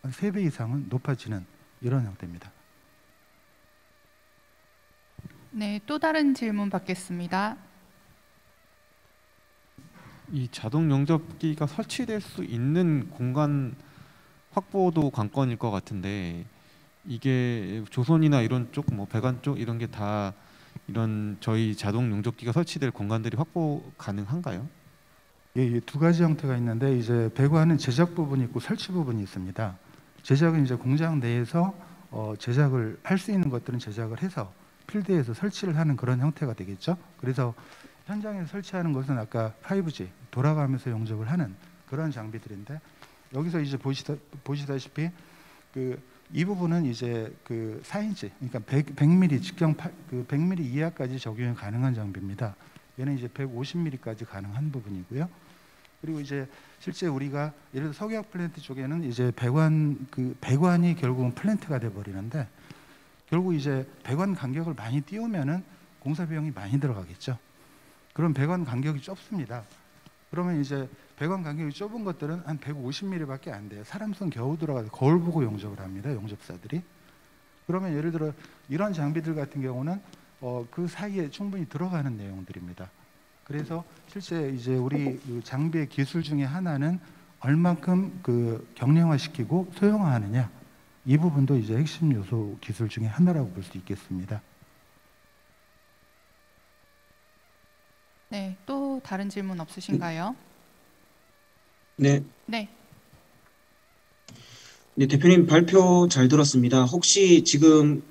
3배 이상은 높아지는 이런 형태입니다. 네, 또 다른 질문 받겠습니다. 이 자동 용접기가 설치될 수 있는 공간 확보도 관건일 것 같은데 이게 조선이나 이런 쪽, 뭐 배관 쪽 이런 게 다 이런 저희 자동 용접기가 설치될 공간들이 확보 가능한가요? 예, 두 가지 형태가 있는데 이제 배관은 제작 부분이 있고 설치 부분이 있습니다. 제작은 이제 공장 내에서 제작을 할 수 있는 것들은 제작을 해서 필드에서 설치를 하는 그런 형태가 되겠죠. 그래서 현장에서 설치하는 것은 아까 5G 돌아가면서 용접을 하는 그런 장비들인데 여기서 이제 보시다시피 이 부분은 이제 4인치 그러니까 100mm 직경 100mm 이하까지 적용이 가능한 장비입니다. 얘는 이제 150mm까지 가능한 부분이고요. 그리고 이제 실제 우리가 예를 들어 석유화학 플랜트 쪽에는 이제 배관이 결국은 플랜트가 돼 버리는데 결국 이제 배관 간격을 많이 띄우면은 공사 비용이 많이 들어가겠죠. 그럼 배관 간격이 좁습니다. 그러면 이제 배관 간격이 좁은 것들은 한 150mm밖에 안 돼요. 사람 손 겨우 들어가서 거울 보고 용접을 합니다. 용접사들이. 그러면 예를 들어 이런 장비들 같은 경우는 그 사이에 충분히 들어가는 내용들입니다. 그래서 실제 이제 우리 장비의 기술 중에 하나는 얼만큼 경량화시키고 소형화하느냐 이 부분도 이제 핵심 요소 기술 중에 하나라고 볼 수 있겠습니다. 네, 또 다른 질문 없으신가요? 네. 네. 네, 대표님 발표 잘 들었습니다. 혹시 지금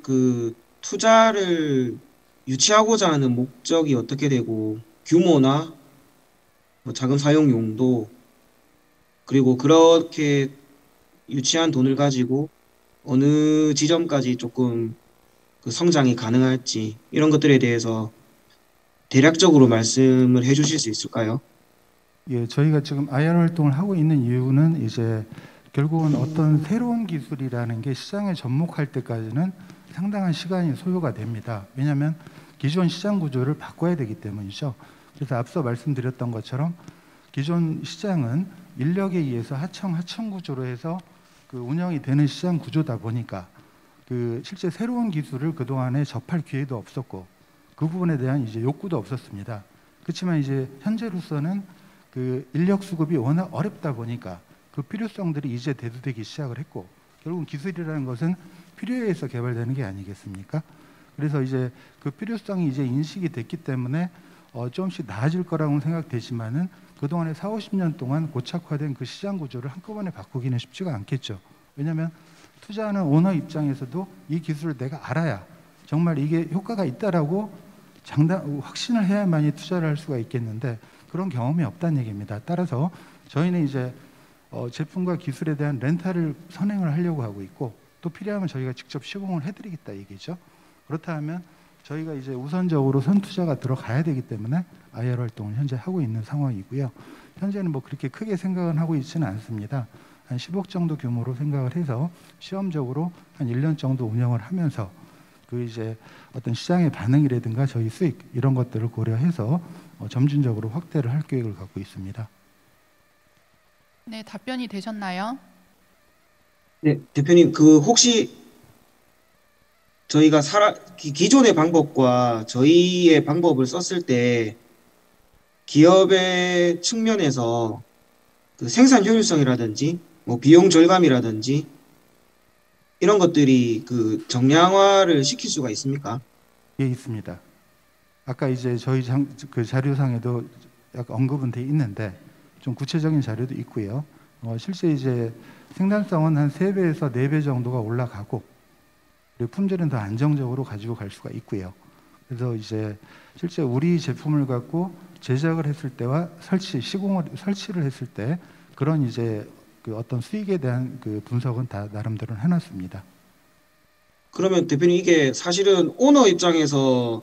투자를 유치하고자 하는 목적이 어떻게 되고 규모나 뭐 자금 사용 용도 그리고 그렇게 유치한 돈을 가지고 어느 지점까지 조금 성장이 가능할지 이런 것들에 대해서 대략적으로 말씀을 해주실 수 있을까요? 예, 저희가 지금 IR 활동을 하고 있는 이유는 이제 결국은 어떤 새로운 기술이라는 게 시장에 접목할 때까지는 상당한 시간이 소요가 됩니다. 왜냐하면 기존 시장 구조를 바꿔야 되기 때문이죠. 그래서 앞서 말씀드렸던 것처럼 기존 시장은 인력에 의해서 하청 구조로 해서 운영이 되는 시장 구조다 보니까 실제 새로운 기술을 그동안에 접할 기회도 없었고 그 부분에 대한 이제 욕구도 없었습니다. 그렇지만 이제 현재로서는 인력 수급이 워낙 어렵다 보니까 그 필요성들이 이제 대두되기 시작을 했고 결국은 기술이라는 것은 필요에 의해서 개발되는 게 아니겠습니까? 그래서 이제 그 필요성이 이제 인식이 됐기 때문에 조금씩 나아질 거라고는 생각되지만은 그동안에 4, 50년 동안 고착화된 그 시장 구조를 한꺼번에 바꾸기는 쉽지가 않겠죠. 왜냐하면 투자하는 오너 입장에서도 이 기술을 내가 알아야 정말 이게 효과가 있다라고 확신을 해야만이 투자를 할 수가 있겠는데 그런 경험이 없다는 얘기입니다. 따라서 저희는 이제 제품과 기술에 대한 렌탈을 선행을 하려고 하고 있고 또 필요하면 저희가 직접 시공을 해드리겠다 얘기죠. 그렇다 하면 저희가 이제 우선적으로 선투자가 들어가야 되기 때문에 IR 활동을 현재 하고 있는 상황이고요. 현재는 뭐 그렇게 크게 생각은 하고 있지는 않습니다. 한 10억 정도 규모로 생각을 해서 시험적으로 한 1년 정도 운영을 하면서 이제 어떤 시장의 반응이라든가 저희 수익 이런 것들을 고려해서 점진적으로 확대를 할 계획을 갖고 있습니다. 네, 답변이 되셨나요? 네, 대표님 혹시 저희가 기존의 방법과 저희의 방법을 썼을 때 기업의 측면에서 생산 효율성이라든지 뭐 비용 절감이라든지 이런 것들이 정량화를 시킬 수가 있습니까? 예, 있습니다. 아까 이제 저희 자료상에도 약간 언급은 돼 있는데 좀 구체적인 자료도 있고요. 실제 이제 생산성은 한 3배에서 4배 정도가 올라가고 그리고 품질은 더 안정적으로 가지고 갈 수가 있고요. 그래서 이제 실제 우리 제품을 갖고 제작을 했을 때와 설치를 했을 때 그런 이제 그 어떤 수익에 대한 그 분석은 다 나름대로 해놨습니다. 그러면 대표님 이게 사실은 오너 입장에서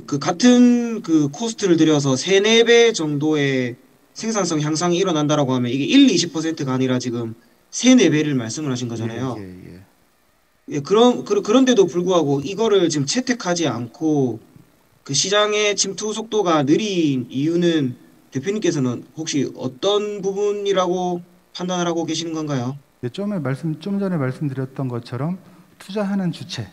그 같은 그 코스트를 들여서 3, 4배 정도의 생산성 향상이 일어난다라고 하면 이게 20%가 아니라 지금 3, 4배를 말씀을 하신 거잖아요. 예, 그런데도 불구하고 이거를 지금 채택하지 않고 그 시장의 침투 속도가 느린 이유는 대표님께서는 혹시 어떤 부분이라고 판단을 하고 계시는 건가요? 네, 좀 전에 말씀드렸던 것처럼 투자하는 주체.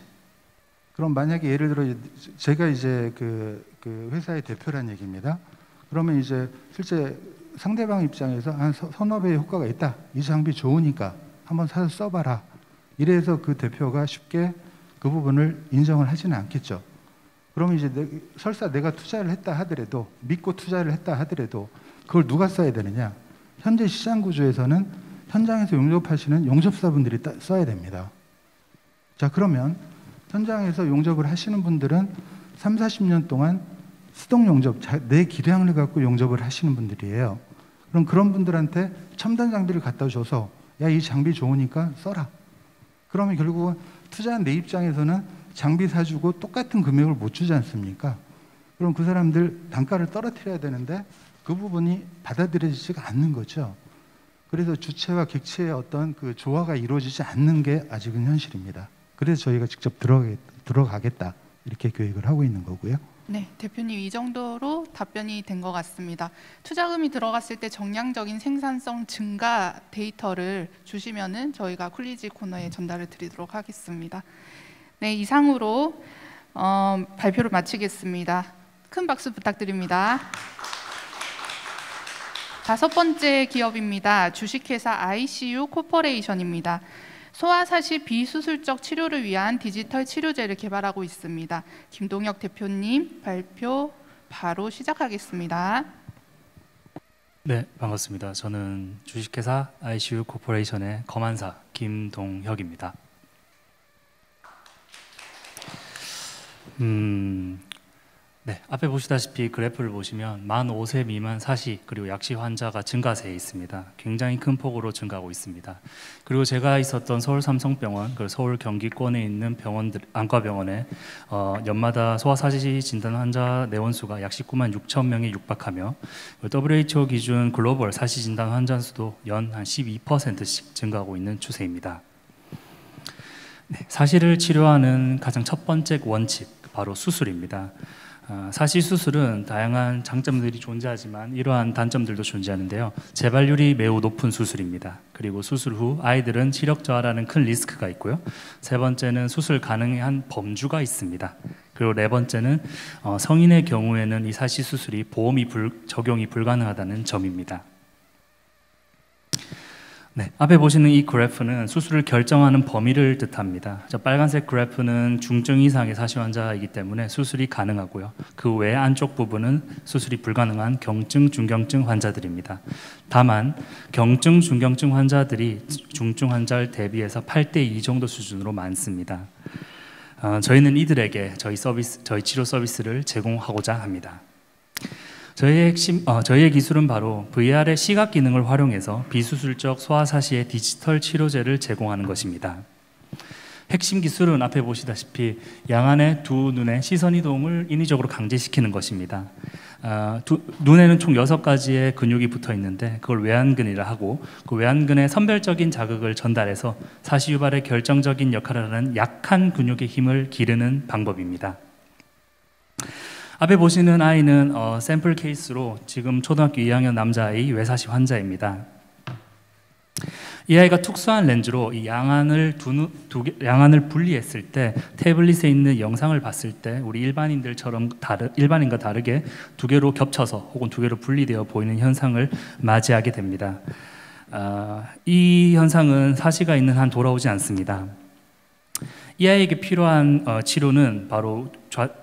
그럼 만약에 예를 들어 제가 이제 그 회사의 대표란 얘기입니다. 그러면 이제 실제 상대방 입장에서 한 서너 배의 효과가 있다. 이 장비 좋으니까 한번 사서 써봐라. 이래서 그 대표가 쉽게 그 부분을 인정을 하지는 않겠죠. 그러면 이제 설사 내가 투자를 했다 하더라도 믿고 투자를 했다 하더라도 그걸 누가 써야 되느냐? 현재 시장 구조에서는 현장에서 용접하시는 용접사분들이 써야 됩니다. 자, 그러면 현장에서 용접을 하시는 분들은 3, 40년 동안 수동 용접, 내 기량을 갖고 용접을 하시는 분들이에요. 그럼 그런 분들한테 첨단 장비를 갖다 줘서 야, 이 장비 좋으니까 써라. 그러면 결국은 투자한 내 입장에서는 장비 사주고 똑같은 금액을 못 주지 않습니까? 그럼 그 사람들 단가를 떨어뜨려야 되는데 그 부분이 받아들여지지가 않는 거죠. 그래서 주체와 객체의 어떤 그 조화가 이루어지지 않는 게 아직은 현실입니다. 그래서 저희가 직접 들어가겠다 이렇게 계획을 하고 있는 거고요. 네, 대표님 이 정도로 답변이 된 것 같습니다. 투자금이 들어갔을 때 정량적인 생산성 증가 데이터를 주시면은 저희가 쿨리지 코너에 전달을 드리도록 하겠습니다. 네, 이상으로 발표를 마치겠습니다. 큰 박수 부탁드립니다. 5번째 기업입니다. 주식회사 ICU 코퍼레이션입니다. 소아사시 비수술적 치료를 위한 디지털 치료제를 개발하고 있습니다. 김동혁 대표님 발표 바로 시작하겠습니다. 네, 반갑습니다. 저는 주식회사 ICU 코퍼레이션의 검안사 김동혁입니다. 네, 앞에 보시다시피 그래프를 보시면 만 5세 미만 사시 그리고 약시 환자가 증가세에 있습니다. 굉장히 큰 폭으로 증가하고 있습니다. 그리고 제가 있었던 서울 삼성병원, 그리고 서울 경기권에 있는 병원들, 안과병원에 연마다 소아사시 진단 환자 내원수가 약 19만 6천 명에 육박하며 WHO 기준 글로벌 사시 진단 환자 수도 연 한 12%씩 증가하고 있는 추세입니다. 네, 사시를 치료하는 가장 첫 번째 원칙, 바로 수술입니다. 사시 수술은 다양한 장점들이 존재하지만 이러한 단점들도 존재하는데요. 재발률이 매우 높은 수술입니다. 그리고 수술 후 아이들은 시력 저하라는 큰 리스크가 있고요. 세 번째는 수술 가능한 범주가 있습니다. 그리고 네 번째는 성인의 경우에는 이 사시 수술이 보험이 적용이 불가능하다는 점입니다. 네, 앞에 보시는 이 그래프는 수술을 결정하는 범위를 뜻합니다. 저 빨간색 그래프는 중증 이상의 사시 환자이기 때문에 수술이 가능하고요. 그 외 안쪽 부분은 수술이 불가능한 경증, 중경증 환자들입니다. 다만 경증, 중경증 환자들이 중증 환자를 대비해서 8대2 정도 수준으로 많습니다. 저희는 이들에게 저희 치료 서비스를 제공하고자 합니다. 저희의 기술은 바로 VR의 시각 기능을 활용해서 비수술적 소아사시의 디지털 치료제를 제공하는 것입니다. 핵심 기술은 앞에 보시다시피 양안의 두 눈의 시선 이동을 인위적으로 강제시키는 것입니다. 눈에는 총 6가지의 근육이 붙어 있는데 그걸 외안근이라 하고 그 외안근에 선별적인 자극을 전달해서 사시 유발에 결정적인 역할을 하는 약한 근육의 힘을 기르는 방법입니다. 앞에 보시는 아이는 샘플 케이스로 지금 초등학교 2학년 남자아이 외사시 환자입니다. 이 아이가 특수한 렌즈로 이 양안을 분리했을 때 태블릿에 있는 영상을 봤을 때 우리 일반인과 다르게 두 개로 겹쳐서 혹은 두 개로 분리되어 보이는 현상을 맞이하게 됩니다. 이 현상은 사시가 있는 한 돌아오지 않습니다. 이 아이에게 필요한 치료는 바로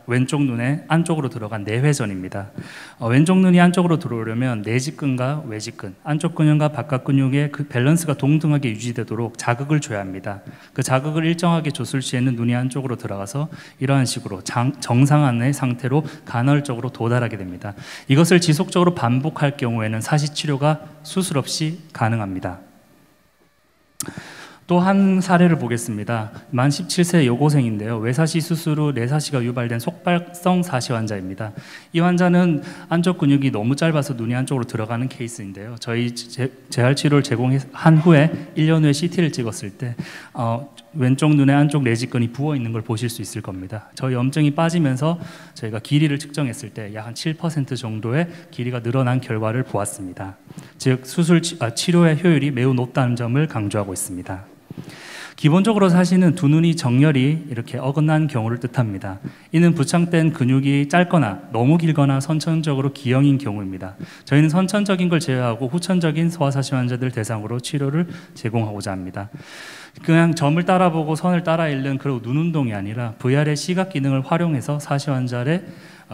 왼쪽 눈의 안쪽으로 들어간 내회전입니다. 왼쪽 눈이 안쪽으로 들어오려면 내직근과 외직근, 안쪽 근육과 바깥 근육의 그 밸런스가 동등하게 유지되도록 자극을 줘야 합니다. 그 자극을 일정하게 줬을 시에는 눈이 안쪽으로 들어가서 이러한 식으로 정상안의 상태로 간헐적으로 도달하게 됩니다. 이것을 지속적으로 반복할 경우에는 사시치료가 수술 없이 가능합니다. 또 한 사례를 보겠습니다. 만 17세 여고생인데요. 외사시 수술 후 내사시가 유발된 속발성 사시 환자입니다. 이 환자는 안쪽 근육이 너무 짧아서 눈이 안쪽으로 들어가는 케이스인데요. 저희 재활 치료를 제공한 후에 1년 후에 CT를 찍었을 때 왼쪽 눈의 안쪽 내직근이 부어 있는 걸 보실 수 있을 겁니다. 저희 염증이 빠지면서 저희가 길이를 측정했을 때 약 한 7% 정도의 길이가 늘어난 결과를 보았습니다. 즉 치료의 효율이 매우 높다는 점을 강조하고 있습니다. 기본적으로 사시는 두 눈이 정렬이 이렇게 어긋난 경우를 뜻합니다. 이는 부착된 근육이 짧거나 너무 길거나 선천적으로 기형인 경우입니다. 저희는 선천적인 걸 제외하고 후천적인 소아사시 환자들 대상으로 치료를 제공하고자 합니다. 그냥 점을 따라보고 선을 따라 읽는 그런 눈 운동이 아니라 VR의 시각 기능을 활용해서 사시 환자의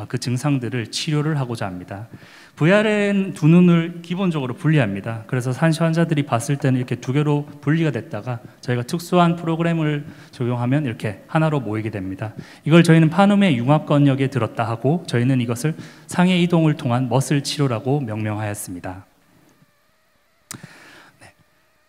그 증상들을 치료를 하고자 합니다. VR은 두 눈을 기본적으로 분리합니다. 그래서 사시 환자들이 봤을 때는 이렇게 두 개로 분리가 됐다가 저희가 특수한 프로그램을 적용하면 이렇게 하나로 모이게 됩니다. 이걸 저희는 파눔의 융합건역에 들었다 하고 저희는 이것을 상해 이동을 통한 머슬 치료라고 명명하였습니다.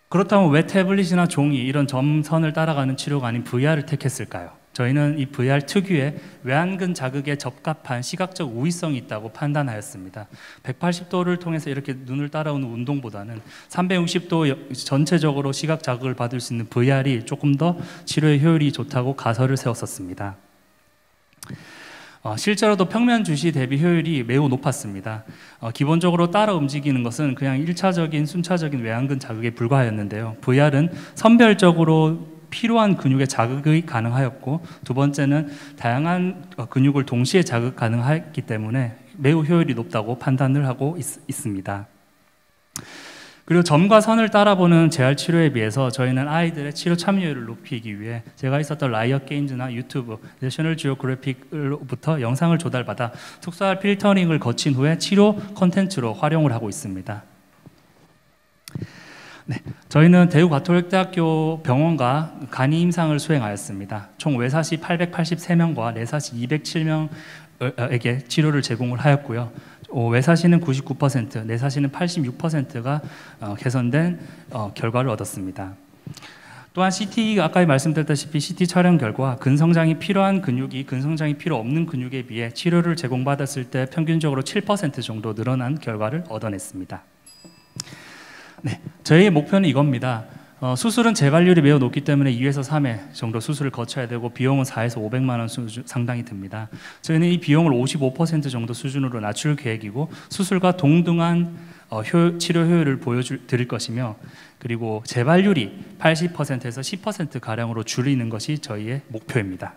그렇다면 왜 태블릿이나 종이 이런 점선을 따라가는 치료가 아닌 VR을 택했을까요? 저희는 이 VR 특유의 외안근 자극에 적합한 시각적 우위성이 있다고 판단하였습니다. 180도를 통해서 이렇게 눈을 따라오는 운동보다는 360도 전체적으로 시각 자극을 받을 수 있는 VR이 조금 더 치료의 효율이 좋다고 가설을 세웠었습니다. 실제로도 평면 주시 대비 효율이 매우 높았습니다. 기본적으로 따라 움직이는 것은 그냥 1차적인 순차적인 외안근 자극에 불과하였는데요. VR은 선별적으로 필요한 근육의 자극이 가능하였고, 두 번째는 다양한 근육을 동시에 자극 가능했기 때문에 매우 효율이 높다고 판단을 하고 있습니다. 그리고 점과 선을 따라보는 재활 치료에 비해서 저희는 아이들의 치료 참여율을 높이기 위해 제가 있었던 라이엇 게임즈나 유튜브, 내셔널 지오그래픽으로부터 영상을 조달받아 특수한 필터링을 거친 후에 치료 콘텐츠로 활용을 하고 있습니다. 네, 저희는 대구가톨릭대학교 병원과 간이 임상을 수행하였습니다. 총 외사시 883명과 내사시 207명에게 치료를 제공을 하였고요. 외사시는 99%, 내사시는 86%가 개선된 결과를 얻었습니다. 또한 CT, 아까 말씀드렸다시피 CT 촬영 결과 근성장이 필요한 근육이 근성장이 필요 없는 근육에 비해 치료를 제공받았을 때 평균적으로 7% 정도 늘어난 결과를 얻어냈습니다. 네, 저희의 목표는 이겁니다. 수술은 재발률이 매우 높기 때문에 2에서 3회 정도 수술을 거쳐야 되고 비용은 4에서 500만 원 상당히 듭니다. 저희는 이 비용을 55% 정도 수준으로 낮출 계획이고 수술과 동등한 치료 효율을 보여드릴 것이며, 그리고 재발률이 80%에서 10%가량으로 줄이는 것이 저희의 목표입니다.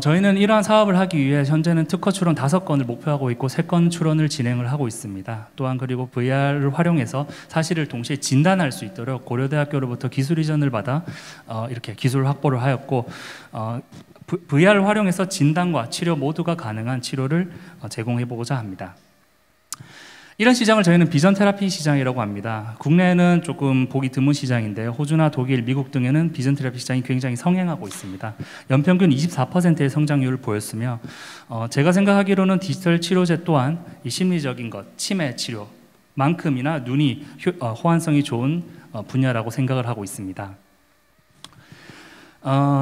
저희는 이러한 사업을 하기 위해 현재는 특허 출원 5건을 목표하고 있고 3건 출원을 진행을 하고 있습니다. 또한 그리고 VR을 활용해서 사실을 동시에 진단할 수 있도록 고려대학교로부터 기술 이전을 받아 이렇게 기술 확보를 하였고, VR을 활용해서 진단과 치료 모두가 가능한 치료를 제공해 보고자 합니다. 이런 시장을 저희는 비전 테라피 시장이라고 합니다. 국내에는 조금 보기 드문 시장인데요. 호주나 독일, 미국 등에는 비전 테라피 시장이 굉장히 성행하고 있습니다. 연평균 24%의 성장률을 보였으며, 제가 생각하기로는 디지털 치료제 또한 이 심리적인 것, 치매 치료만큼이나 눈이 호환성이 좋은 분야라고 생각을 하고 있습니다.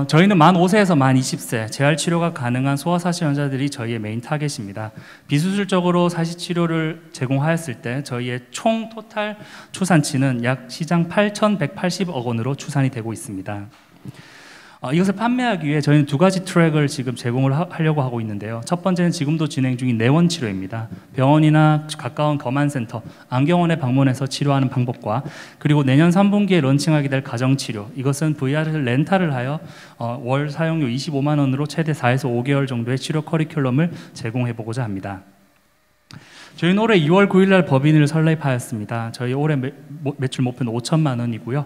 저희는 만 5세에서 만 20세 재활 치료가 가능한 소아사시 환자들이 저희의 메인 타겟입니다. 비수술적으로 사시 치료를 제공하였을 때 저희의 총 토탈 추산치는 약 시장 8,180억 원으로 추산이 되고 있습니다. 이것을 판매하기 위해 저희는 2가지 트랙을 지금 제공을 하려고 하고 있는데요. 첫 번째는 지금도 진행 중인 내원 치료입니다. 병원이나 가까운 검안센터, 안경원에 방문해서 치료하는 방법과, 그리고 내년 3분기에 런칭하게 될 가정치료, 이것은 VR을 렌탈을 하여 월 사용료 25만 원으로 최대 4에서 5개월 정도의 치료 커리큘럼을 제공해 보고자 합니다. 저희는 올해 2월 9일 날 법인을 설립하였습니다. 저희 올해 매출 목표는 5천만 원이고요.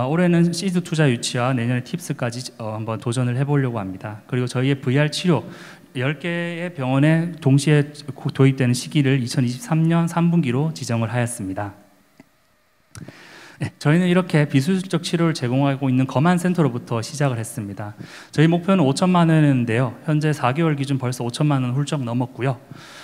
올해는 시드 투자 유치와 내년에 팁스까지 한번 도전을 해보려고 합니다. 그리고 저희의 VR 치료 10개의 병원에 동시에 도입되는 시기를 2023년 3분기로 지정을 하였습니다. 네, 저희는 이렇게 비수술적 치료를 제공하고 있는 검안 센터로부터 시작을 했습니다. 저희 목표는 5천만 원인데요. 현재 4개월 기준 벌써 5천만 원 훌쩍 넘었고요.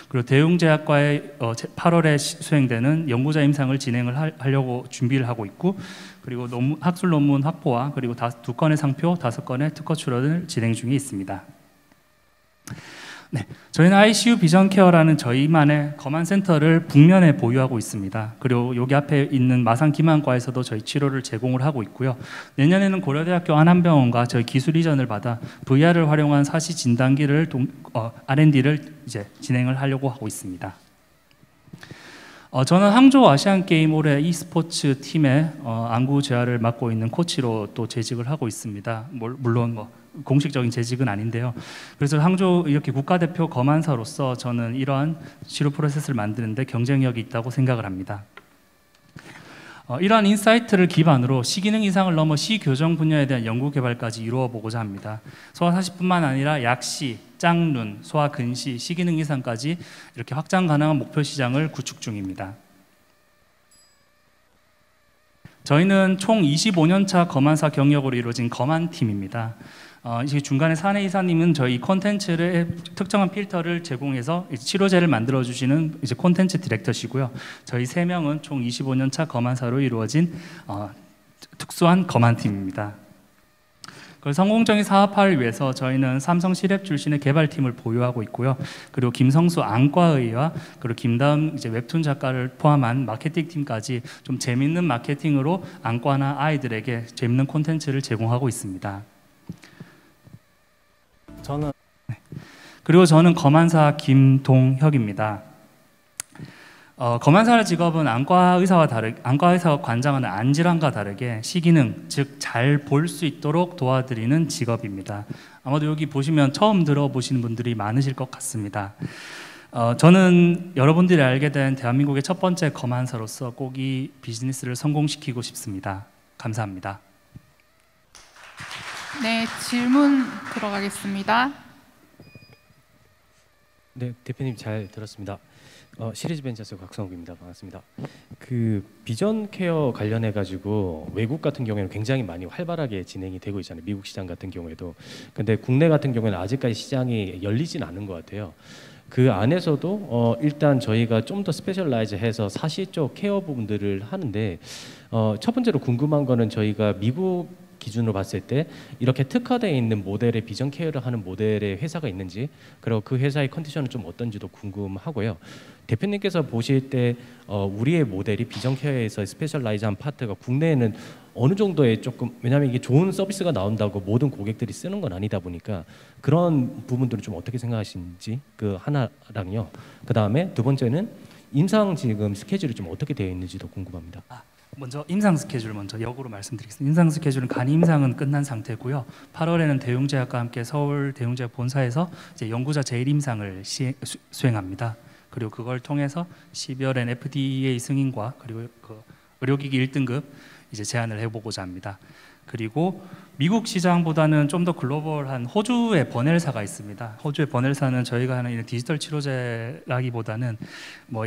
그리고 대웅제약과의 8월에 수행되는 연구자 임상을 진행을 하려고 준비를 하고 있고, 그리고 학술 논문 확보와 그리고 2건의 상표, 5건의 특허 출원을 진행 중에 있습니다. 네, 저희는 ICU 비전 케어라는 저희만의 검안 센터를 북면에 보유하고 있습니다. 그리고 여기 앞에 있는 마산 기만과에서도 저희 치료를 제공을 하고 있고요. 내년에는 고려대학교 안암병원과 저희 기술 이전을 받아 VR을 활용한 사시 진단기를 R&D를 이제 진행을 하려고 하고 있습니다. 저는 항저우 아시안 게임 올해 e스포츠 팀의 안구 재활을 맡고 있는 코치로 또 재직을 하고 있습니다. 물론 공식적인 재직은 아닌데요. 그래서 항저우 이렇게 국가대표 검안사로서 저는 이러한 치료 프로세스를 만드는데 경쟁력이 있다고 생각을 합니다. 이러한 인사이트를 기반으로 시기능 이상을 넘어 시교정 분야에 대한 연구 개발까지 이루어 보고자 합니다. 소아사시뿐만 아니라 약시, 짝눈, 소아근시, 시기능 이상까지 이렇게 확장 가능한 목표 시장을 구축 중입니다. 저희는 총 25년차 검안사 경력으로 이루어진 검안팀입니다. 이제 중간에 사내 이사님은 저희 콘텐츠를 특정한 필터를 제공해서 치료제를 만들어 주시는 이제 콘텐츠 디렉터시고요. 저희 3명은 총 25년차 검안사로 이루어진 특수한 검안팀입니다. 성공적인 사업화를 위해서 저희는 삼성 시랩 출신의 개발팀을 보유하고 있고요. 그리고 김성수 안과의와 그리고 김다음 이제 웹툰 작가를 포함한 마케팅 팀까지 좀 재밌는 마케팅으로 안과나 아이들에게 재밌는 콘텐츠를 제공하고 있습니다. 그리고 저는 검안사 김동혁입니다. 검안사 직업은 안과 의사와 관장하는 안질환과 다르게 시기능, 즉 잘 볼 수 있도록 도와드리는 직업입니다. 아마도 여기 보시면 처음 들어보시는 분들이 많으실 것 같습니다. 저는 여러분들이 알게 된 대한민국의 첫 번째 검안사로서 꼭 이 비즈니스를 성공시키고 싶습니다. 감사합니다. 네, 질문 들어가겠습니다. 네, 대표님 잘 들었습니다. 시리즈벤처스 곽성욱입니다. 반갑습니다. 그 비전 케어 관련해 가지고 외국 같은 경우에는 굉장히 많이 활발하게 진행이 되고 있잖아요. 미국 시장 같은 경우에도. 근데 국내 같은 경우에는 아직까지 시장이 열리진 않은 것 같아요. 그 안에서도 일단 저희가 좀 더 스페셜라이즈해서 사시 쪽 케어 부분들을 하는데 첫 번째로 궁금한 거는 저희가 미국 기준으로 봤을 때 이렇게 특화되어 있는 모델의 비전 케어를 하는 모델의 회사가 있는지, 그리고 그 회사의 컨디션은 좀 어떤지도 궁금하고요. 대표님께서 보실 때 우리의 모델이 비전 케어에서 스페셜라이즈한 파트가 국내에는 어느 정도의 조금, 왜냐하면 이게 좋은 서비스가 나온다고 모든 고객들이 쓰는 건 아니다 보니까 그런 부분들은 좀 어떻게 생각하시는지 그 하나랑요. 그 다음에 두 번째는 임상 지금 스케줄이 좀 어떻게 되어 있는지도 궁금합니다. 먼저 임상 스케줄 먼저 역으로 말씀드리겠습니다. 임상 스케줄은 간이 임상은 끝난 상태고요. 8월에는 대웅제약과 함께 서울 대웅제약 본사에서 이제 연구자 제일 임상을 수행합니다. 그리고 그걸 통해서 12월엔 FDA 승인과 그리고 그 의료기기 1등급 이제 제안을 해보고자 합니다. 그리고 미국 시장보다는 좀 더 글로벌한 호주의 버넬사가 있습니다. 호주의 버넬사는 저희가 하는 이런 디지털 치료제라기보다는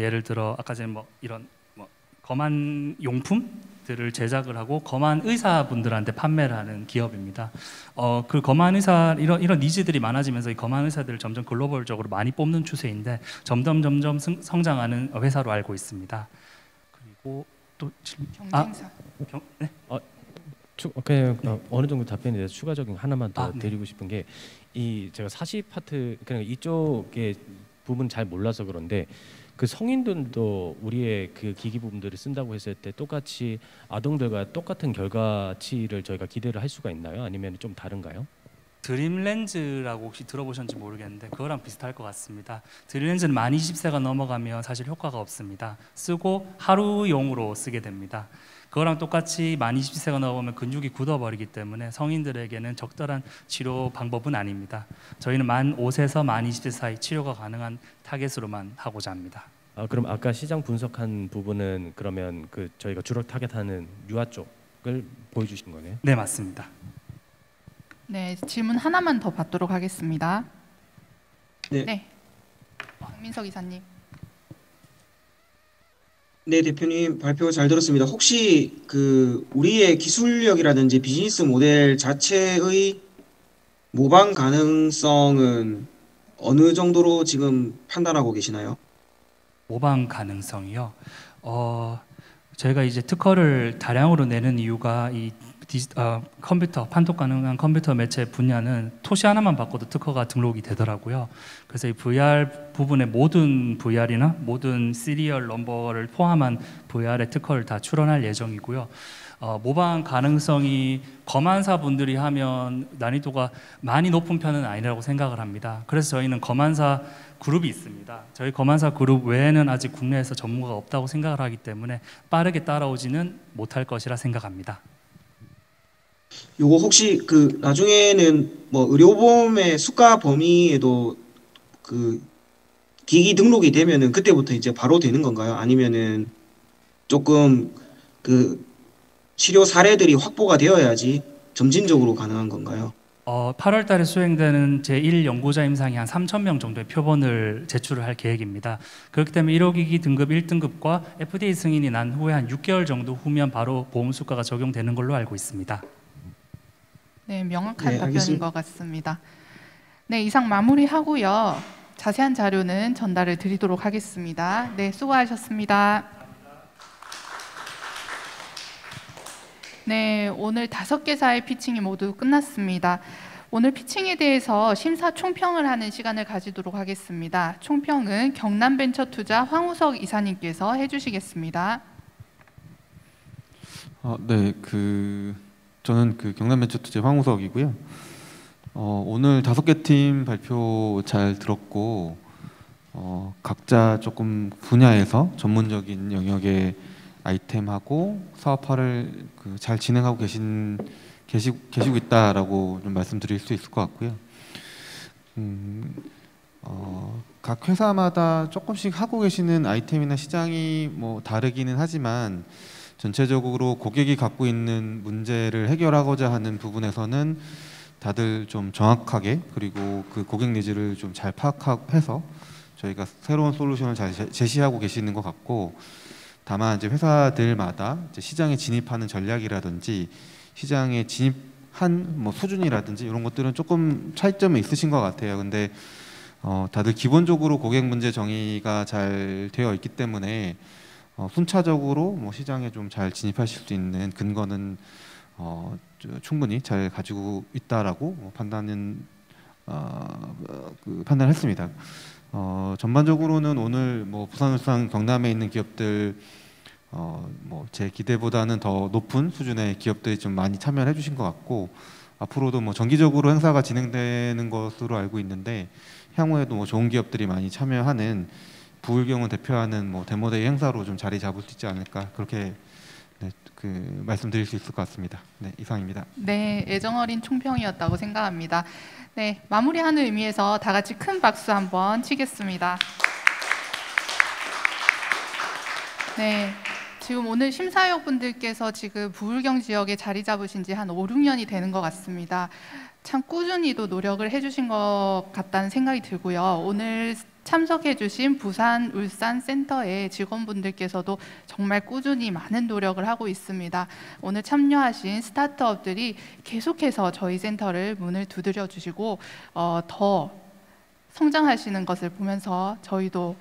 예를 들어 아까 전에 이런 검안 용품들을 제작을 하고 검안 의사분들한테 판매를 하는 기업입니다. 그 검안 의사 이런 니즈들이 많아지면서 이 검안 의사들을 점점 글로벌적으로 많이 뽑는 추세인데 점점 성장하는 회사로 알고 있습니다. 그리고 또 경쟁사. 네? 어느 정도 답변에 대해서 추가적인 하나만 더 드리고 싶은 게, 이 제가 사시 파트 그러니까 이쪽의 부분 잘 몰라서 그런데 그 성인들도 우리의 그 기기 부분들을 쓴다고 했을 때 똑같이 아동들과 똑같은 결과치를 저희가 기대를 할 수가 있나요? 아니면 좀 다른가요? 드림렌즈라고 혹시 들어보셨는지 모르겠는데 그거랑 비슷할 것 같습니다. 드림렌즈는 만 20세가 넘어가면 사실 효과가 없습니다. 쓰고 하루용으로 쓰게 됩니다. 그거랑 똑같이 만 20세가 넘어가면 근육이 굳어버리기 때문에 성인들에게는 적절한 치료 방법은 아닙니다. 저희는 만 5세에서 만 20세 사이 치료가 가능한 타겟으로만 하고자 합니다. 그럼 아까 시장 분석한 부분은 그러면 그 저희가 주로 타겟하는 유아 쪽을 보여주신 거네요? 네, 맞습니다. 네, 질문 하나만 더 받도록 하겠습니다. 네. 박민석 이사님. 네, 대표님 발표 잘 들었습니다. 혹시 그 우리의 기술력이라든지 비즈니스 모델 자체의 모방 가능성은 어느 정도로 지금 판단하고 계시나요? 모방 가능성이요. 저희가 이제 특허를 다량으로 내는 이유가 이 컴퓨터 판독 가능한 컴퓨터 매체 분야는 토시 하나만 바꿔도 특허가 등록이 되더라고요. 그래서 이 VR 부분의 모든 VR이나 모든 시리얼 넘버를 포함한 VR의 특허를 다 출원할 예정이고요. 모방 가능성이 검안사 분들이 하면 난이도가 많이 높은 편은 아니라고 생각을 합니다. 그래서 저희는 검안사 그룹이 있습니다. 저희 검안사 그룹 외에는 아직 국내에서 전문가가 없다고 생각을 하기 때문에 빠르게 따라오지는 못할 것이라 생각합니다. 요거 혹시 그 나중에는 뭐 의료보험의 수가 범위에도 그 기기 등록이 되면은 그때부터 이제 바로 되는 건가요? 아니면은 조금 그 치료 사례들이 확보가 되어야지 점진적으로 가능한 건가요? 8월 달에 수행되는 제1연구자 임상이 한 3,000명 정도의 표본을 제출을 할 계획입니다. 그렇기 때문에 1호기기 등급 1등급과 FDA 승인이 난 후에 한 6개월 정도 후면 바로 보험 수가가 적용되는 걸로 알고 있습니다. 네, 명확한 네, 답변인 알겠습니다. 것 같습니다. 네, 이상 마무리하고요. 자세한 자료는 전달을 드리도록 하겠습니다. 네, 수고하셨습니다. 네, 오늘 5개사의 피칭이 모두 끝났습니다. 오늘 피칭에 대해서 심사 총평을 하는 시간을 가지도록 하겠습니다. 총평은 경남벤처투자 황우석 이사님께서 해주시겠습니다. 네, 저는 경남벤처투자 황우석이고요. 오늘 5개 팀 발표 잘 들었고 각자 조금 분야에서 전문적인 영역의 아이템하고 사업화를 잘 진행하고 계시고 있다라고 좀 말씀드릴 수 있을 것 같고요. 각 회사마다 조금씩 하고 계시는 아이템이나 시장이 뭐 다르기는 하지만 전체적으로 고객이 갖고 있는 문제를 해결하고자 하는 부분에서는 다들 좀 정확하게 그리고 그 고객 니즈를 좀 잘 파악해서 저희가 새로운 솔루션을 잘 제시하고 계시는 것 같고, 다만 이제 회사들마다 이제 시장에 진입하는 전략이라든지 시장에 진입한 뭐 수준이라든지 이런 것들은 조금 차이점이 있으신 것 같아요. 근데 다들 기본적으로 고객 문제 정의가 잘 되어 있기 때문에 순차적으로 뭐 시장에 좀 잘 진입하실 수 있는 근거는 충분히 잘 가지고 있다라고 판단했습니다. 전반적으로는 오늘 뭐 부산울산 경남에 있는 기업들 뭐 제 기대보다는 더 높은 수준의 기업들이 좀 많이 참여를 해주신 것 같고, 앞으로도 뭐 정기적으로 행사가 진행되는 것으로 알고 있는데 향후에도 뭐 좋은 기업들이 많이 참여하는 부울경을 대표하는 뭐 데모데이 행사로 좀 자리 잡을 수 있지 않을까, 그렇게 말씀드릴 수 있을 것 같습니다. 네, 이상입니다. 네, 애정어린 총평이었다고 생각합니다. 네, 마무리하는 의미에서 다 같이 큰 박수 한번 치겠습니다. 네, 지금 오늘 심사위원분들께서 지금 부울경 지역에 자리 잡으신 지 한 5, 6년이 되는 것 같습니다. 참 꾸준히도 노력을 해주신 것 같다는 생각이 들고요. 오늘 참석해주신 부산 울산 센터의 직원분들께서도 정말 꾸준히 많은 노력을 하고 있습니다. 오늘 참여하신 스타트업들이 계속해서 저희 센터를 문을 두드려 주시고 더 성장하시는 것을 보면서 저희도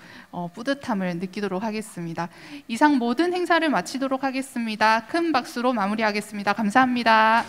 뿌듯함을 느끼도록 하겠습니다. 이상 모든 행사를 마치도록 하겠습니다. 큰 박수로 마무리하겠습니다. 감사합니다.